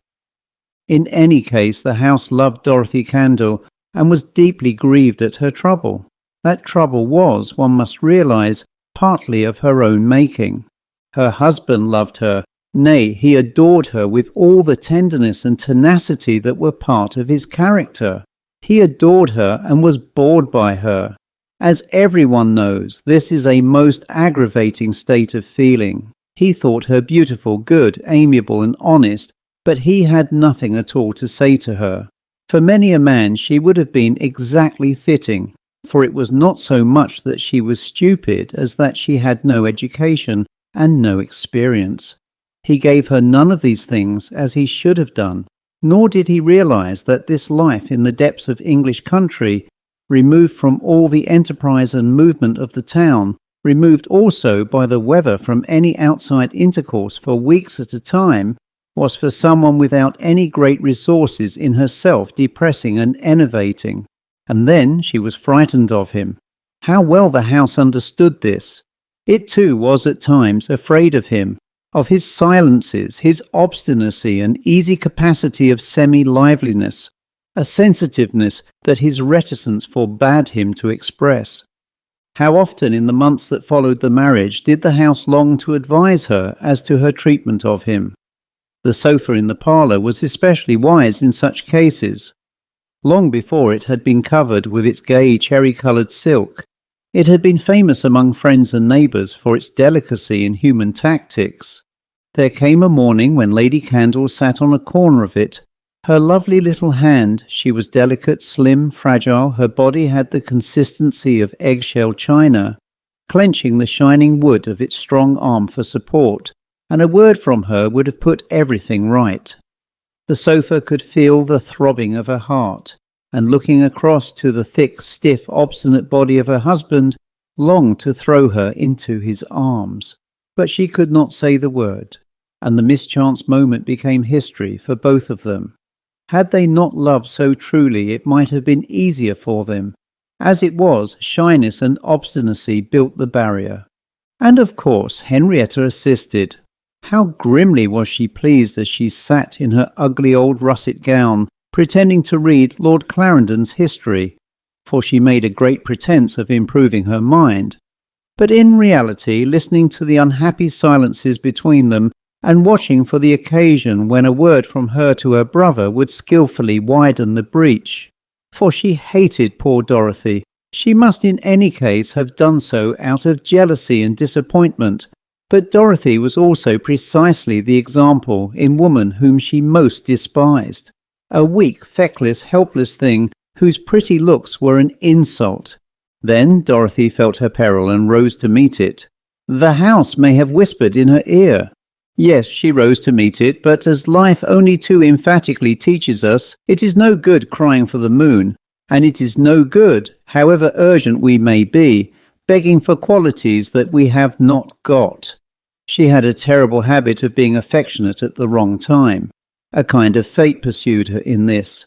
In any case, the house loved Dorothy Candle and was deeply grieved at her trouble. That trouble was, one must realise, partly of her own making. Her husband loved her, nay, he adored her with all the tenderness and tenacity that were part of his character. He adored her and was bored by her. As everyone knows, this is a most aggravating state of feeling. He thought her beautiful, good, amiable and honest, but he had nothing at all to say to her. For many a man she would have been exactly fitting, for it was not so much that she was stupid as that she had no education and no experience. He gave her none of these things as he should have done, nor did he realize that this life in the depths of English country, removed from all the enterprise and movement of the town, removed also by the weather from any outside intercourse for weeks at a time, was for someone without any great resources in herself depressing and enervating. And then she was frightened of him. How well the house understood this! It too was at times afraid of him, of his silences, his obstinacy and easy capacity of semi-liveliness, a sensitiveness that his reticence forbade him to express. How often in the months that followed the marriage did the house long to advise her as to her treatment of him? The sofa in the parlour was especially wise in such cases. Long before it had been covered with its gay cherry-coloured silk, it had been famous among friends and neighbours for its delicacy in human tactics. There came a morning when Lady Candle sat on a corner of it. Her lovely little hand, she was delicate, slim, fragile, her body had the consistency of eggshell china, clenching the shining wood of its strong arm for support, and a word from her would have put everything right. The sofa could feel the throbbing of her heart, and looking across to the thick, stiff, obstinate body of her husband, longed to throw her into his arms. But she could not say the word, and the mischance moment became history for both of them. Had they not loved so truly, it might have been easier for them. As it was, shyness and obstinacy built the barrier. And of course, Henrietta assisted. How grimly was she pleased as she sat in her ugly old russet gown, pretending to read Lord Clarendon's history, for she made a great pretence of improving her mind, but in reality listening to the unhappy silences between them and watching for the occasion when a word from her to her brother would skilfully widen the breach. For she hated poor Dorothy. She must in any case have done so out of jealousy and disappointment. But Dorothy was also precisely the example in woman whom she most despised. A weak, feckless, helpless thing whose pretty looks were an insult. Then Dorothy felt her peril and rose to meet it. The house may have whispered in her ear. Yes, she rose to meet it, but as life only too emphatically teaches us, it is no good crying for the moon, and it is no good, however urgent we may be, begging for qualities that we have not got. She had a terrible habit of being affectionate at the wrong time. A kind of fate pursued her in this.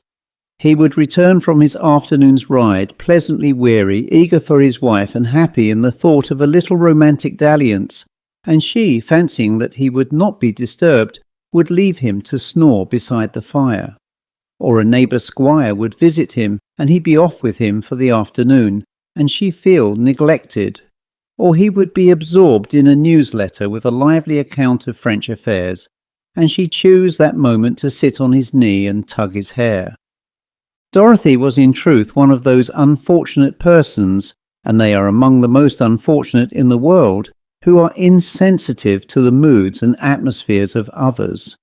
He would return from his afternoon's ride, pleasantly weary, eager for his wife and happy in the thought of a little romantic dalliance, and she, fancying that he would not be disturbed, would leave him to snore beside the fire. Or a neighbour squire would visit him, and he be off with him for the afternoon, and she feel neglected. Or he would be absorbed in a newsletter with a lively account of French affairs, and she choose that moment to sit on his knee and tug his hair. Dorothy was in truth one of those unfortunate persons, and they are among the most unfortunate in the world, who are insensitive to the moods and atmospheres of others.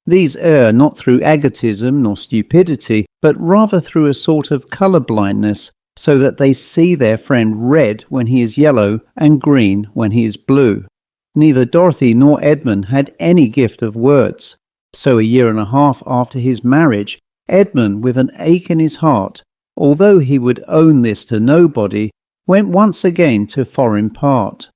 These err not through egotism nor stupidity, but rather through a sort of colour blindness, so that they see their friend red when he is yellow and green when he is blue. Neither Dorothy nor Edmund had any gift of words, so a year and a half after his marriage, Edmund, with an ache in his heart, although he would own this to nobody, went once again to foreign part.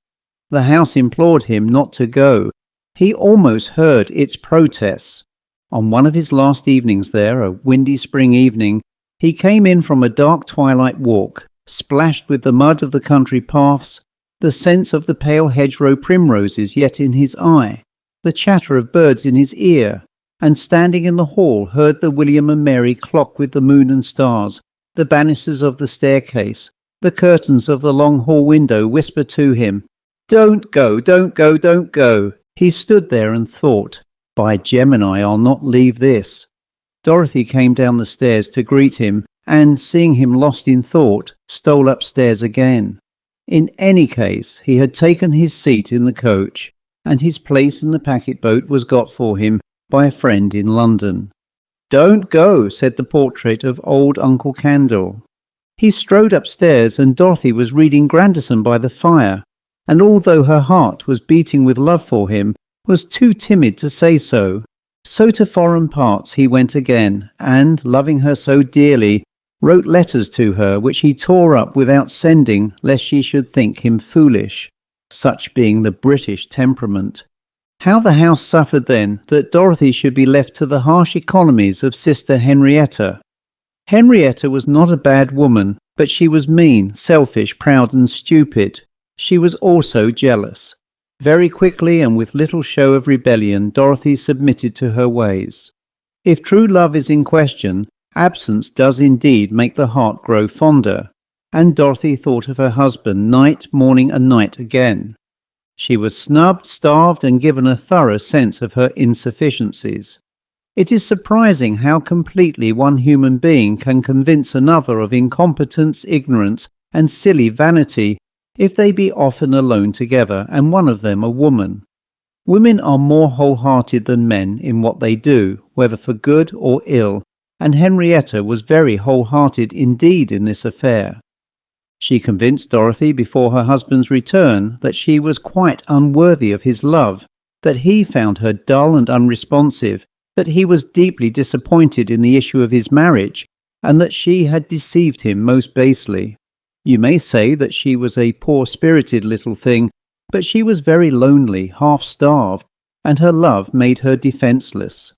The house implored him not to go. He almost heard its protests. On one of his last evenings there, a windy spring evening, he came in from a dark twilight walk, splashed with the mud of the country paths, the sense of the pale hedgerow primroses yet in his eye, the chatter of birds in his ear, and standing in the hall heard the William and Mary clock with the moon and stars, the banisters of the staircase, the curtains of the long hall window whisper to him, "Don't go, don't go, don't go." He stood there and thought, "By Gemini, I'll not leave this." Dorothy came down the stairs to greet him, and, seeing him lost in thought, stole upstairs again. In any case, he had taken his seat in the coach, and his place in the packet boat was got for him by a friend in London. "Don't go," said the portrait of old Uncle Candle. He strode upstairs, and Dorothy was reading Grandison by the fire, and although her heart was beating with love for him, was too timid to say so. So to foreign parts he went again, and, loving her so dearly, wrote letters to her which he tore up without sending lest she should think him foolish, such being the British temperament. How the house suffered then that Dorothy should be left to the harsh economies of Sister Henrietta. Henrietta was not a bad woman, but she was mean, selfish, proud and stupid. She was also jealous. Very quickly and with little show of rebellion, Dorothy submitted to her ways. If true love is in question, absence does indeed make the heart grow fonder, and Dorothy thought of her husband night, morning and night again. She was snubbed, starved, and given a thorough sense of her insufficiencies. It is surprising how completely one human being can convince another of incompetence, ignorance, and silly vanity, if they be often alone together, and one of them a woman. Women are more wholehearted than men in what they do, whether for good or ill, and Henrietta was very wholehearted indeed in this affair. She convinced Dorothy before her husband's return that she was quite unworthy of his love, that he found her dull and unresponsive, that he was deeply disappointed in the issue of his marriage, and that she had deceived him most basely. You may say that she was a poor-spirited little thing, but she was very lonely, half-starved, and her love made her defenceless.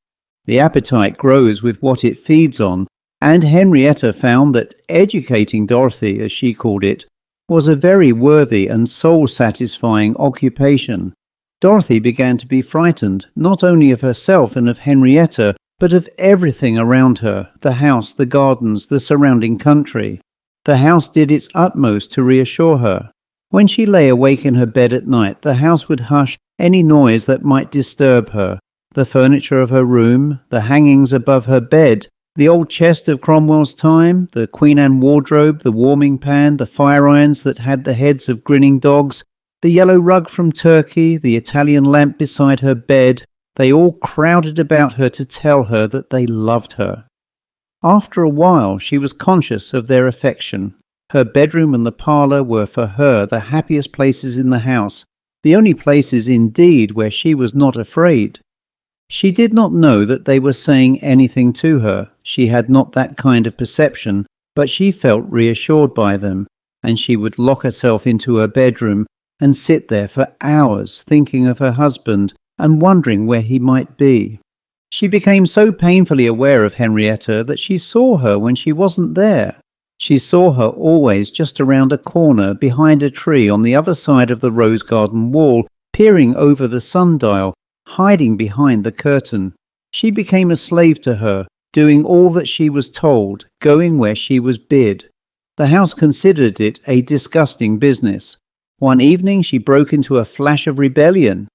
The appetite grows with what it feeds on, and Henrietta found that educating Dorothy, as she called it, was a very worthy and soul-satisfying occupation. Dorothy began to be frightened, not only of herself and of Henrietta, but of everything around her, the house, the gardens, the surrounding country. The house did its utmost to reassure her. When she lay awake in her bed at night, the house would hush any noise that might disturb her. The furniture of her room, the hangings above her bed, the old chest of Cromwell's time, the Queen Anne wardrobe, the warming pan, the fire irons that had the heads of grinning dogs, the yellow rug from Turkey, the Italian lamp beside her bed, they all crowded about her to tell her that they loved her. After a while she was conscious of their affection. Her bedroom and the parlour were for her the happiest places in the house, the only places indeed where she was not afraid. She did not know that they were saying anything to her. She had not that kind of perception, but she felt reassured by them, and she would lock herself into her bedroom and sit there for hours thinking of her husband and wondering where he might be. She became so painfully aware of Henrietta that she saw her when she wasn't there. She saw her always just around a corner behind a tree on the other side of the rose garden wall, peering over the sundial, hiding behind the curtain. She became a slave to her, doing all that she was told, going where she was bid. The house considered it a disgusting business. One evening she broke into a flash of rebellion.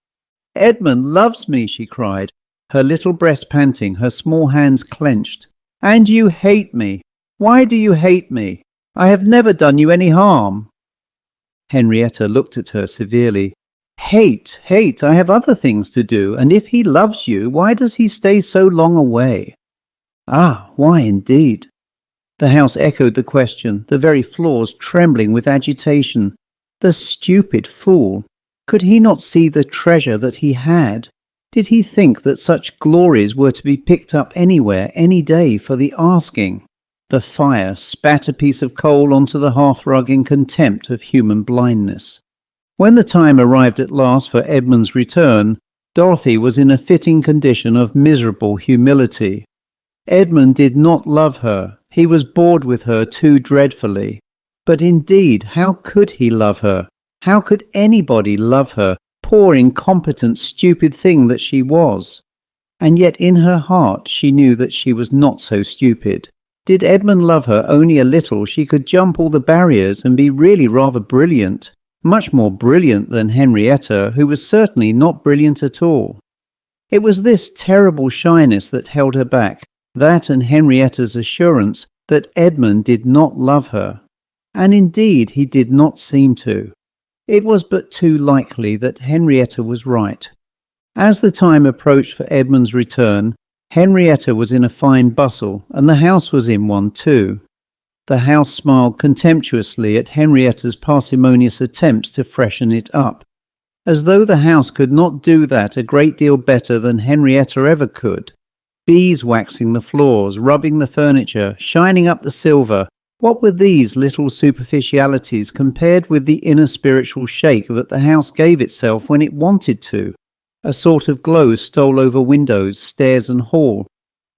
"Edmund loves me," she cried, her little breast panting, her small hands clenched. "And you hate me. Why do you hate me? I have never done you any harm." Henrietta looked at her severely. "Hate, hate, I have other things to do, and if he loves you, why does he stay so long away?" "Ah, why indeed?" The house echoed the question, the very floors trembling with agitation. The stupid fool! Could he not see the treasure that he had? Did he think that such glories were to be picked up anywhere, any day, for the asking? The fire spat a piece of coal onto the hearthrug in contempt of human blindness. When the time arrived at last for Edmund's return, Dorothy was in a fitting condition of miserable humility. Edmund did not love her. He was bored with her too dreadfully. But indeed, how could he love her? How could anybody love her, poor, incompetent, stupid thing that she was? And yet in her heart she knew that she was not so stupid. Did Edmund love her only a little, she could jump all the barriers and be really rather brilliant, much more brilliant than Henrietta, who was certainly not brilliant at all. It was this terrible shyness that held her back, that and Henrietta's assurance that Edmund did not love her. And indeed he did not seem to. It was but too likely that Henrietta was right. As the time approached for Edmund's return, Henrietta was in a fine bustle, and the house was in one too. The house smiled contemptuously at Henrietta's parsimonious attempts to freshen it up, as though the house could not do that a great deal better than Henrietta ever could. Beeswaxing the floors, rubbing the furniture, shining up the silver, what were these little superficialities compared with the inner spiritual shake that the house gave itself when it wanted to? A sort of glow stole over windows, stairs and hall.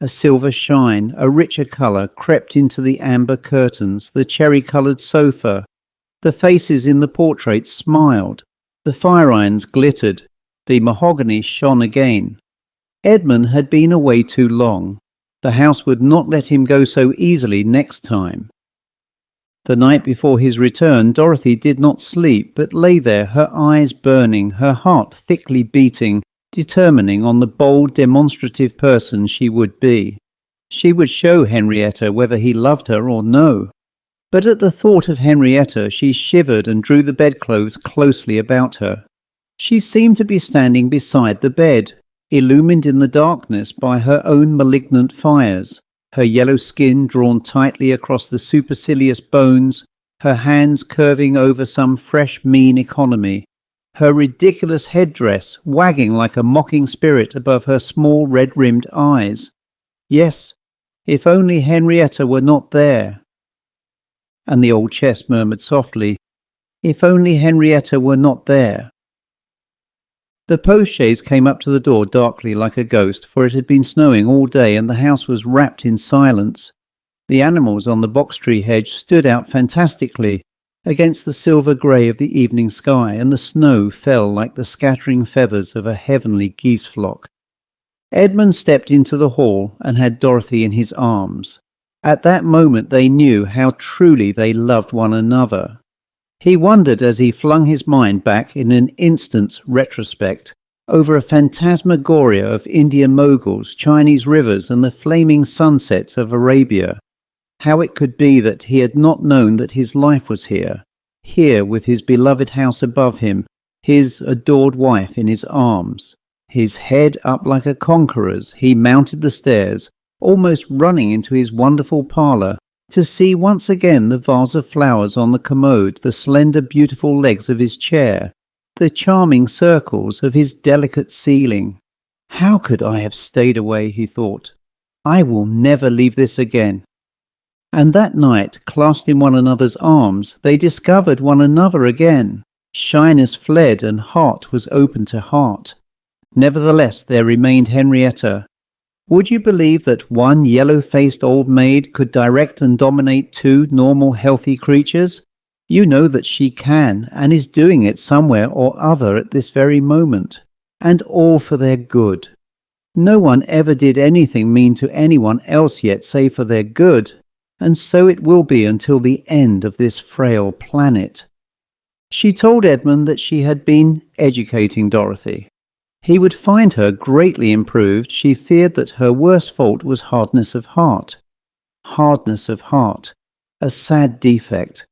A silver shine, a richer colour, crept into the amber curtains, the cherry-coloured sofa. The faces in the portraits smiled. The fire-irons glittered. The mahogany shone again. Edmund had been away too long. The house would not let him go so easily next time. The night before his return, Dorothy did not sleep, but lay there, her eyes burning, her heart thickly beating, determining on the bold, demonstrative person she would be. She would show Henrietta whether he loved her or no. But at the thought of Henrietta, she shivered and drew the bedclothes closely about her. She seemed to be standing beside the bed, illumined in the darkness by her own malignant fires. Her yellow skin drawn tightly across the supercilious bones, her hands curving over some fresh mean economy, her ridiculous headdress wagging like a mocking spirit above her small red-rimmed eyes. Yes, if only Henrietta were not there. And the old chest murmured softly, if only Henrietta were not there. The post-chaise came up to the door darkly like a ghost, for it had been snowing all day and the house was wrapped in silence. The animals on the box-tree hedge stood out fantastically against the silver grey of the evening sky, and the snow fell like the scattering feathers of a heavenly geese flock. Edmund stepped into the hall and had Dorothy in his arms. At that moment they knew how truly they loved one another. He wondered as he flung his mind back in an instant's retrospect over a phantasmagoria of Indian moguls, Chinese rivers and the flaming sunsets of Arabia, how it could be that he had not known that his life was here, here with his beloved house above him, his adored wife in his arms. His head up like a conqueror's, he mounted the stairs, almost running into his wonderful parlour, to see once again the vase of flowers on the commode, the slender beautiful legs of his chair, the charming circles of his delicate ceiling. How could I have stayed away, he thought. I will never leave this again. And that night, clasped in one another's arms, they discovered one another again. Shyness fled and heart was open to heart. Nevertheless, there remained Henrietta. Would you believe that one yellow-faced old maid could direct and dominate two normal, healthy creatures? You know that she can, and is doing it somewhere or other at this very moment. And all for their good. No one ever did anything mean to anyone else yet save for their good, and so it will be until the end of this frail planet. She told Edmund that she had been educating Dorothy. He would find her greatly improved. She feared that her worst fault was hardness of heart. Hardness of heart. A sad defect.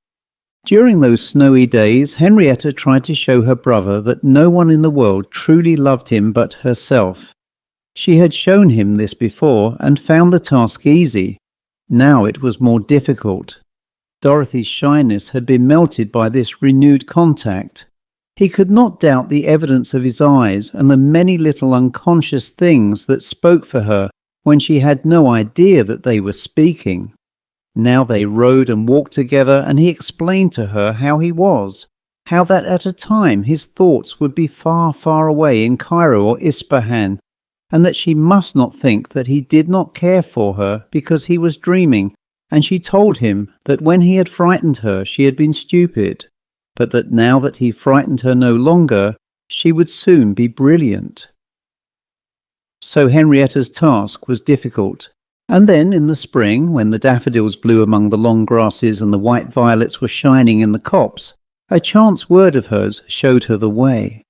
During those snowy days, Henrietta tried to show her brother that no one in the world truly loved him but herself. She had shown him this before and found the task easy. Now it was more difficult. Dorothy's shyness had been melted by this renewed contact. He could not doubt the evidence of his eyes and the many little unconscious things that spoke for her when she had no idea that they were speaking. Now they rode and walked together, and he explained to her how he was, how that at a time his thoughts would be far, far away in Cairo or Ispahan, and that she must not think that he did not care for her because he was dreaming, and she told him that when he had frightened her she had been stupid. but that now that he frightened her no longer, she would soon be brilliant. So Henrietta's task was difficult. And then in the spring, when the daffodils blew among the long grasses and the white violets were shining in the copse, a chance word of hers showed her the way.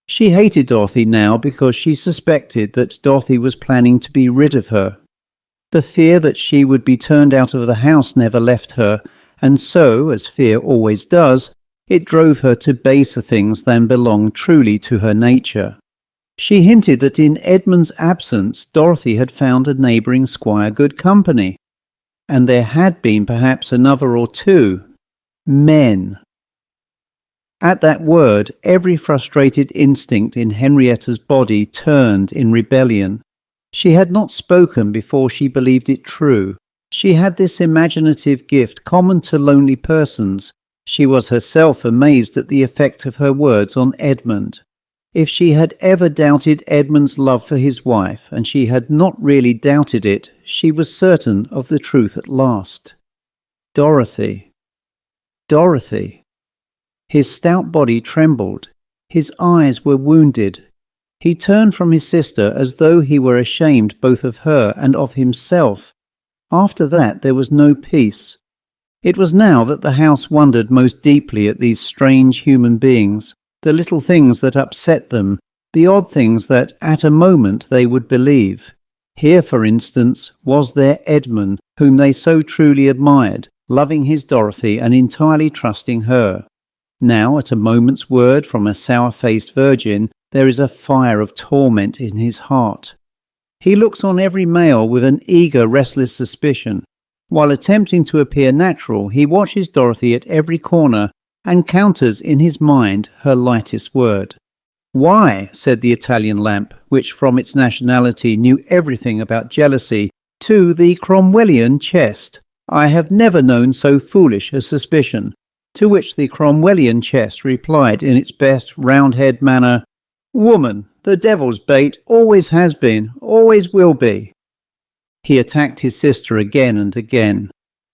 She hated Dorothy now because she suspected that Dorothy was planning to be rid of her. The fear that she would be turned out of the house never left her, and so, as fear always does, it drove her to baser things than belonged truly to her nature. She hinted that in Edmund's absence Dorothy had found a neighbouring squire good company, and there had been perhaps another or two men. At that word, every frustrated instinct in Henrietta's body turned in rebellion. She had not spoken before she believed it true. She had this imaginative gift common to lonely persons. She was herself amazed at the effect of her words on Edmund. If she had ever doubted Edmund's love for his wife, and she had not really doubted it, she was certain of the truth at last. Dorothy. Dorothy. His stout body trembled. His eyes were wounded. He turned from his sister as though he were ashamed both of her and of himself. After that there was no peace. It was now that the house wondered most deeply at these strange human beings, the little things that upset them, the odd things that at a moment they would believe. Here, for instance, was their Edmund, whom they so truly admired, loving his Dorothy and entirely trusting her. Now, at a moment's word from a sour-faced virgin, there is a fire of torment in his heart. He looks on every male with an eager, restless suspicion. While attempting to appear natural, he watches Dorothy at every corner and counters in his mind her lightest word. "Why," said the Italian lamp, which from its nationality knew everything about jealousy, to the Cromwellian chest, "I have never known so foolish a suspicion." To which the Cromwellian chest replied in its best roundhead manner, "Woman, the devil's bait, always has been, always will be." He attacked his sister again and again.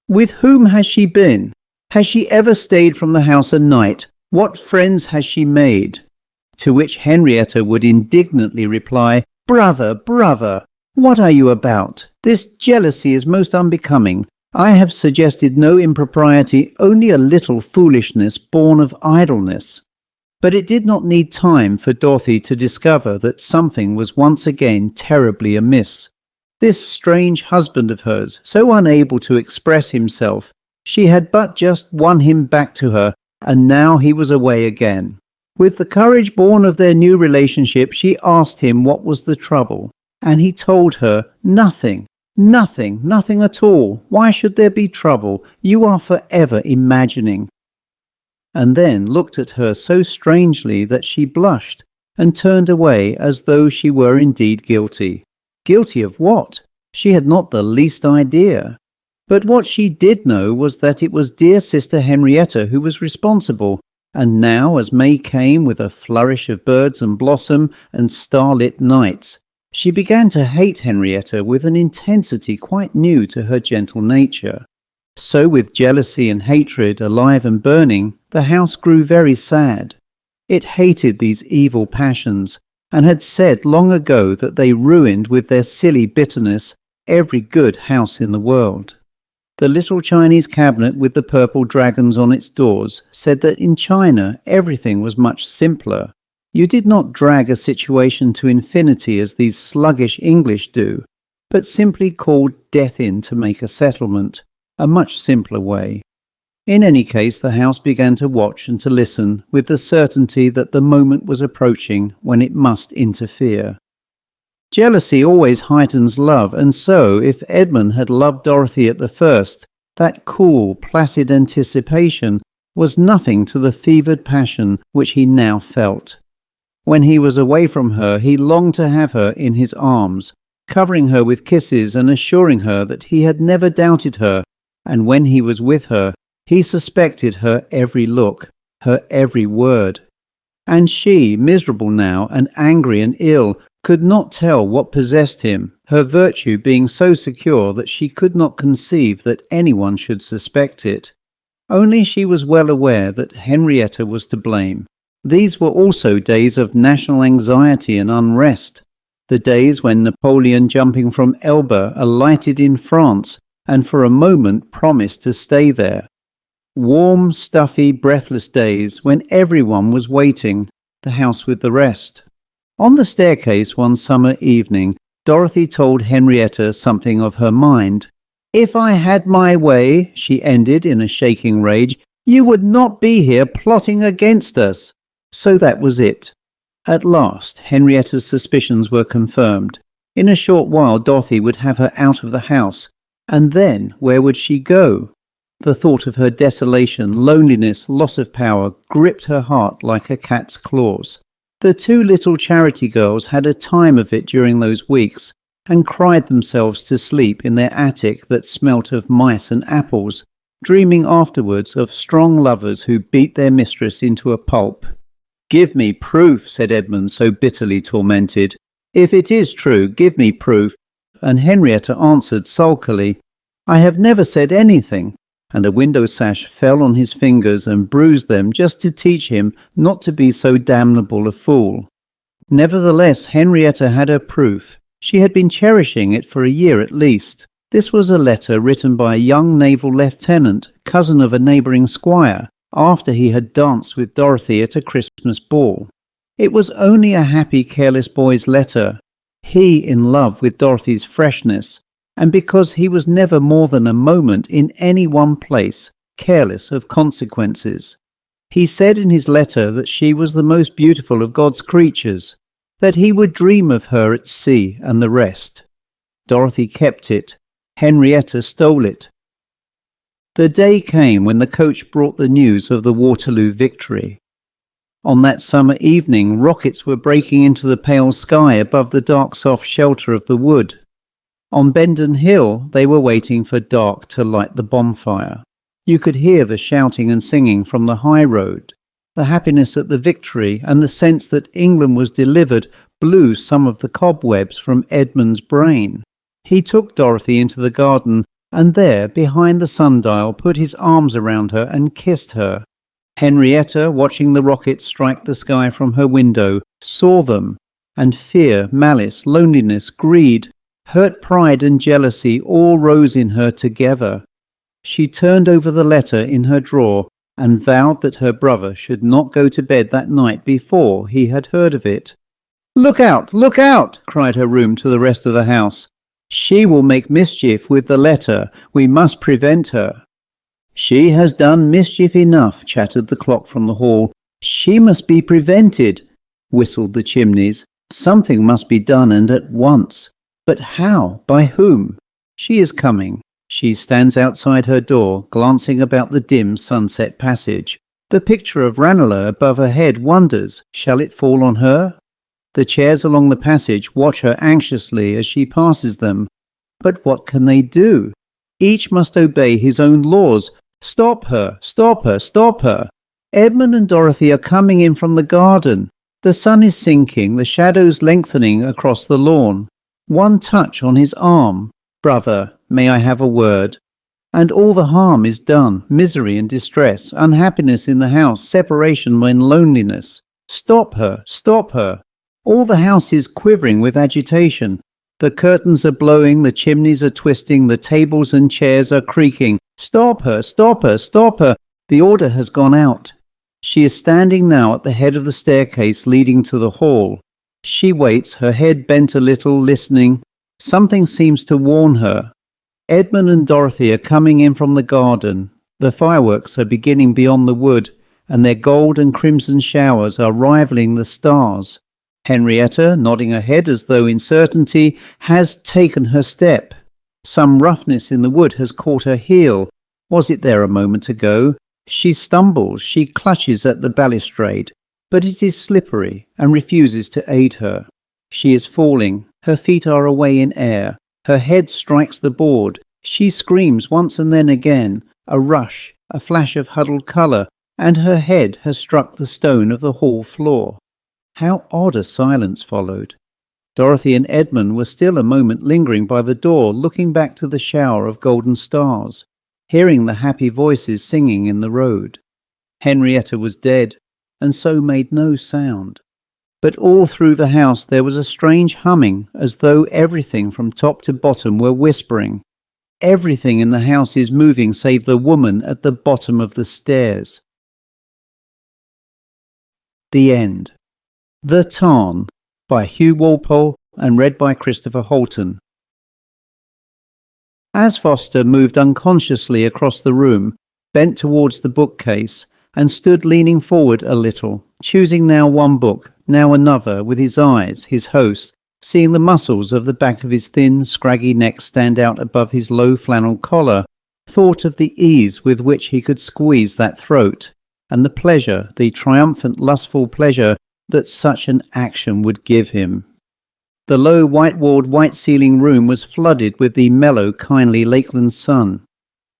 With whom has she been? Has she ever stayed from the house a night? What friends has she made? To which Henrietta would indignantly reply, "Brother, brother, what are you about? This jealousy is most unbecoming. I have suggested no impropriety, only a little foolishness born of idleness." But it did not need time for Dorothy to discover that something was once again terribly amiss. This strange husband of hers, so unable to express himself, she had but just won him back to her, and now he was away again. With the courage born of their new relationship, she asked him what was the trouble, and he told her nothing. Nothing at all. Why should there be trouble? You are forever imagining. And then looked at her so strangely that she blushed and turned away as though she were indeed guilty. Guilty of what? She had not the least idea. But what she did know was that it was dear sister Henrietta who was responsible, and now as May came with a flourish of birds and blossom and starlit nights, she began to hate Henrietta with an intensity quite new to her gentle nature. So with jealousy and hatred alive and burning, the house grew very sad. It hated these evil passions, and had said long ago that they ruined with their silly bitterness every good house in the world. The little Chinese cabinet with the purple dragons on its doors said that in China everything was much simpler. You did not drag a situation to infinity as these sluggish English do, but simply called death in to make a settlement, a much simpler way. In any case, the house began to watch and to listen with the certainty that the moment was approaching when it must interfere. Jealousy always heightens love, and so, if Edmund had loved Dorothy at the first, that cool, placid anticipation was nothing to the fevered passion which he now felt. When he was away from her, he longed to have her in his arms, covering her with kisses and assuring her that he had never doubted her, and when he was with her, he suspected her every look, her every word. And she, miserable now and angry and ill, could not tell what possessed him, her virtue being so secure that she could not conceive that anyone should suspect it. Only she was well aware that Henrietta was to blame. These were also days of national anxiety and unrest, the days when Napoleon, jumping from Elba, alighted in France and for a moment promised to stay there. Warm, stuffy, breathless days when everyone was waiting, the house with the rest. On the staircase one summer evening, Dorothy told Henrietta something of her mind. "If I had my way," she ended in a shaking rage, "you would not be here plotting against us." So that was it. At last, Henrietta's suspicions were confirmed. In a short while Dorothy would have her out of the house, and then where would she go? The thought of her desolation, loneliness, loss of power gripped her heart like a cat's claws. The two little charity girls had a time of it during those weeks, and cried themselves to sleep in their attic that smelt of mice and apples, dreaming afterwards of strong lovers who beat their mistress into a pulp. "Give me proof," said Edmund, so bitterly tormented. "If it is true, give me proof." And Henrietta answered sulkily, "I have never said anything," and a window sash fell on his fingers and bruised them just to teach him not to be so damnable a fool. Nevertheless, Henrietta had her proof. She had been cherishing it for a year at least. This was a letter written by a young naval lieutenant, cousin of a neighbouring squire, after he had danced with Dorothy at a Christmas ball. It was only a happy, careless boy's letter, he in love with Dorothy's freshness, and because he was never more than a moment in any one place, careless of consequences. He said in his letter that she was the most beautiful of God's creatures, that he would dream of her at sea and the rest. Dorothy kept it. Henrietta stole it. The day came when the coach brought the news of the Waterloo victory. On that summer evening, rockets were breaking into the pale sky above the dark soft shelter of the wood. On Bendon Hill they were waiting for dark to light the bonfire. You could hear the shouting and singing from the high road. The happiness at the victory and the sense that England was delivered blew some of the cobwebs from Edmund's brain. He took Dorothy into the garden and there, behind the sundial, put his arms around her and kissed her. Henrietta, watching the rockets strike the sky from her window, saw them, and fear, malice, loneliness, greed, hurt pride and jealousy all rose in her together. She turned over the letter in her drawer and vowed that her brother should not go to bed that night before he had heard of it. "Look out! Look out!" cried her room to the rest of the house. "She will make mischief with the letter. We must prevent her." "She has done mischief enough," chattered the clock from the hall. "She must be prevented," whistled the chimneys. "Something must be done, and at once. But how? By whom? She is coming. She stands outside her door, glancing about the dim sunset passage. The picture of Ranelagh above her head wonders, shall it fall on her? The chairs along the passage watch her anxiously as she passes them. But what can they do? Each must obey his own laws. Stop her! Stop her! Stop her! Edmund and Dorothy are coming in from the garden. The sun is sinking, the shadows lengthening across the lawn. One touch on his arm. "Brother, may I have a word?" And all the harm is done. Misery and distress, unhappiness in the house, separation and loneliness. Stop her! Stop her! All the house is quivering with agitation. The curtains are blowing, the chimneys are twisting, the tables and chairs are creaking. Stop her! Stop her! Stop her! The order has gone out. She is standing now at the head of the staircase leading to the hall. She waits, her head bent a little, listening. Something seems to warn her. Edmund and Dorothy are coming in from the garden. The fireworks are beginning beyond the wood, and their gold and crimson showers are rivaling the stars. Henrietta, nodding her head as though in certainty, has taken her step. Some roughness in the wood has caught her heel. Was it there a moment ago? She stumbles, she clutches at the balustrade, but it is slippery and refuses to aid her. She is falling. Her feet are away in air. Her head strikes the board. She screams once and then again. A rush, a flash of huddled colour, and her head has struck the stone of the hall floor. How odd a silence followed. Dorothy and Edmund were still a moment lingering by the door, looking back to the shower of golden stars. hearing the happy voices singing in the road. Henrietta was dead, and so made no sound. But all through the house there was a strange humming, as though everything from top to bottom were whispering. Everything in the house is moving save the woman at the bottom of the stairs. The End. The Tarn, by Hugh Walpole and read by Christopher Holton. As Foster moved unconsciously across the room, bent towards the bookcase, and stood leaning forward a little, choosing now one book, now another, with his eyes, his host, seeing the muscles of the back of his thin, scraggy neck stand out above his low flannel collar, thought of the ease with which he could squeeze that throat, and the pleasure, the triumphant, lustful pleasure that such an action would give him. The low, white-walled, white-ceiling room was flooded with the mellow, kindly Lakeland sun.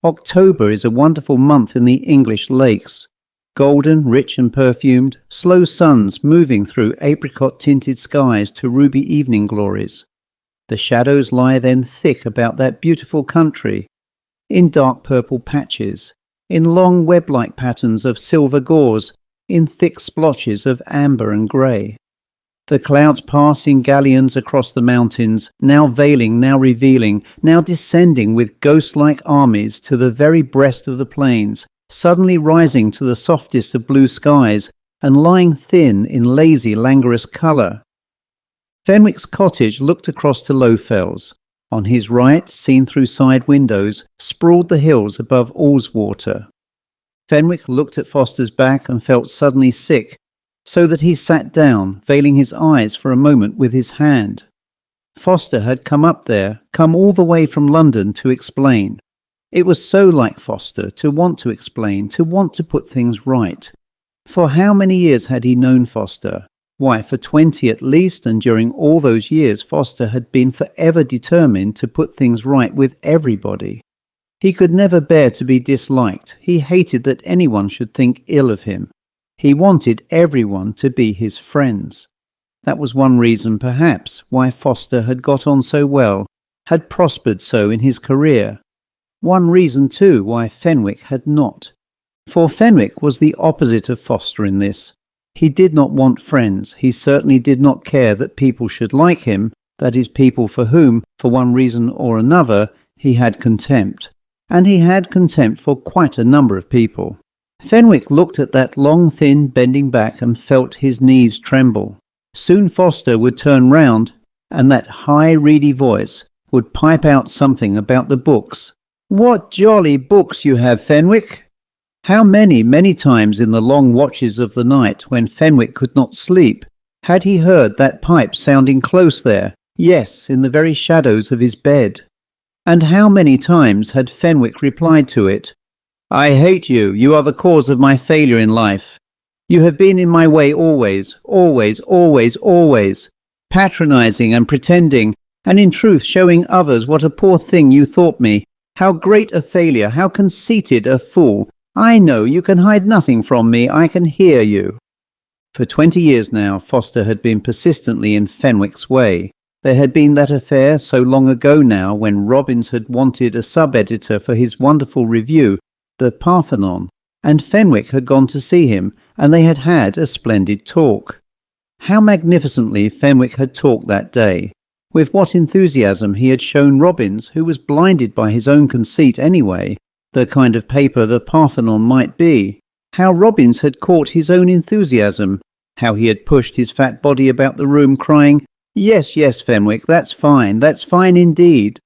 October is a wonderful month in the English lakes. Golden, rich and perfumed, slow suns moving through apricot-tinted skies to ruby evening glories. The shadows lie then thick about that beautiful country, in dark purple patches, in long web-like patterns of silver gauze, in thick splotches of amber and grey. The clouds pass in galleons across the mountains, now veiling, now revealing, now descending with ghost-like armies to the very breast of the plains, suddenly rising to the softest of blue skies, and lying thin in lazy, languorous colour. Fenwick's cottage looked across to Lowfells. On his right, seen through side windows, sprawled the hills above Allswater. Fenwick looked at Foster's back and felt suddenly sick, so that he sat down, veiling his eyes for a moment with his hand. Foster had come up there, come all the way from London to explain. It was so like Foster to want to explain, to want to put things right. For how many years had he known Foster? Why, for 20 at least, and during all those years Foster had been forever determined to put things right with everybody. He could never bear to be disliked. He hated that anyone should think ill of him. He wanted everyone to be his friends. That was one reason, perhaps, why Foster had got on so well, had prospered so in his career. One reason, too, why Fenwick had not. For Fenwick was the opposite of Foster in this. He did not want friends. He certainly did not care that people should like him, that is, people for whom, for one reason or another, he had contempt. And he had contempt for quite a number of people. Fenwick looked at that long, thin, bending back and felt his knees tremble. Soon Foster would turn round, and that high, reedy voice would pipe out something about the books. "What jolly books you have, Fenwick!" How many times in the long watches of the night, when Fenwick could not sleep, had he heard that pipe sounding close there, yes, in the very shadows of his bed. And how many times had Fenwick replied to it, "I hate you, you are the cause of my failure in life. You have been in my way always, always, always, always, patronizing and pretending, and in truth showing others what a poor thing you thought me, how great a failure, how conceited a fool. I know you can hide nothing from me, I can hear you." For 20 years now, Foster had been persistently in Fenwick's way. There had been that affair so long ago now when Robbins had wanted a sub-editor for his wonderful review, The Parthenon, and Fenwick had gone to see him, and they had had a splendid talk. How magnificently Fenwick had talked that day. With what enthusiasm he had shown Robbins, who was blinded by his own conceit anyway, the kind of paper the Parthenon might be. How Robbins had caught his own enthusiasm. How he had pushed his fat body about the room crying, "Yes, yes, Fenwick, that's fine indeed."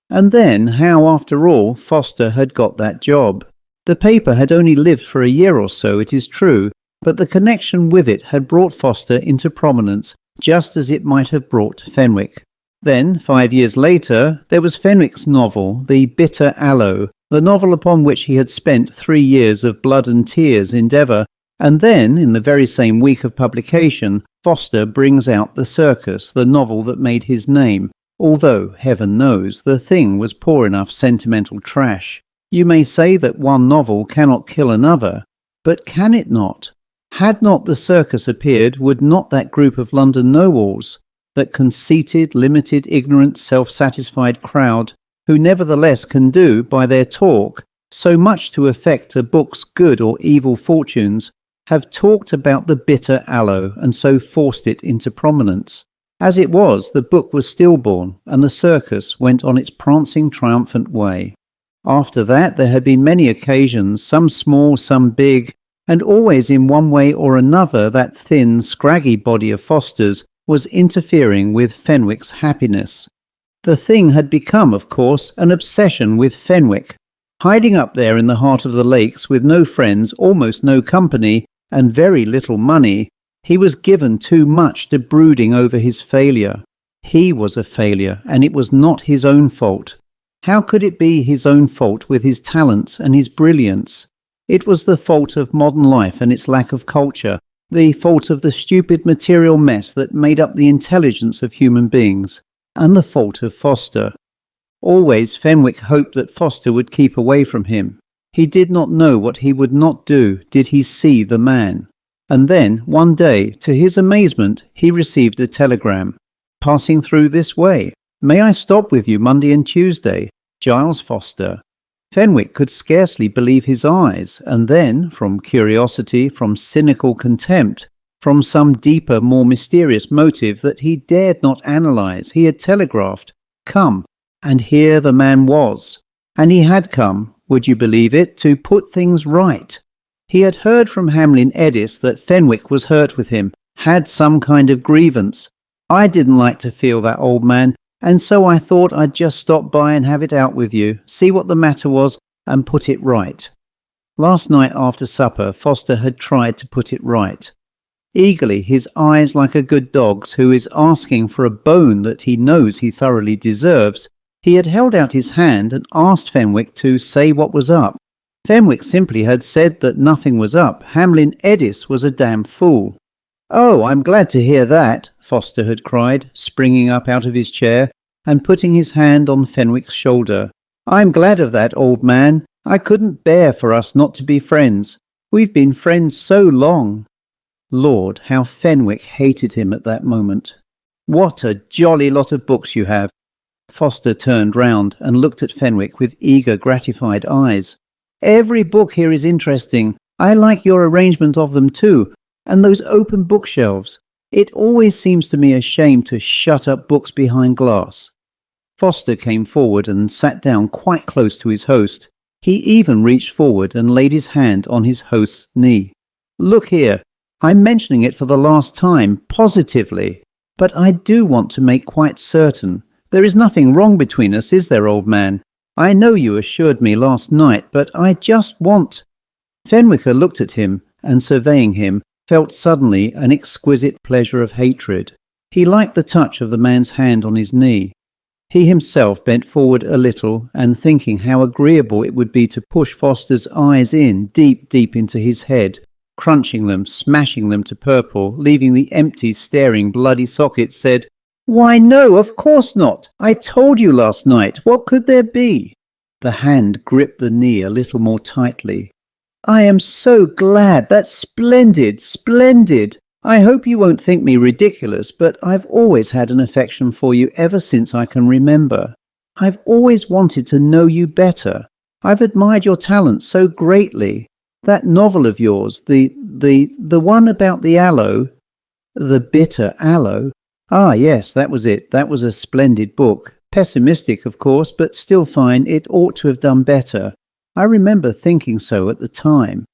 And then how, after all, Foster had got that job. The paper had only lived for a year or so, it is true, but the connection with it had brought Foster into prominence, just as it might have brought Fenwick. Then, 5 years later, there was Fenwick's novel, The Bitter Aloe, the novel upon which he had spent 3 years of blood and tears endeavour, and then, in the very same week of publication, Foster brings out The Circus, the novel that made his name, although, heaven knows, the thing was poor enough sentimental trash. You may say that one novel cannot kill another, but can it not? Had not The Circus appeared, would not that group of London know-alls, that conceited, limited, ignorant, self-satisfied crowd, who nevertheless can do, by their talk, so much to affect a book's good or evil fortunes, have talked about the bitter aloe and so forced it into prominence. As it was, the book was stillborn, and the circus went on its prancing, triumphant way. After that there had been many occasions, some small, some big, and always in one way or another that thin, scraggy body of Foster's was interfering with Fenwick's happiness. The thing had become, of course, an obsession with Fenwick. Hiding up there in the heart of the lakes with no friends, almost no company, and very little money, he was given too much to brooding over his failure. He was a failure, and it was not his own fault. How could it be his own fault with his talents and his brilliance? It was the fault of modern life and its lack of culture, the fault of the stupid material mess that made up the intelligence of human beings, and the fault of Foster. Always Fenwick hoped that Foster would keep away from him. He did not know what he would not do did he see the man. And then, one day, to his amazement, he received a telegram. Passing through this way. May I stop with you Monday and Tuesday? Giles Foster. Fenwick could scarcely believe his eyes, and then, from curiosity, from cynical contempt, from some deeper, more mysterious motive that he dared not analyse, he had telegraphed, "Come." And here the man was. And he had come, would you believe it, to put things right. He had heard from Hamlin Edis that Fenwick was hurt with him, had some kind of grievance. I didn't like to feel that, old man, and so I thought I'd just stop by and have it out with you, see what the matter was, and put it right. Last night after supper, Foster had tried to put it right. Eagerly, his eyes like a good dog's who is asking for a bone that he knows he thoroughly deserves, he had held out his hand and asked Fenwick to say what was up. Fenwick simply had said that nothing was up. Hamlin Edis was a damn fool. "Oh, I'm glad to hear that," Foster had cried, springing up out of his chair and putting his hand on Fenwick's shoulder. "I'm glad of that, old man. I couldn't bear for us not to be friends. We've been friends so long." Lord, how Fenwick hated him at that moment. "What a jolly lot of books you have." Foster turned round and looked at Fenwick with eager, gratified eyes. "Every book here is interesting. I like your arrangement of them too, and those open bookshelves. It always seems to me a shame to shut up books behind glass." Foster came forward and sat down quite close to his host. He even reached forward and laid his hand on his host's knee. "Look here, I'm mentioning it for the last time, positively, but I do want to make quite certain. There is nothing wrong between us, is there, old man? I know you assured me last night, but I just want—" Fenwicker looked at him, and surveying him, felt suddenly an exquisite pleasure of hatred. He liked the touch of the man's hand on his knee. He himself bent forward a little, and thinking how agreeable it would be to push Foster's eyes in, deep, deep into his head, crunching them, smashing them to purple, leaving the empty, staring, bloody sockets, said, "Why, no, of course not. I told you last night. What could there be?" The hand gripped the knee a little more tightly. "I am so glad. That's splendid, splendid. I hope you won't think me ridiculous, but I've always had an affection for you ever since I can remember. I've always wanted to know you better. I've admired your talent so greatly. That novel of yours, the one about the aloe, the bitter aloe. Ah, yes, that was it. That was a splendid book. Pessimistic, of course, but still fine. It ought to have done better. I remember thinking so at the time."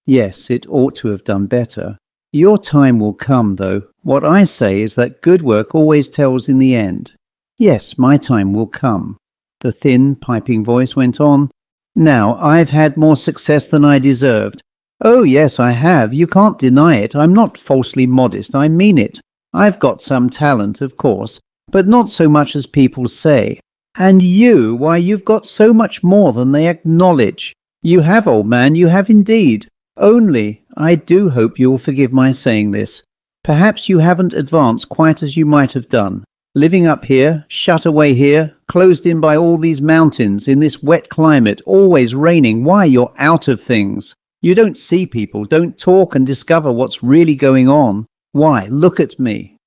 Yes, it ought to have done better. Your time will come, though. What I say is that good work always tells in the end. Yes, my time will come. The thin, piping voice went on. "Now, I've had more success than I deserved. Oh, yes, I have. You can't deny it. I'm not falsely modest. I mean it. I've got some talent, of course, but not so much as people say. And you, why, you've got so much more than they acknowledge. You have, old man, you have indeed. Only, I do hope you will forgive my saying this. Perhaps you haven't advanced quite as you might have done. Living up here, shut away here, closed in by all these mountains, in this wet climate, always raining, why, you're out of things. You don't see people, don't talk and discover what's really going on. Why, look at me."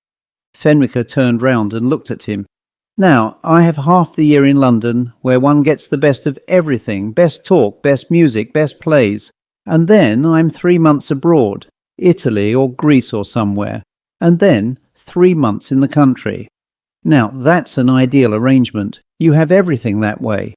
Fenwicker turned round and looked at him. Now, I have half the year in London, where one gets the best of everything, best talk, best music, best plays. And then I'm 3 months abroad, Italy or Greece or somewhere, and then 3 months in the country. Now, that's an ideal arrangement. You have everything that way.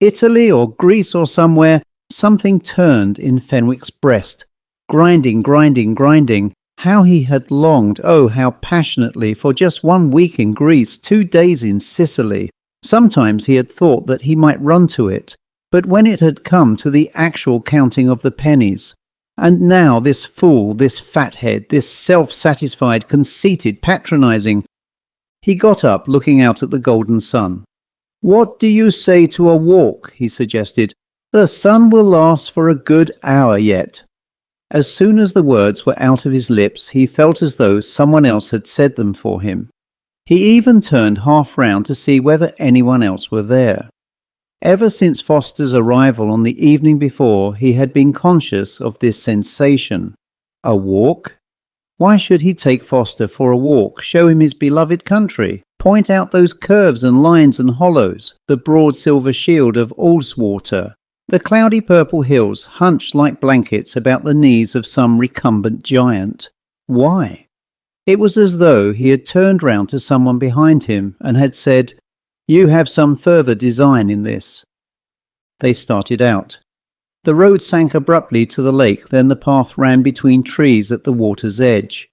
Italy or Greece or somewhere, something turned in Fenwick's breast. Grinding, grinding, grinding. How he had longed, oh, how passionately, for just 1 week in Greece, 2 days in Sicily. Sometimes he had thought that he might run to it, but when it had come to the actual counting of the pennies, and now this fool, this fathead, this self-satisfied, conceited, patronizing, he got up, looking out at the golden sun. "What do you say to a walk?" he suggested. "The sun will last for a good hour yet." As soon as the words were out of his lips, he felt as though someone else had said them for him. He even turned half round to see whether anyone else were there. Ever since Foster's arrival on the evening before, he had been conscious of this sensation. A walk? Why should he take Foster for a walk, show him his beloved country, point out those curves and lines and hollows, the broad silver shield of Ullswater, the cloudy purple hills hunched like blankets about the knees of some recumbent giant? Why? It was as though he had turned round to someone behind him and had said, "You have some further design in this." They started out. The road sank abruptly to the lake, then the path ran between trees at the water's edge.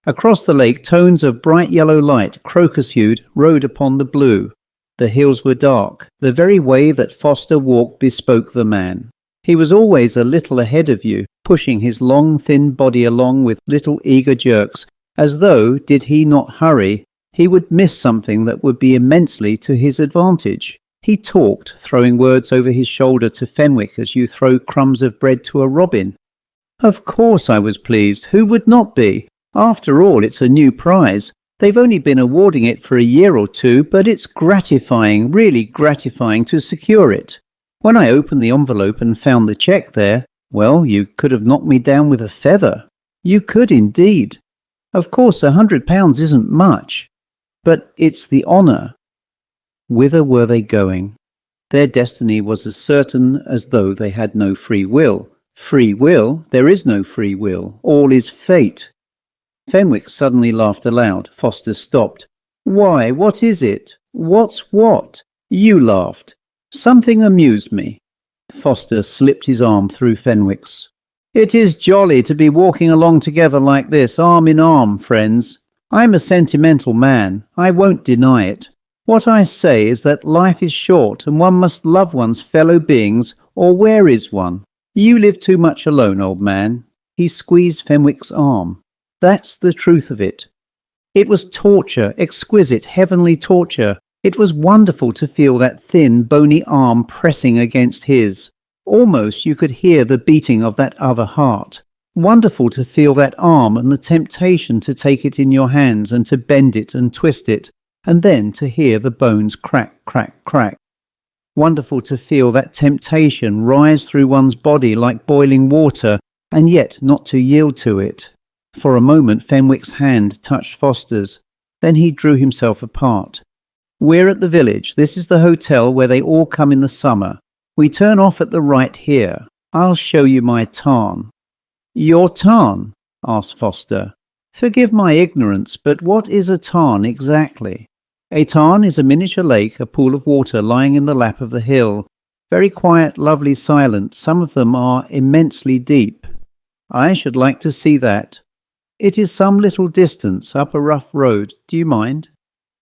Across the lake, tones of bright yellow light, crocus-hued, rode upon the blue. The hills were dark. The very way that Foster walked bespoke the man. He was always a little ahead of you, pushing his long, thin body along with little eager jerks, as though, did he not hurry, he would miss something that would be immensely to his advantage. He talked, throwing words over his shoulder to Fenwick as you throw crumbs of bread to a robin. Of course I was pleased. Who would not be? After all, it's a new prize. They've only been awarding it for a year or two, but it's gratifying, really gratifying to secure it. When I opened the envelope and found the cheque there, well, you could have knocked me down with a feather. You could indeed. Of course, £100 isn't much, but it's the honour. Whither were they going? Their destiny was as certain as though they had no free will. Free will? There is no free will. All is fate. Fenwick suddenly laughed aloud. Foster stopped. "Why, what is it? What's what?" "You laughed. Something amused me." Foster slipped his arm through Fenwick's. "It is jolly to be walking along together like this, arm in arm, friends. I'm a sentimental man. I won't deny it. What I say is that life is short and one must love one's fellow beings, or where is one? You live too much alone, old man." He squeezed Fenwick's arm. "That's the truth of it." It was torture, exquisite, heavenly torture. It was wonderful to feel that thin, bony arm pressing against his. Almost you could hear the beating of that other heart. Wonderful to feel that arm and the temptation to take it in your hands and to bend it and twist it, and then to hear the bones crack, crack, crack. Wonderful to feel that temptation rise through one's body like boiling water, and yet not to yield to it. For a moment Fenwick's hand touched Foster's. Then he drew himself apart. "We're at the village. This is the hotel where they all come in the summer. We turn off at the right here. I'll show you my tarn." "Your tarn?" asked Foster. "Forgive my ignorance, but what is a tarn exactly?" "A tarn is a miniature lake, a pool of water lying in the lap of the hill. Very quiet, lovely, silent. Some of them are immensely deep." "I should like to see that." "It is some little distance up a rough road. Do you mind?"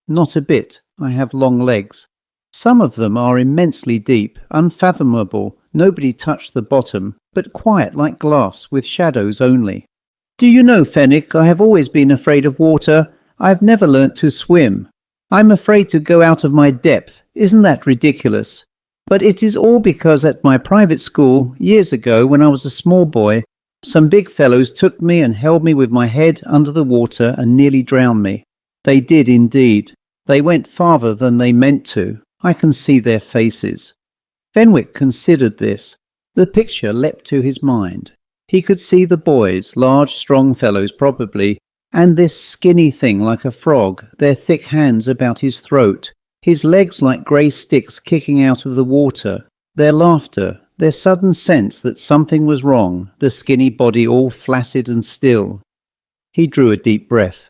"Not a bit. I have long legs." "Some of them are immensely deep, unfathomable. Nobody touched the bottom, but quiet like glass, with shadows only." "Do you know, Fenwick, I have always been afraid of water. I've never learnt to swim. I'm afraid to go out of my depth. Isn't that ridiculous? But it is all because at my private school, years ago, when I was a small boy, some big fellows took me and held me with my head under the water and nearly drowned me. They did indeed. They went farther than they meant to. I can see their faces." Fenwick considered this. The picture leapt to his mind. He could see the boys, large, strong fellows probably, and this skinny thing like a frog, their thick hands about his throat. his legs like grey sticks kicking out of the water, their laughter, their sudden sense that something was wrong, the skinny body all flaccid and still. He drew a deep breath.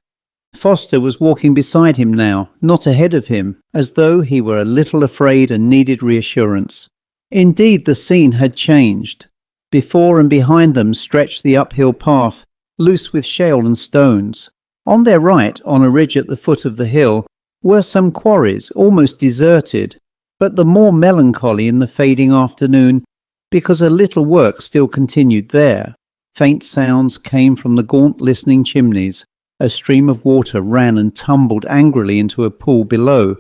Foster was walking beside him now, not ahead of him, as though he were a little afraid and needed reassurance. Indeed, the scene had changed. Before and behind them stretched the uphill path, loose with shale and stones. On their right, on a ridge at the foot of the hill, were some quarries, almost deserted, but the more melancholy in the fading afternoon, because a little work still continued there. Faint sounds came from the gaunt listening chimneys. A stream of water ran and tumbled angrily into a pool below.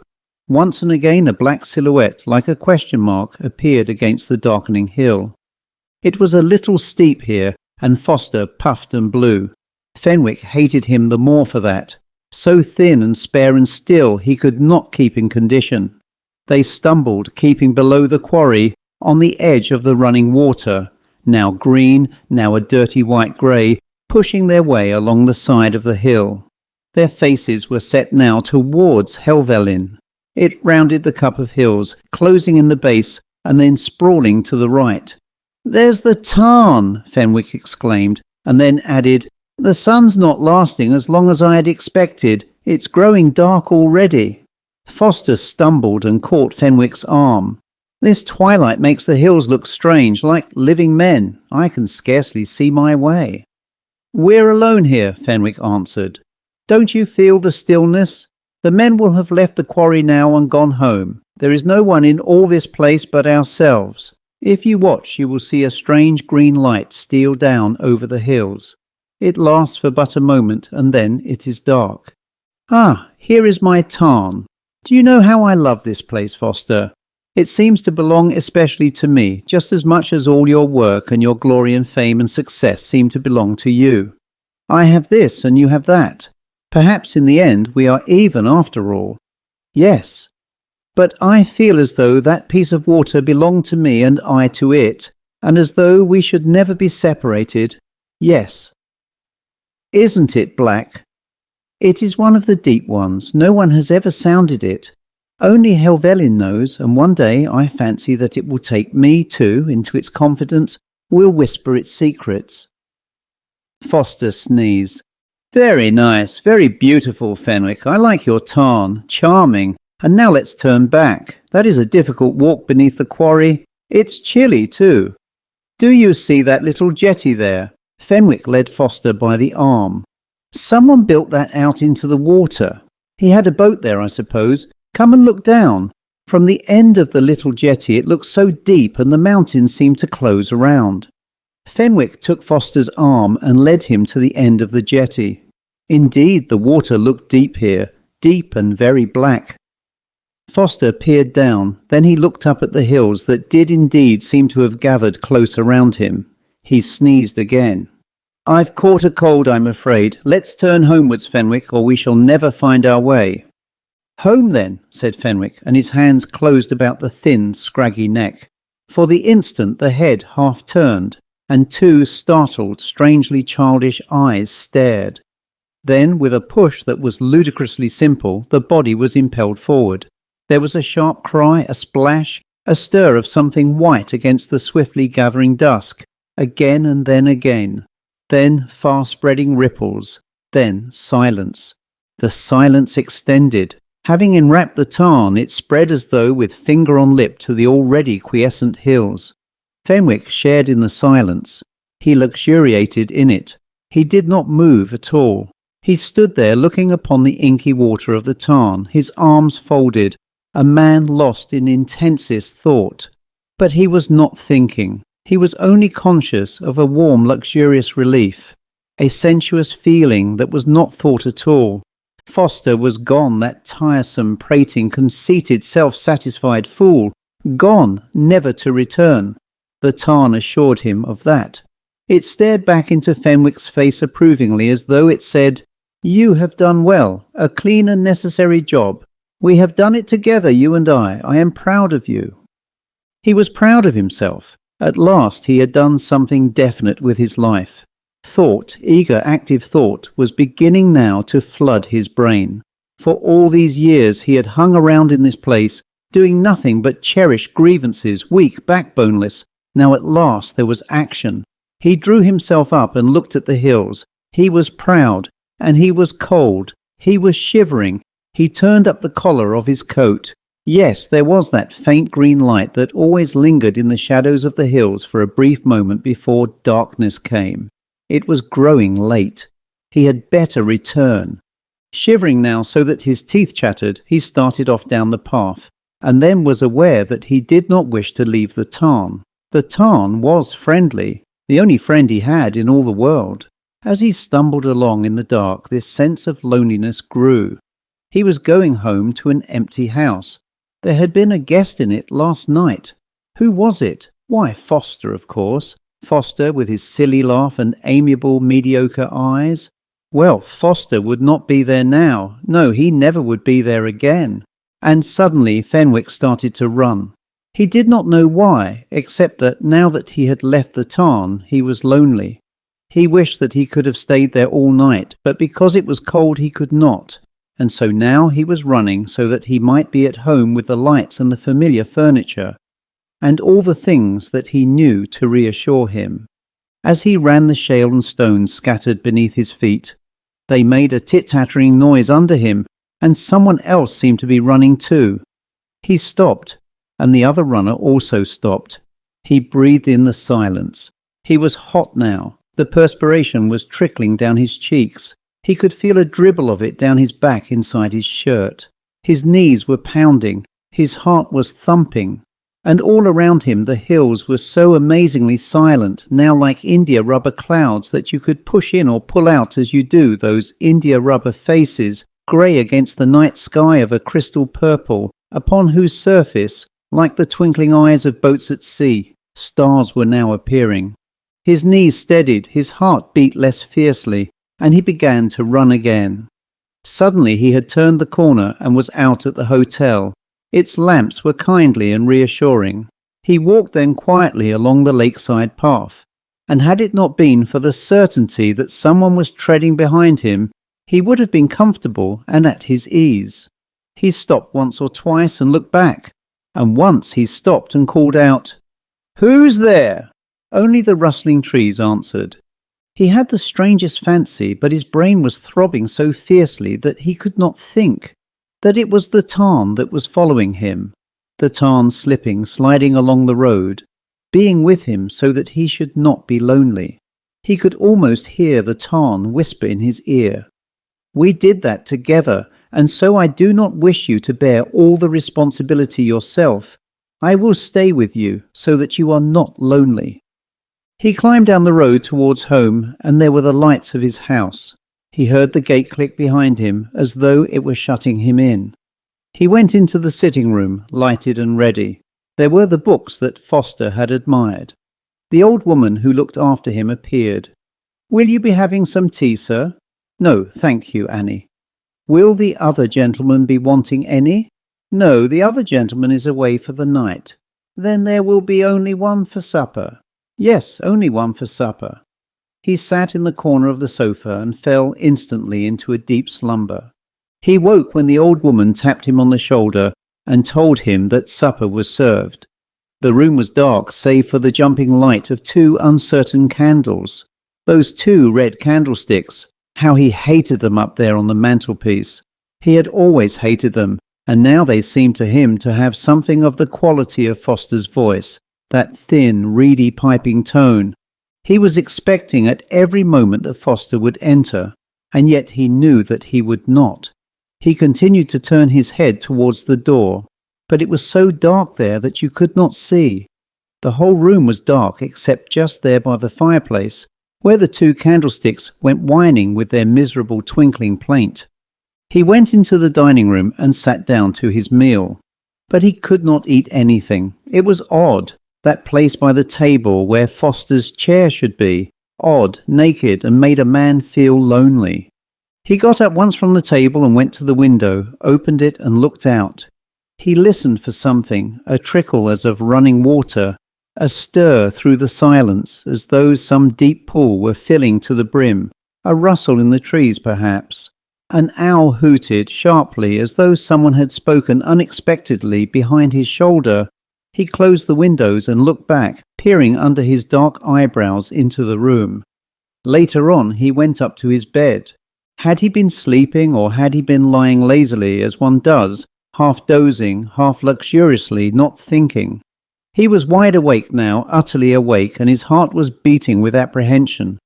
Once and again a black silhouette, like a question mark, appeared against the darkening hill. It was a little steep here, and Foster puffed and blew. Fenwick hated him the more for that. So thin and spare and still he could not keep in condition. They stumbled, keeping below the quarry, on the edge of the running water, now green, now a dirty white-grey, pushing their way along the side of the hill. Their faces were set now towards Helvellyn. It rounded the cup of hills, closing in the base, and then sprawling to the right. "There's the tarn!" Fenwick exclaimed, and then added, "The sun's not lasting as long as I had expected. It's growing dark already." Foster stumbled and caught Fenwick's arm. "This twilight makes the hills look strange, like living men. I can scarcely see my way." "We're alone here," Fenwick answered. "Don't you feel the stillness? The men will have left the quarry now and gone home. There is no one in all this place but ourselves. If you watch, you will see a strange green light steal down over the hills. It lasts for but a moment, and then it is dark. Ah, here is my tarn. Do you know how I love this place, Foster? It seems to belong especially to me, just as much as all your work and your glory and fame and success seem to belong to you. I have this and you have that. Perhaps in the end we are even after all. Yes. But I feel as though that piece of water belonged to me and I to it, and as though we should never be separated. Yes. Isn't it black? It is one of the deep ones. No one has ever sounded it. Only Helvellyn knows, and one day I fancy that it will take me too into its confidence, will whisper its secrets. Foster sneezed. Very nice, very beautiful, Fenwick. I like your tarn. Charming. And now let's turn back. That is a difficult walk beneath the quarry. It's chilly too. Do you see that little jetty there? Fenwick led Foster by the arm. Someone built that out into the water. He had a boat there, I suppose. Come and look down. From the end of the little jetty it looks so deep and the mountains seem to close around. Fenwick took Foster's arm and led him to the end of the jetty. Indeed, the water looked deep here, deep and very black. Foster peered down, then he looked up at the hills that did indeed seem to have gathered close around him. He sneezed again. I've caught a cold, I'm afraid. Let's turn homewards, Fenwick, or we shall never find our way. Home, then, said Fenwick, and his hands closed about the thin, scraggy neck. For the instant the head half turned, and two startled, strangely childish eyes stared. Then, with a push that was ludicrously simple, the body was impelled forward. There was a sharp cry, a splash, a stir of something white against the swiftly gathering dusk, again and then again. Then far-spreading ripples, then silence. The silence extended. Having enwrapped the tarn, it spread as though with finger on lip to the already quiescent hills. Fenwick shared in the silence. He luxuriated in it. He did not move at all. He stood there looking upon the inky water of the tarn, his arms folded, a man lost in intensest thought. But he was not thinking. He was only conscious of a warm, luxurious relief, a sensuous feeling that was not thought at all. Foster was gone, that tiresome, prating, conceited, self-satisfied fool. Gone, never to return. The tarn assured him of that. It stared back into Fenwick's face approvingly as though it said, You have done well, a clean and necessary job. We have done it together, you and I. I am proud of you. He was proud of himself. At last he had done something definite with his life. Thought, eager, active thought, was beginning now to flood his brain. For all these years he had hung around in this place, doing nothing but cherish grievances, weak, backboneless. Now at last there was action. He drew himself up and looked at the hills. He was proud, and he was cold. He was shivering. He turned up the collar of his coat. Yes, there was that faint green light that always lingered in the shadows of the hills for a brief moment before darkness came. It was growing late. He had better return. Shivering now so that his teeth chattered, he started off down the path, and then was aware that he did not wish to leave the tarn. The tarn was friendly, the only friend he had in all the world. As he stumbled along in the dark, this sense of loneliness grew. He was going home to an empty house. There had been a guest in it last night. Who was it? Why, Foster, of course. Foster, with his silly laugh and amiable, mediocre eyes. Well, Foster would not be there now. No, he never would be there again. And suddenly Fenwick started to run. He did not know why, except that now that he had left the tarn, he was lonely. He wished that he could have stayed there all night, but because it was cold he could not. And so now he was running so that he might be at home with the lights and the familiar furniture, and all the things that he knew to reassure him. As he ran, the shale and stones scattered beneath his feet. They made a tit-tattering noise under him, and someone else seemed to be running too. He stopped, and the other runner also stopped. He breathed in the silence. He was hot now. The perspiration was trickling down his cheeks. He could feel a dribble of it down his back inside his shirt. His knees were pounding. His heart was thumping. And all around him the hills were so amazingly silent, now like India rubber clouds that you could push in or pull out as you do those India rubber faces, grey against the night sky of a crystal purple, upon whose surface, like the twinkling eyes of boats at sea, stars were now appearing. His knees steadied, his heart beat less fiercely, and he began to run again. Suddenly he had turned the corner and was out at the hotel. Its lamps were kindly and reassuring. He walked then quietly along the lakeside path, and had it not been for the certainty that someone was treading behind him, he would have been comfortable and at his ease. He stopped once or twice and looked back, and once he stopped and called out, "Who's there?" Only the rustling trees answered. He had the strangest fancy, but his brain was throbbing so fiercely that he could not think. That it was the tarn that was following him, the tarn slipping, sliding along the road, being with him so that he should not be lonely. He could almost hear the tarn whisper in his ear, "We did that together, and so I do not wish you to bear all the responsibility yourself. I will stay with you so that you are not lonely." He climbed down the road towards home, and there were the lights of his house. He heard the gate click behind him as though it were shutting him in. He went into the sitting room, lighted and ready. There were the books that Foster had admired. The old woman who looked after him appeared. "Will you be having some tea, sir?" "No, thank you, Annie." "Will the other gentleman be wanting any?" "No, the other gentleman is away for the night." "Then there will be only one for supper." "Yes, only one for supper." He sat in the corner of the sofa and fell instantly into a deep slumber. He woke when the old woman tapped him on the shoulder and told him that supper was served. The room was dark save for the jumping light of 2 uncertain candles. Those 2 red candlesticks, how he hated them up there on the mantelpiece. He had always hated them, and now they seemed to him to have something of the quality of Foster's voice, that thin, reedy piping tone. He was expecting at every moment that Foster would enter, and yet he knew that he would not. He continued to turn his head towards the door, but it was so dark there that you could not see. The whole room was dark except just there by the fireplace, where the 2 candlesticks went whining with their miserable twinkling plaint. He went into the dining room and sat down to his meal, but he could not eat anything. It was odd. That place by the table where Foster's chair should be, odd, naked, and made a man feel lonely. He got up once from the table and went to the window, opened it and looked out. He listened for something, a trickle as of running water, a stir through the silence as though some deep pool were filling to the brim, a rustle in the trees perhaps. An owl hooted sharply as though someone had spoken unexpectedly behind his shoulder. He closed the windows and looked back, peering under his dark eyebrows into the room. Later on, he went up to his bed. Had he been sleeping, or had he been lying lazily, as one does, half dozing, half luxuriously, not thinking? He was wide awake now, utterly awake, and his heart was beating with apprehension.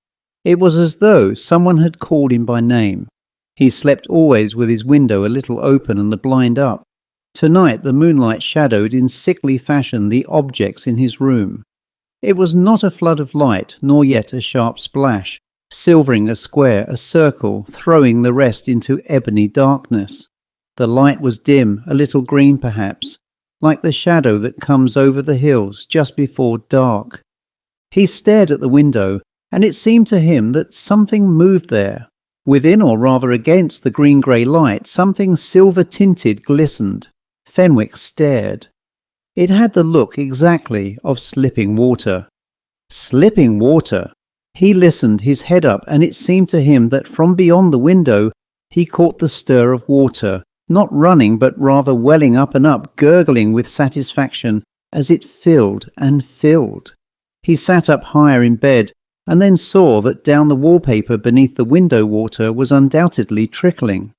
It was as though someone had called him by name. He slept always with his window a little open and the blind up. Tonight the moonlight shadowed in sickly fashion the objects in his room. It was not a flood of light, nor yet a sharp splash, silvering a square, a circle, throwing the rest into ebony darkness. The light was dim, a little green perhaps, like the shadow that comes over the hills just before dark. He stared at the window, and it seemed to him that something moved there. Within, or rather against the green-grey light, something silver-tinted glistened. Fenwick stared. It had the look exactly of slipping water. Slipping water! He listened, his head up, and it seemed to him that from beyond the window he caught the stir of water, not running but rather welling up and up, gurgling with satisfaction as it filled and filled. He sat up higher in bed, and then saw that down the wallpaper beneath the window water was undoubtedly trickling.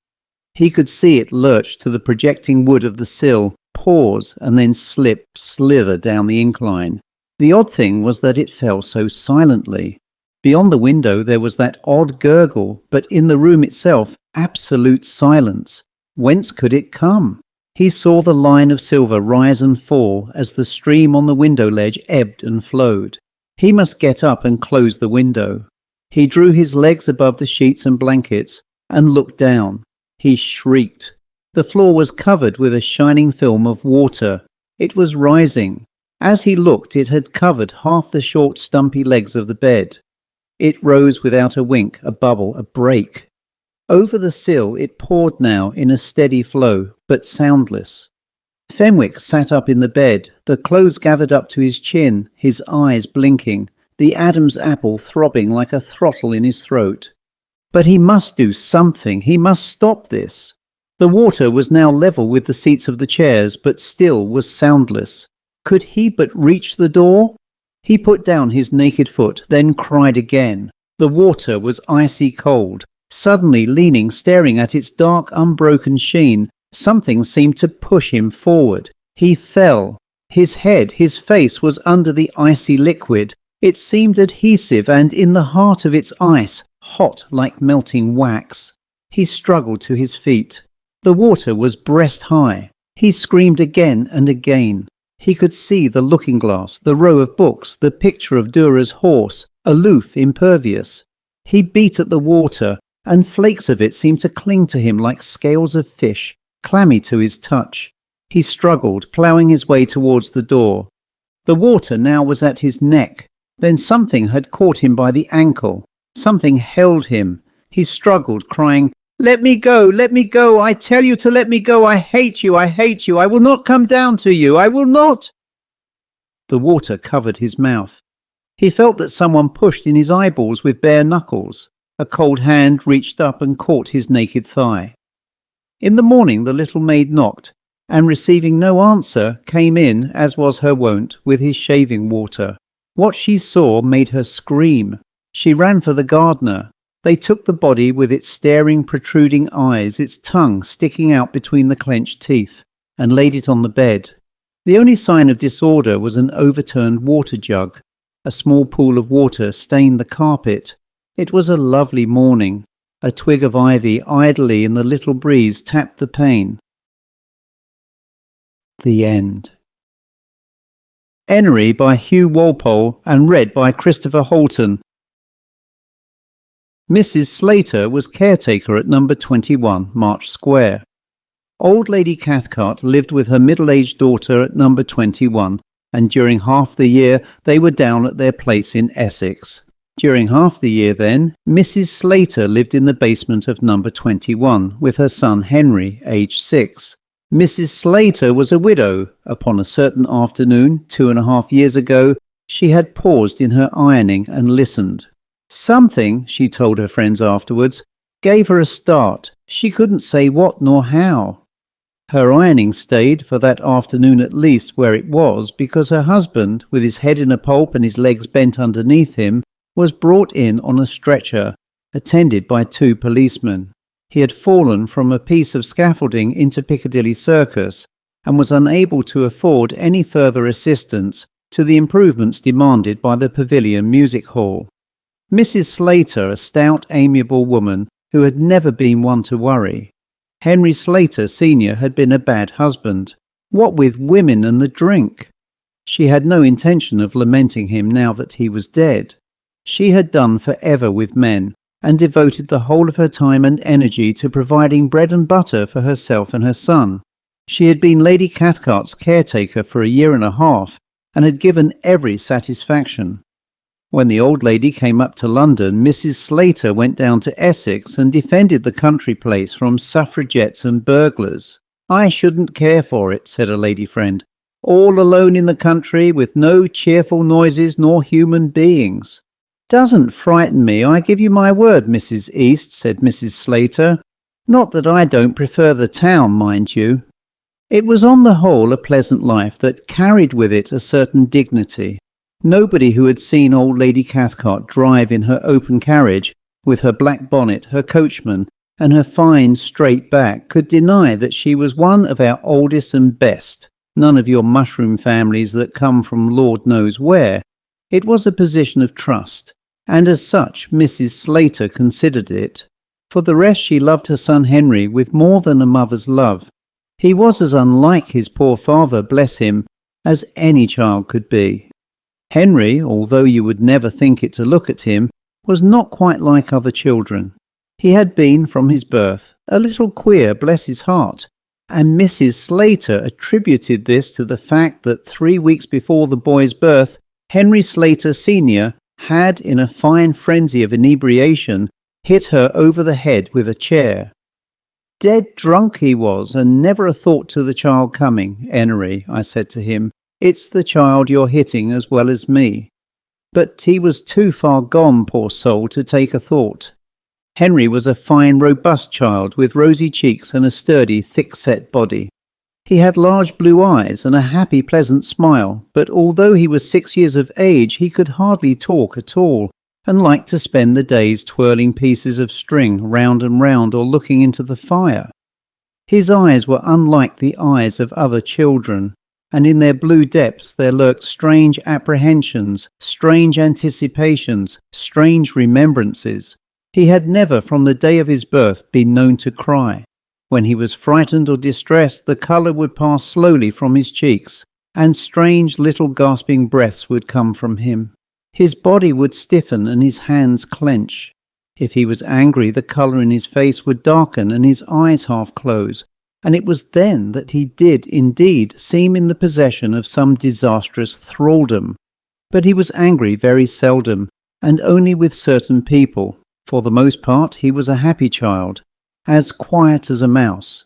He could see it lurch to the projecting wood of the sill, pause, and then slither down the incline. The odd thing was that it fell so silently. Beyond the window there was that odd gurgle, but in the room itself, absolute silence. Whence could it come? He saw the line of silver rise and fall as the stream on the window ledge ebbed and flowed. He must get up and close the window. He drew his legs above the sheets and blankets and looked down. He shrieked. The floor was covered with a shining film of water. It was rising. As he looked, it had covered half the short stumpy legs of the bed. It rose without a wink, a bubble, a break. Over the sill it poured now in a steady flow, but soundless. Fenwick sat up in the bed, the clothes gathered up to his chin, his eyes blinking, the Adam's apple throbbing like a throttle in his throat. But he must do something, he must stop this. The water was now level with the seats of the chairs, but still was soundless. Could he but reach the door? He put down his naked foot, then cried again. The water was icy cold. Suddenly, leaning, staring at its dark, unbroken sheen, something seemed to push him forward. He fell. His head, his face was under the icy liquid. It seemed adhesive, and in the heart of its ice, hot like melting wax. He struggled to his feet. The water was breast high. He screamed again and again. He could see the looking-glass, the row of books, the picture of Durer's horse, aloof, impervious. He beat at the water, and flakes of it seemed to cling to him like scales of fish, clammy to his touch. He struggled, ploughing his way towards the door. The water now was at his neck. Then something had caught him by the ankle. Something held him. He struggled, crying, "Let me go, let me go, I tell you to let me go, I hate you, I will not come down to you, I will not." The water covered his mouth. He felt that someone pushed in his eyeballs with bare knuckles. A cold hand reached up and caught his naked thigh. In the morning the little maid knocked, and receiving no answer, came in, as was her wont, with his shaving water. What she saw made her scream. She ran for the gardener. They took the body with its staring, protruding eyes, its tongue sticking out between the clenched teeth, and laid it on the bed. The only sign of disorder was an overturned water jug. A small pool of water stained the carpet. It was a lovely morning. A twig of ivy idly in the little breeze tapped the pane. The end. Enery by Hugh Walpole and read by Christopher Holton. Mrs. Slater was caretaker at number 21 March Square. Old Lady Cathcart lived with her middle-aged daughter at number 21, and during half the year they were down at their place in Essex. During half the year then, Mrs. Slater lived in the basement of number 21 with her son Henry, aged 6. Mrs. Slater was a widow. Upon a certain afternoon, 2.5 years ago, she had paused in her ironing and listened. Something, she told her friends afterwards, gave her a start. She couldn't say what nor how. Her ironing stayed, for that afternoon at least, where it was, because her husband, with his head in a pulp and his legs bent underneath him, was brought in on a stretcher, attended by 2 policemen. He had fallen from a piece of scaffolding into Piccadilly Circus, and was unable to afford any further assistance to the improvements demanded by the Pavilion Music Hall. Mrs. Slater, a stout, amiable woman who had never been one to worry. Henry Slater Sr. had been a bad husband. What with women and the drink? She had no intention of lamenting him now that he was dead. She had done forever with men, and devoted the whole of her time and energy to providing bread and butter for herself and her son. She had been Lady Cathcart's caretaker for a year and a half, and had given every satisfaction. When the old lady came up to London, Mrs. Slater went down to Essex and defended the country place from suffragettes and burglars. "I shouldn't care for it," said a lady friend. "All alone in the country, with no cheerful noises nor human beings." "Doesn't frighten me, I give you my word, Mrs. East," said Mrs. Slater. "Not that I don't prefer the town, mind you." It was on the whole a pleasant life that carried with it a certain dignity. Nobody who had seen old Lady Cathcart drive in her open carriage, with her black bonnet, her coachman, and her fine straight back, could deny that she was one of our oldest and best, none of your mushroom families that come from Lord knows where. It was a position of trust, and as such Mrs. Slater considered it. For the rest, she loved her son Henry with more than a mother's love. He was as unlike his poor father, bless him, as any child could be. Henry, although you would never think it to look at him, was not quite like other children. He had been, from his birth, a little queer, bless his heart, and Mrs. Slater attributed this to the fact that 3 weeks before the boy's birth, Henry Slater Sr. had, in a fine frenzy of inebriation, hit her over the head with a chair. "Dead drunk he was, and never a thought to the child coming, Enery," I said to him. "It's the child you're hitting as well as me." But he was too far gone, poor soul, to take a thought. Henry was a fine, robust child with rosy cheeks and a sturdy, thick-set body. He had large blue eyes and a happy, pleasant smile, but although he was 6 years of age, he could hardly talk at all, and liked to spend the days twirling pieces of string round and round or looking into the fire. His eyes were unlike the eyes of other children, and in their blue depths there lurked strange apprehensions, strange anticipations, strange remembrances. He had never, from the day of his birth, been known to cry. When he was frightened or distressed, the colour would pass slowly from his cheeks, and strange little gasping breaths would come from him. His body would stiffen and his hands clench. If he was angry, the colour in his face would darken and his eyes half close, and it was then that he did indeed seem in the possession of some disastrous thraldom. But he was angry very seldom, and only with certain people. For the most part he was a happy child, as quiet as a mouse.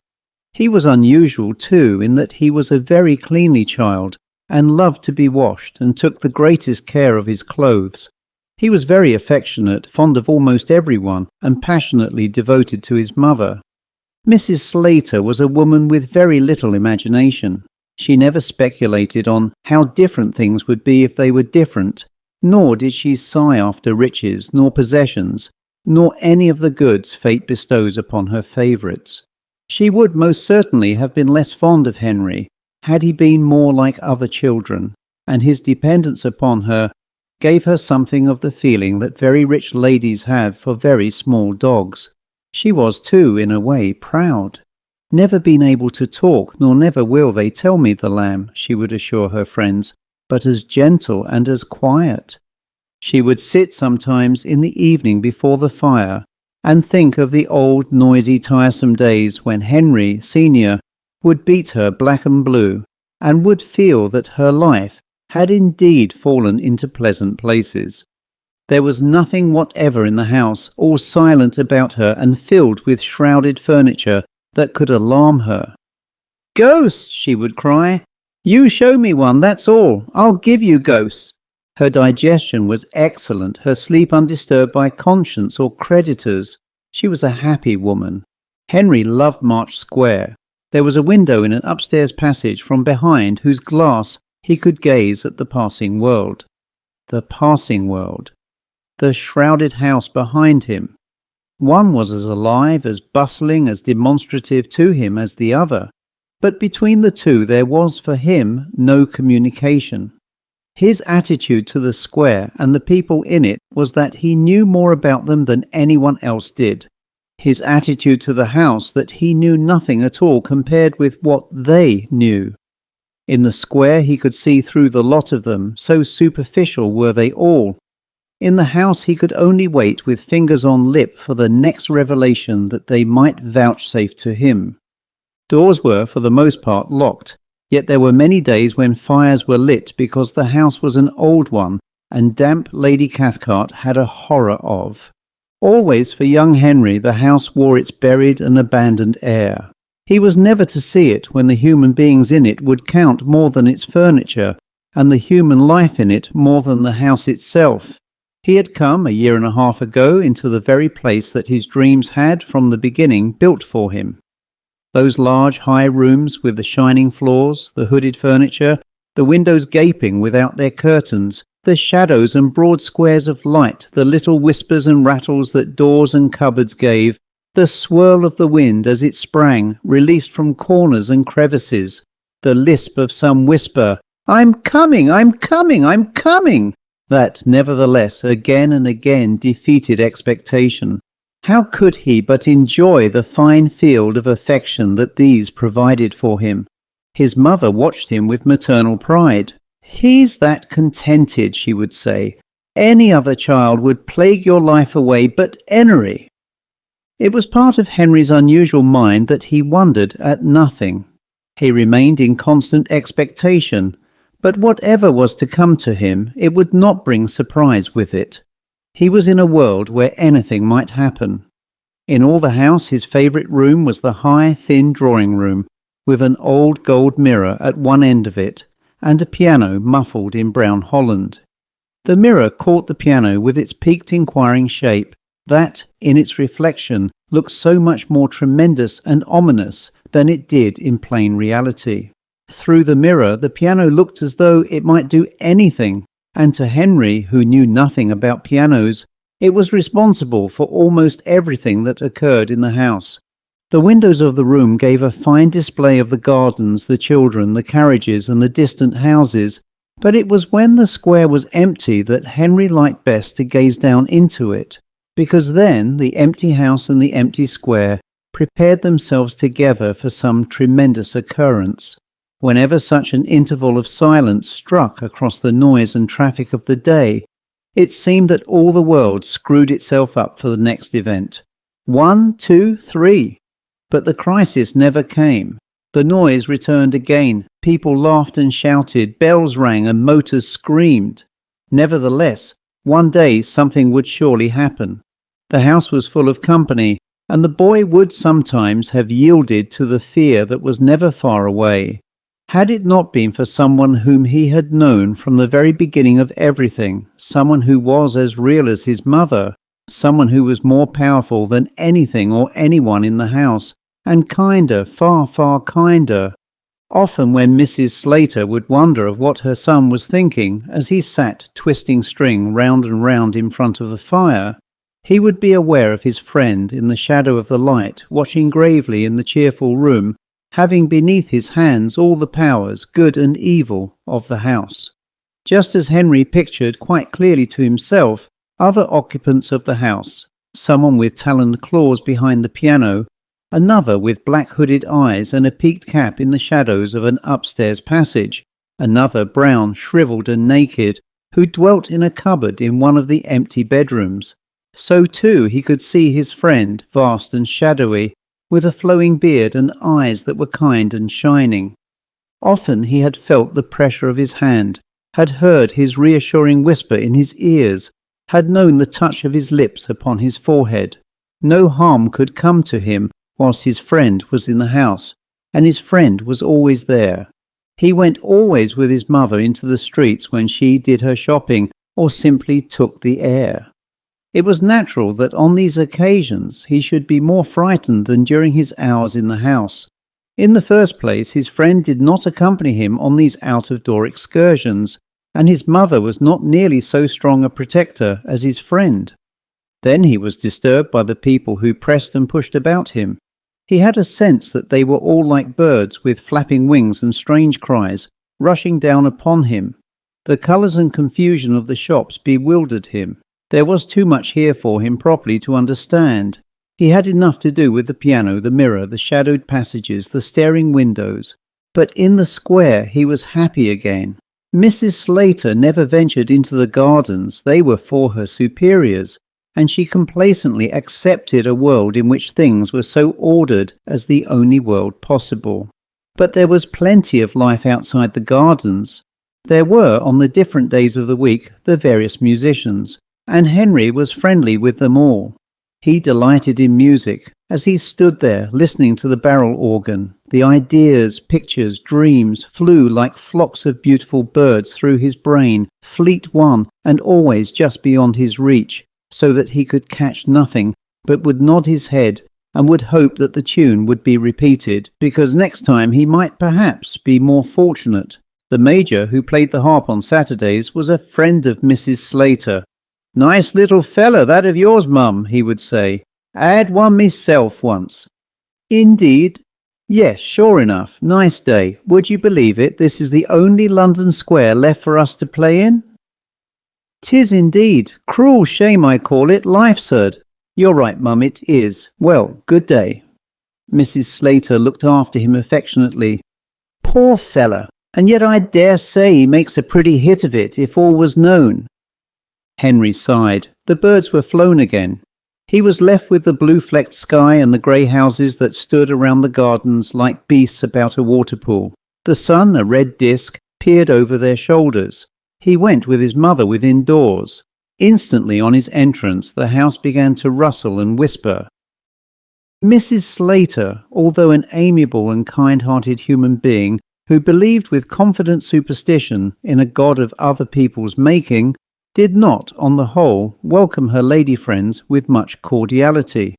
He was unusual too, in that he was a very cleanly child, and loved to be washed, and took the greatest care of his clothes. He was very affectionate, fond of almost everyone, and passionately devoted to his mother. Mrs. Slater was a woman with very little imagination. She never speculated on how different things would be if they were different, nor did she sigh after riches, nor possessions, nor any of the goods fate bestows upon her favourites. She would most certainly have been less fond of Henry, had he been more like other children, and his dependence upon her gave her something of the feeling that very rich ladies have for very small dogs. She was, too, in a way, proud. "Never been able to talk, nor never will, they tell me, the lamb," she would assure her friends, "but as gentle and as quiet." She would sit sometimes in the evening before the fire and think of the old, noisy, tiresome days when Henry, Sr., would beat her black and blue, and would feel that her life had indeed fallen into pleasant places. There was nothing whatever in the house, all silent about her and filled with shrouded furniture, that could alarm her. "Ghosts!" she would cry. "You show me one, that's all. I'll give you ghosts." Her digestion was excellent, her sleep undisturbed by conscience or creditors. She was a happy woman. Henry loved March Square. There was a window in an upstairs passage from behind whose glass he could gaze at the passing world. The passing world. The shrouded house behind him. One was as alive, as bustling, as demonstrative to him as the other. But between the two there was for him no communication. His attitude to the square and the people in it was that he knew more about them than anyone else did. His attitude to the house that he knew nothing at all compared with what they knew. In the square he could see through the lot of them, so superficial were they all. In the house he could only wait with fingers on lip for the next revelation that they might vouchsafe to him. Doors were for the most part locked, yet there were many days when fires were lit because the house was an old one and damp Lady Cathcart had a horror of. Always for young Henry the house wore its buried and abandoned air. He was never to see it when the human beings in it would count more than its furniture, and the human life in it more than the house itself. He had come a year and a half ago into the very place that his dreams had from the beginning built for him. Those large high rooms with the shining floors, the hooded furniture, the windows gaping without their curtains, the shadows and broad squares of light, the little whispers and rattles that doors and cupboards gave, the swirl of the wind as it sprang, released from corners and crevices, the lisp of some whisper, "I'm coming, I'm coming, I'm coming," that nevertheless again and again defeated expectation. How could he but enjoy the fine field of affection that these provided for him? His mother watched him with maternal pride. "He's that contented," she would say. "Any other child would plague your life away, but Enery." It was part of Henry's unusual mind that he wondered at nothing. He remained in constant expectation, but whatever was to come to him, it would not bring surprise with it. He was in a world where anything might happen. In all the house his favourite room was the high, thin drawing-room, with an old gold mirror at one end of it, and a piano muffled in brown holland. The mirror caught the piano with its peaked inquiring shape, that, in its reflection, looked so much more tremendous and ominous than it did in plain reality. Through the mirror the piano looked as though it might do anything, and to Henry, who knew nothing about pianos, it was responsible for almost everything that occurred in the house. The windows of the room gave a fine display of the gardens, the children, the carriages, and the distant houses, but it was when the square was empty that Henry liked best to gaze down into it, because then the empty house and the empty square prepared themselves together for some tremendous occurrence. Whenever such an interval of silence struck across the noise and traffic of the day, it seemed that all the world screwed itself up for the next event. 1, 2, 3. But the crisis never came. The noise returned again. People laughed and shouted, bells rang and motors screamed. Nevertheless, one day something would surely happen. The house was full of company, and the boy would sometimes have yielded to the fear that was never far away, had it not been for someone whom he had known from the very beginning of everything, someone who was as real as his mother, someone who was more powerful than anything or anyone in the house, and kinder, far, far kinder. Often when Mrs. Slater would wonder of what her son was thinking as he sat twisting string round and round in front of the fire, he would be aware of his friend in the shadow of the light, watching gravely in the cheerful room, having beneath his hands all the powers, good and evil, of the house. Just as Henry pictured quite clearly to himself other occupants of the house, someone with taloned claws behind the piano, another with black hooded eyes and a peaked cap in the shadows of an upstairs passage, another brown, shriveled and naked, who dwelt in a cupboard in one of the empty bedrooms. So too he could see his friend, vast and shadowy, with a flowing beard and eyes that were kind and shining. Often he had felt the pressure of his hand, had heard his reassuring whisper in his ears, had known the touch of his lips upon his forehead. No harm could come to him whilst his friend was in the house, and his friend was always there. He went always with his mother into the streets when she did her shopping or simply took the air. It was natural that on these occasions he should be more frightened than during his hours in the house. In the first place, his friend did not accompany him on these out-of-door excursions, and his mother was not nearly so strong a protector as his friend. Then he was disturbed by the people who pressed and pushed about him. He had a sense that they were all like birds with flapping wings and strange cries, rushing down upon him. The colours and confusion of the shops bewildered him. There was too much here for him properly to understand. He had enough to do with the piano, the mirror, the shadowed passages, the staring windows. But in the square he was happy again. Mrs. Slater never ventured into the gardens. They were for her superiors, and she complacently accepted a world in which things were so ordered as the only world possible. But there was plenty of life outside the gardens. There were, on the different days of the week, the various musicians, and Henry was friendly with them all. He delighted in music. As he stood there listening to the barrel organ, the ideas, pictures, dreams flew like flocks of beautiful birds through his brain, fleet one and always just beyond his reach, so that he could catch nothing, but would nod his head and would hope that the tune would be repeated, because next time he might perhaps be more fortunate. The Major, who played the harp on Saturdays, was a friend of Mrs. Slater. "Nice little fella, that of yours, Mum," he would say. "I had one myself once." "Indeed?" "Yes, sure enough. Nice day. Would you believe it? This is the only London square left for us to play in." "'Tis indeed. Cruel shame, I call it. Life'sard." "You're right, Mum, it is. Well, good day." Mrs. Slater looked after him affectionately. "Poor fella. And yet I dare say he makes a pretty hit of it, if all was known." Henry sighed. The birds were flown again. He was left with the blue-flecked sky and the grey houses that stood around the gardens like beasts about a waterpool. The sun, a red disk, peered over their shoulders. He went with his mother within doors. Instantly on his entrance, the house began to rustle and whisper. Mrs. Slater, although an amiable and kind-hearted human being who believed with confident superstition in a god of other people's making, did not, on the whole, welcome her lady friends with much cordiality.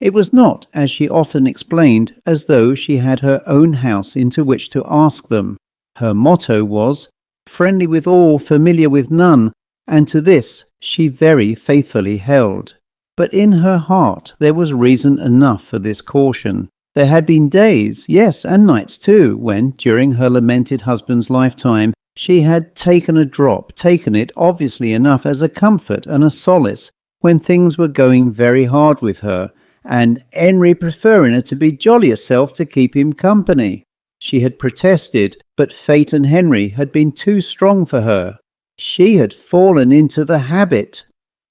It was not, as she often explained, as though she had her own house into which to ask them. Her motto was, friendly with all, familiar with none, and to this she very faithfully held. But in her heart there was reason enough for this caution. There had been days, yes, and nights too, when, during her lamented husband's lifetime, she had taken it obviously enough as a comfort and a solace when things were going very hard with her, and Enery preferring her to be jolly herself to keep him company. She had protested, but fate and Henry had been too strong for her. She had fallen into the habit.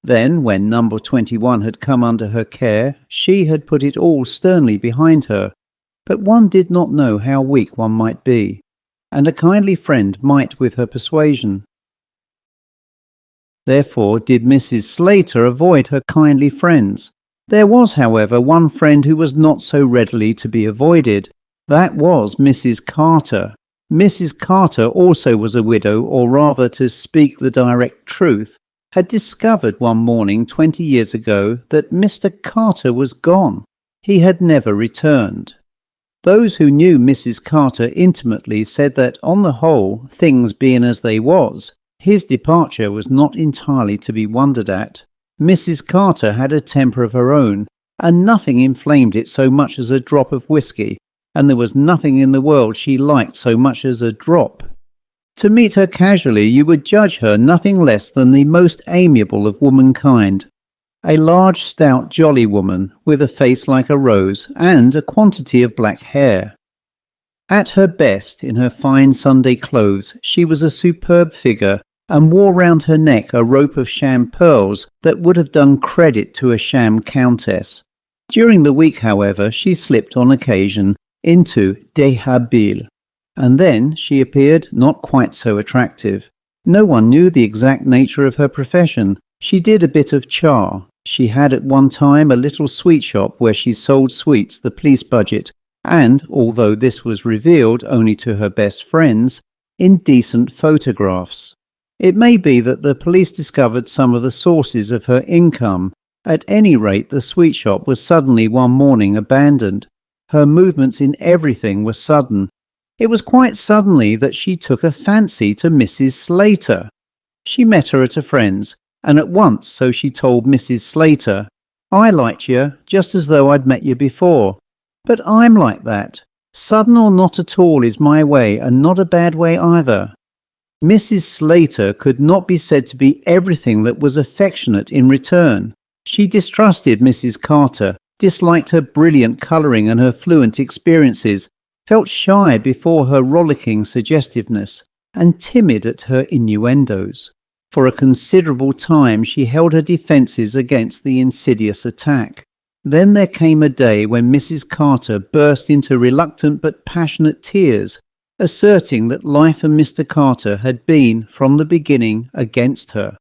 Then, when number 21 had come under her care, she had put it all sternly behind her. But one did not know how weak one might be, and a kindly friend might with her persuasion. Therefore did Mrs. Slater avoid her kindly friends. There was, however, one friend who was not so readily to be avoided. That was Mrs. Carter. Mrs. Carter also was a widow, or rather, to speak the direct truth, had discovered one morning 20 years ago that Mr. Carter was gone. He had never returned. Those who knew Mrs. Carter intimately said that, on the whole, things being as they was, his departure was not entirely to be wondered at. Mrs. Carter had a temper of her own, and nothing inflamed it so much as a drop of whisky, and there was nothing in the world she liked so much as a drop. To meet her casually, you would judge her nothing less than the most amiable of womankind. A large, stout, jolly woman, with a face like a rose, and a quantity of black hair. At her best, in her fine Sunday clothes, she was a superb figure, and wore round her neck a rope of sham pearls that would have done credit to a sham countess. During the week, however, she slipped on occasion into déshabille, and then she appeared not quite so attractive. No one knew the exact nature of her profession. She did a bit of char. She had at one time a little sweet shop where she sold sweets, the police budget, and, although this was revealed only to her best friends, indecent photographs. It may be that the police discovered some of the sources of her income. At any rate, the sweet shop was suddenly one morning abandoned. Her movements in everything were sudden. It was quite suddenly that she took a fancy to Mrs. Slater. She met her at a friend's, and at once, so she told Mrs. Slater, "I liked you, just as though I'd met you before. But I'm like that. Sudden or not at all is my way, and not a bad way either." Mrs. Slater could not be said to be everything that was affectionate in return. She distrusted Mrs. Carter, disliked her brilliant colouring and her fluent experiences, felt shy before her rollicking suggestiveness, and timid at her innuendos. For a considerable time she held her defences against the insidious attack. Then there came a day when Mrs. Carter burst into reluctant but passionate tears, asserting that life and Mr. Carter had been, from the beginning, against her,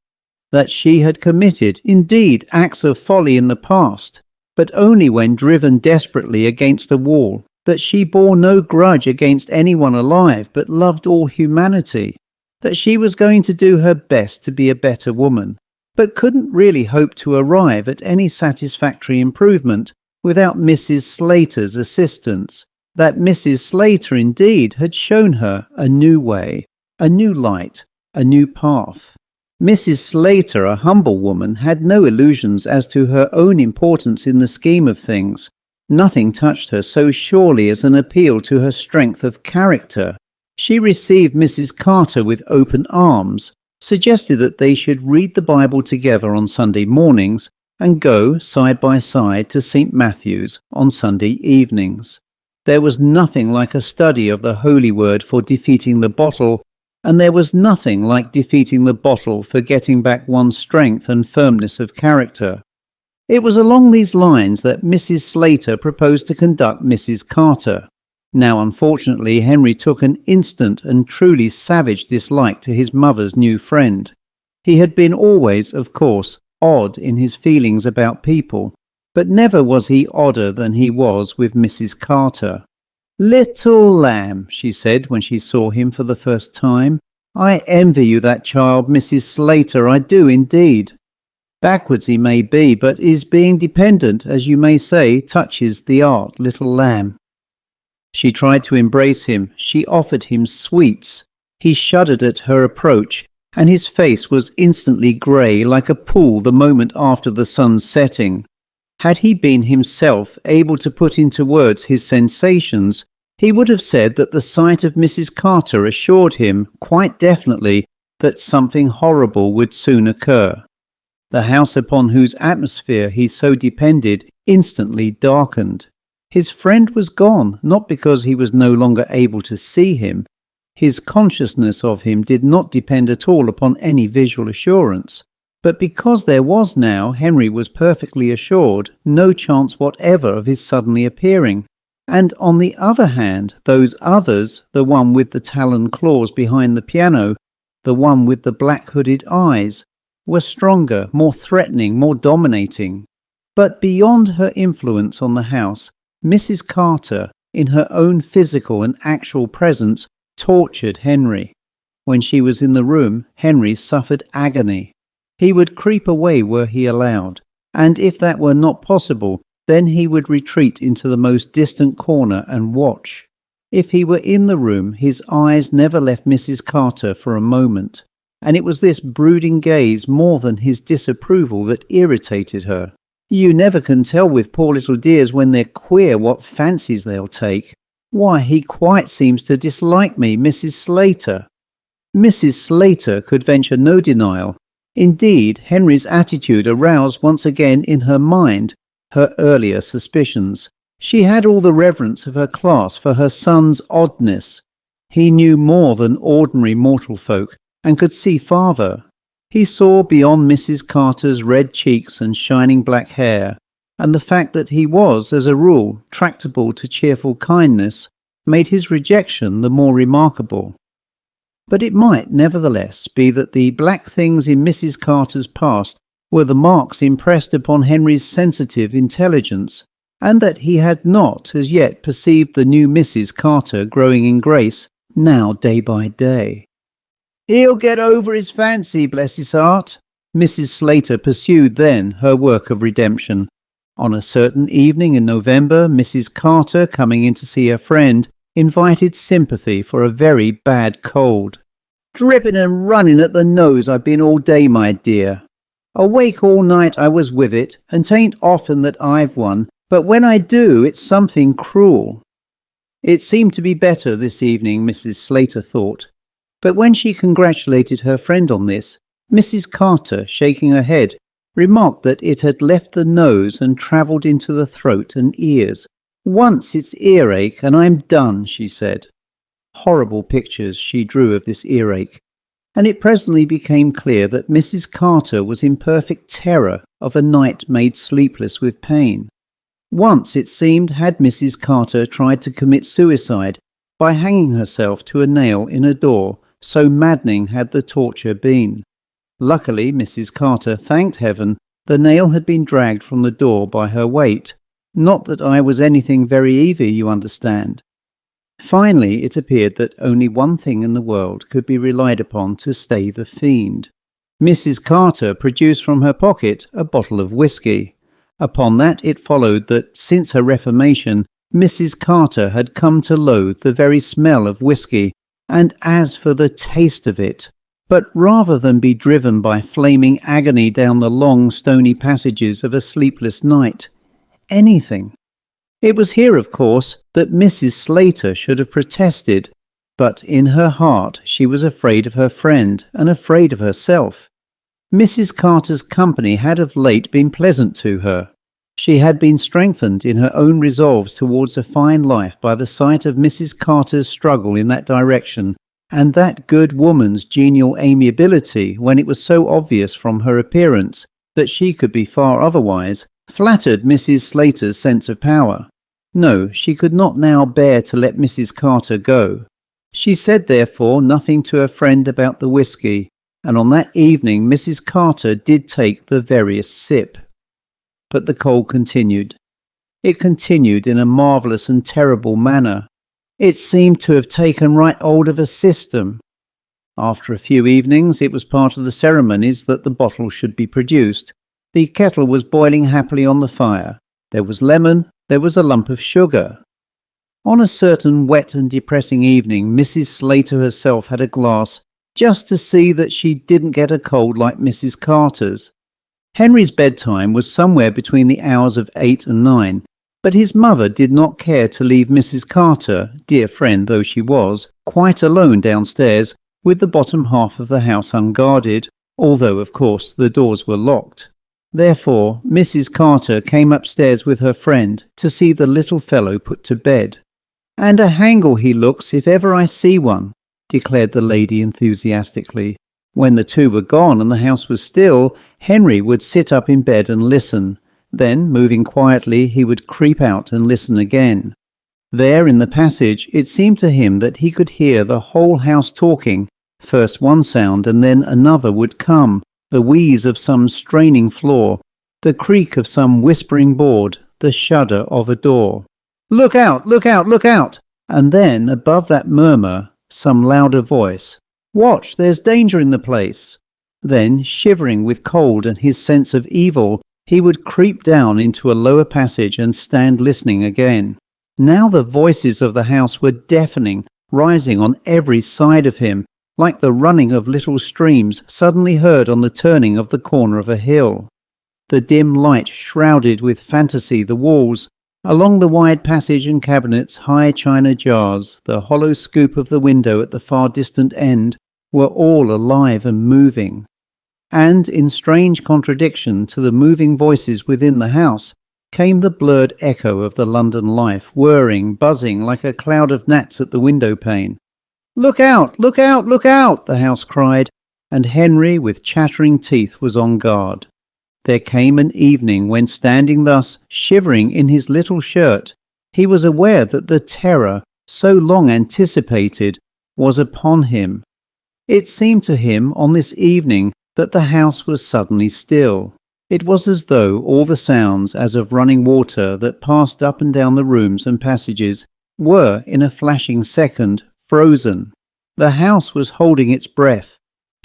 that she had committed, indeed, acts of folly in the past, but only when driven desperately against a wall, that she bore no grudge against anyone alive, but loved all humanity, that she was going to do her best to be a better woman, but couldn't really hope to arrive at any satisfactory improvement without Mrs. Slater's assistance, that Mrs. Slater indeed had shown her a new way, a new light, a new path. Mrs. Slater, a humble woman, had no illusions as to her own importance in the scheme of things. Nothing touched her so surely as an appeal to her strength of character. She received Mrs. Carter with open arms, suggested that they should read the Bible together on Sunday mornings and go side by side to St. Matthew's on Sunday evenings. There was nothing like a study of the Holy Word for defeating the bottle, and there was nothing like defeating the bottle for getting back one's strength and firmness of character. It was along these lines that Mrs. Slater proposed to conduct Mrs. Carter. Now, unfortunately, Henry took an instant and truly savage dislike to his mother's new friend. He had been always, of course, odd in his feelings about people, but never was he odder than he was with Mrs. Carter. "Little lamb," she said when she saw him for the first time, "I envy you that child, Mrs. Slater, I do indeed. Backwards he may be, but his being dependent, as you may say, touches the art, little lamb." She tried to embrace him. She offered him sweets. He shuddered at her approach, and his face was instantly grey like a pool the moment after the sun's setting. Had he been himself able to put into words his sensations, he would have said that the sight of Mrs. Carter assured him, quite definitely, that something horrible would soon occur. The house upon whose atmosphere he so depended instantly darkened. His friend was gone, not because he was no longer able to see him. His consciousness of him did not depend at all upon any visual assurance, but because there was now, Henry was perfectly assured, no chance whatever of his suddenly appearing. And on the other hand, those others, the one with the taloned claws behind the piano, the one with the black-hooded eyes, were stronger, more threatening, more dominating. But beyond her influence on the house, Mrs. Carter, in her own physical and actual presence, tortured Henry. When she was in the room, Henry suffered agony. He would creep away were he allowed, and if that were not possible, then he would retreat into the most distant corner and watch. If he were in the room, his eyes never left Mrs. Carter for a moment, and it was this brooding gaze more than his disapproval that irritated her. You never can tell with poor little dears when they're queer what fancies they'll take. Why, he quite seems to dislike me, Mrs. Slater. Mrs. Slater could venture no denial. Indeed, Henry's attitude aroused once again in her mind her earlier suspicions. She had all the reverence of her class for her son's oddness. He knew more than ordinary mortal folk, and could see farther. He saw beyond Mrs. Carter's red cheeks and shining black hair, and the fact that he was, as a rule, tractable to cheerful kindness, made his rejection the more remarkable. But it might, nevertheless, be that the black things in Mrs. Carter's past were the marks impressed upon Henry's sensitive intelligence, and that he had not as yet perceived the new Mrs. Carter growing in grace, now day by day. He'll get over his fancy, bless his heart. Mrs. Slater pursued then her work of redemption. On a certain evening in November, Mrs. Carter, coming in to see her friend, invited sympathy for a very bad cold. "Dripping and running at the nose I've been all day, my dear. Awake all night I was with it, and 'tain't often that I've one, but when I do it's something cruel." It seemed to be better this evening, Mrs. Slater thought. But when she congratulated her friend on this, Mrs. Carter, shaking her head, remarked that it had left the nose and travelled into the throat and ears. "Once it's earache, and I'm done," she said. Horrible pictures she drew of this earache, and it presently became clear that Mrs. Carter was in perfect terror of a night made sleepless with pain. Once, it seemed, had Mrs. Carter tried to commit suicide by hanging herself to a nail in a door, so maddening had the torture been. Luckily, Mrs. Carter thanked heaven the nail had been dragged from the door by her weight. Not that I was anything very evil, you understand. Finally, it appeared that only one thing in the world could be relied upon to stay the fiend. Mrs. Carter produced from her pocket a bottle of whisky. Upon that it followed that, since her reformation, Mrs. Carter had come to loathe the very smell of whisky, and as for the taste of it, but rather than be driven by flaming agony down the long stony passages of a sleepless night, anything. It was here, of course, that Mrs. Slater should have protested, but in her heart she was afraid of her friend and afraid of herself. Mrs. Carter's company had of late been pleasant to her. She had been strengthened in her own resolves towards a fine life by the sight of Mrs. Carter's struggle in that direction, and that good woman's genial amiability, when it was so obvious from her appearance that she could be far otherwise, flattered Mrs. Slater's sense of power. No, she could not now bear to let Mrs. Carter go. She said, therefore, nothing to her friend about the whisky, and on that evening Mrs. Carter did take the veriest sip. But the cold continued. It continued in a marvellous and terrible manner. It seemed to have taken right hold of a system. After a few evenings, it was part of the ceremonies that the bottle should be produced. The kettle was boiling happily on the fire. There was lemon, there was a lump of sugar. On a certain wet and depressing evening, Mrs. Slater herself had a glass, just to see that she didn't get a cold like Mrs. Carter's. Henry's bedtime was somewhere between the hours of 8 and 9, but his mother did not care to leave Mrs. Carter, dear friend though she was, quite alone downstairs, with the bottom half of the house unguarded, although, of course, the doors were locked. Therefore, Mrs. Carter came upstairs with her friend to see the little fellow put to bed. "And a hangle he looks, if ever I see one," declared the lady enthusiastically. When the two were gone and the house was still, Henry would sit up in bed and listen. Then, moving quietly, he would creep out and listen again. There in the passage, it seemed to him that he could hear the whole house talking. First one sound and then another would come, the wheeze of some straining floor, the creak of some whispering board, the shudder of a door. "Look out! Look out! Look out!" And then, above that murmur, some louder voice. "Watch! There's danger in the place!" Then, shivering with cold and his sense of evil, he would creep down into a lower passage and stand listening again. Now the voices of the house were deafening, rising on every side of him, like the running of little streams suddenly heard on the turning of the corner of a hill. The dim light shrouded with fantasy the walls. Along the wide passage and cabinets, high china jars, the hollow scoop of the window at the far distant end, were all alive and moving. And, in strange contradiction to the moving voices within the house, came the blurred echo of the London life, whirring, buzzing like a cloud of gnats at the window pane. "Look out! Look out! Look out!" the house cried, and Henry, with chattering teeth, was on guard. There came an evening when, standing thus, shivering in his little shirt, he was aware that the terror, so long anticipated, was upon him. It seemed to him on this evening that the house was suddenly still. It was as though all the sounds, as of running water, that passed up and down the rooms and passages, were, in a flashing second, frozen. The house was holding its breath.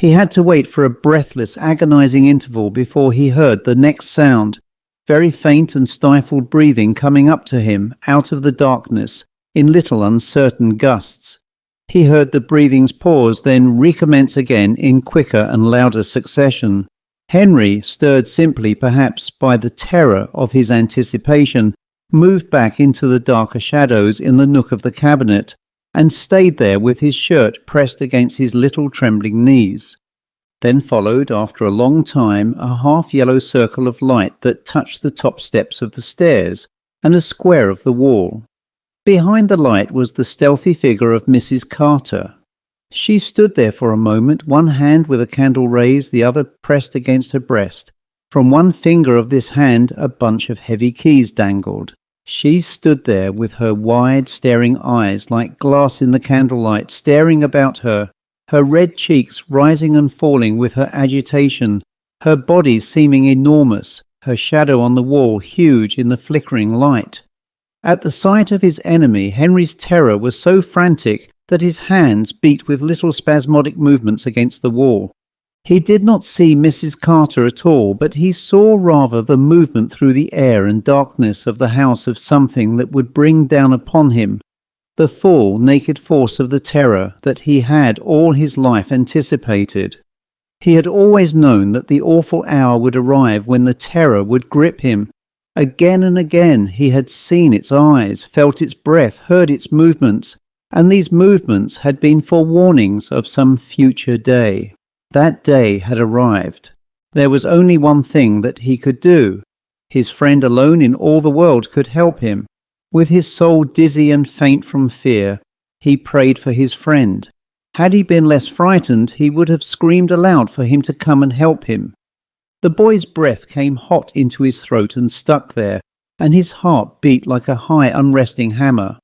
He had to wait for a breathless, agonizing interval before he heard the next sound, very faint and stifled breathing coming up to him out of the darkness in little uncertain gusts. He heard the breathings pause, then recommence again in quicker and louder succession. Henry, stirred simply perhaps by the terror of his anticipation, moved back into the darker shadows in the nook of the cabinet, and stayed there with his shirt pressed against his little trembling knees. Then followed, after a long time, a half-yellow circle of light that touched the top steps of the stairs and a square of the wall. Behind the light was the stealthy figure of Mrs. Carter. She stood there for a moment, one hand with a candle raised, the other pressed against her breast. From one finger of this hand a bunch of heavy keys dangled. She stood there with her wide, staring eyes like glass in the candlelight, staring about her, her red cheeks rising and falling with her agitation, her body seeming enormous, her shadow on the wall huge in the flickering light. At the sight of his enemy, Henry's terror was so frantic that his hands beat with little spasmodic movements against the wall. He did not see Mrs. Carter at all, but he saw rather the movement through the air and darkness of the house of something that would bring down upon him the full, naked force of the terror that he had all his life anticipated. He had always known that the awful hour would arrive when the terror would grip him. Again and again he had seen its eyes, felt its breath, heard its movements, and these movements had been forewarnings of some future day. That day had arrived. There was only one thing that he could do. His friend alone in all the world could help him. With his soul dizzy and faint from fear, he prayed for his friend. Had he been less frightened, he would have screamed aloud for him to come and help him. The boy's breath came hot into his throat and stuck there, and his heart beat like a high, unresting hammer.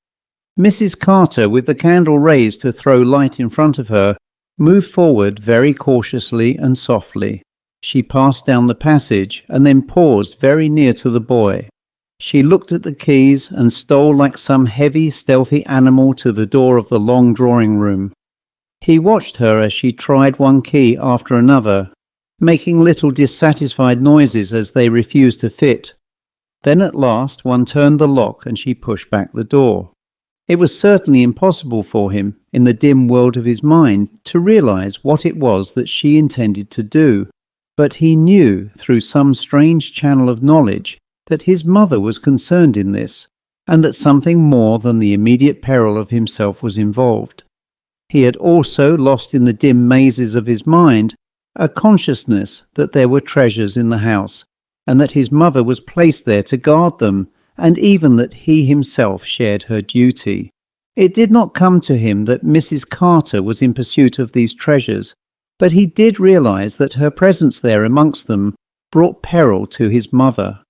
Mrs. Carter, with the candle raised to throw light in front of her, moved forward very cautiously and softly. She passed down the passage and then paused very near to the boy. She looked at the keys and stole like some heavy, stealthy animal to the door of the long drawing-room. He watched her as she tried one key after another, making little dissatisfied noises as they refused to fit. Then at last one turned the lock and she pushed back the door. It was certainly impossible for him, in the dim world of his mind, to realize what it was that she intended to do, but he knew, through some strange channel of knowledge, that his mother was concerned in this, and that something more than the immediate peril of himself was involved. He had also lost in the dim mazes of his mind a consciousness that there were treasures in the house, and that his mother was placed there to guard them, and even that he himself shared her duty. It did not come to him that Mrs. Carter was in pursuit of these treasures, but he did realize that her presence there amongst them brought peril to his mother.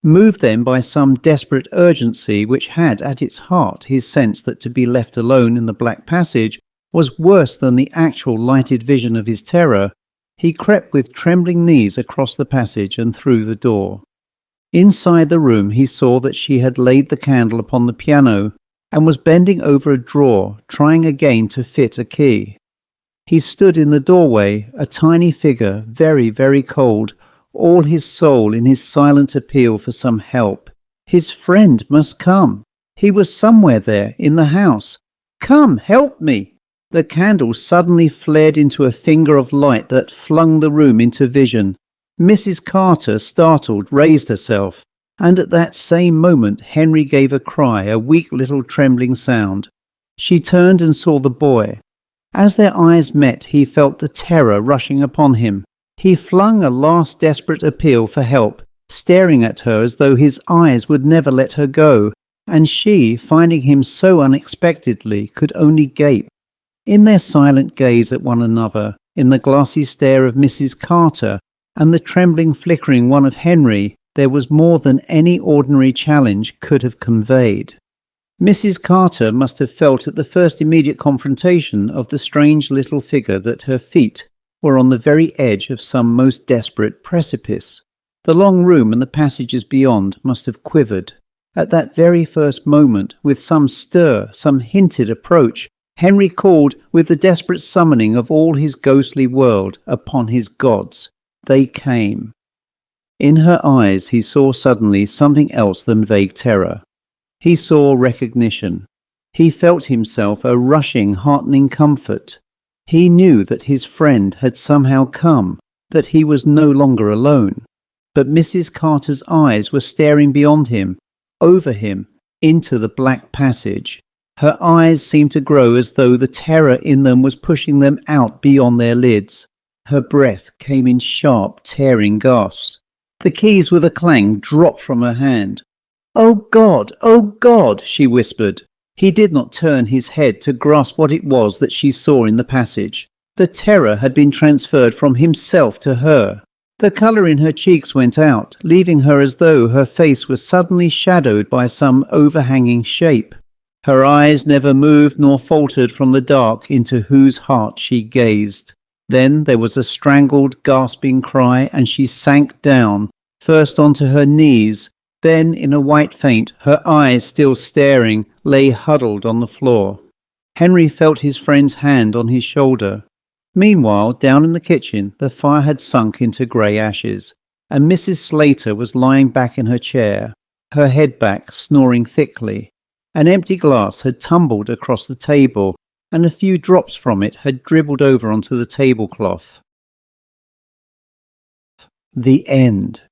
Moved then by some desperate urgency which had at its heart his sense that to be left alone in the black passage was worse than the actual lighted vision of his terror, he crept with trembling knees across the passage and through the door. Inside the room he saw that she had laid the candle upon the piano and was bending over a drawer, trying again to fit a key. He stood in the doorway, a tiny figure, very, very cold, all his soul in his silent appeal for some help. His friend must come. He was somewhere there in the house. "Come, help me!" The candle suddenly flared into a finger of light that flung the room into vision. Mrs. Carter, startled, raised herself, and at that same moment Henry gave a cry, a weak little trembling sound. She turned and saw the boy. As their eyes met, he felt the terror rushing upon him. He flung a last desperate appeal for help, staring at her as though his eyes would never let her go, and she, finding him so unexpectedly, could only gape. In their silent gaze at one another, in the glassy stare of Mrs. Carter, and the trembling flickering one of Henry, there was more than any ordinary challenge could have conveyed. Mrs. Carter must have felt at the first immediate confrontation of the strange little figure that her feet were on the very edge of some most desperate precipice. The long room and the passages beyond must have quivered. At that very first moment, with some stir, some hinted approach, Henry called with the desperate summoning of all his ghostly world upon his gods. They came. In her eyes he saw suddenly something else than vague terror. He saw recognition. He felt himself a rushing, heartening comfort. He knew that his friend had somehow come, that he was no longer alone. But Mrs. Carter's eyes were staring beyond him, over him, into the black passage. Her eyes seemed to grow as though the terror in them was pushing them out beyond their lids. Her breath came in sharp, tearing gasps. The keys with a clang dropped from her hand. "Oh God! Oh God!" she whispered. He did not turn his head to grasp what it was that she saw in the passage. The terror had been transferred from himself to her. The colour in her cheeks went out, leaving her as though her face was suddenly shadowed by some overhanging shape. Her eyes never moved nor faltered from the dark into whose heart she gazed. Then there was a strangled, gasping cry, and she sank down, first onto her knees, then in a white faint, her eyes still staring, lay huddled on the floor. Henry felt his friend's hand on his shoulder. Meanwhile, down in the kitchen, the fire had sunk into grey ashes, and Mrs. Slater was lying back in her chair, her head back, snoring thickly. An empty glass had tumbled across the table, and a few drops from it had dribbled over onto the tablecloth. The end.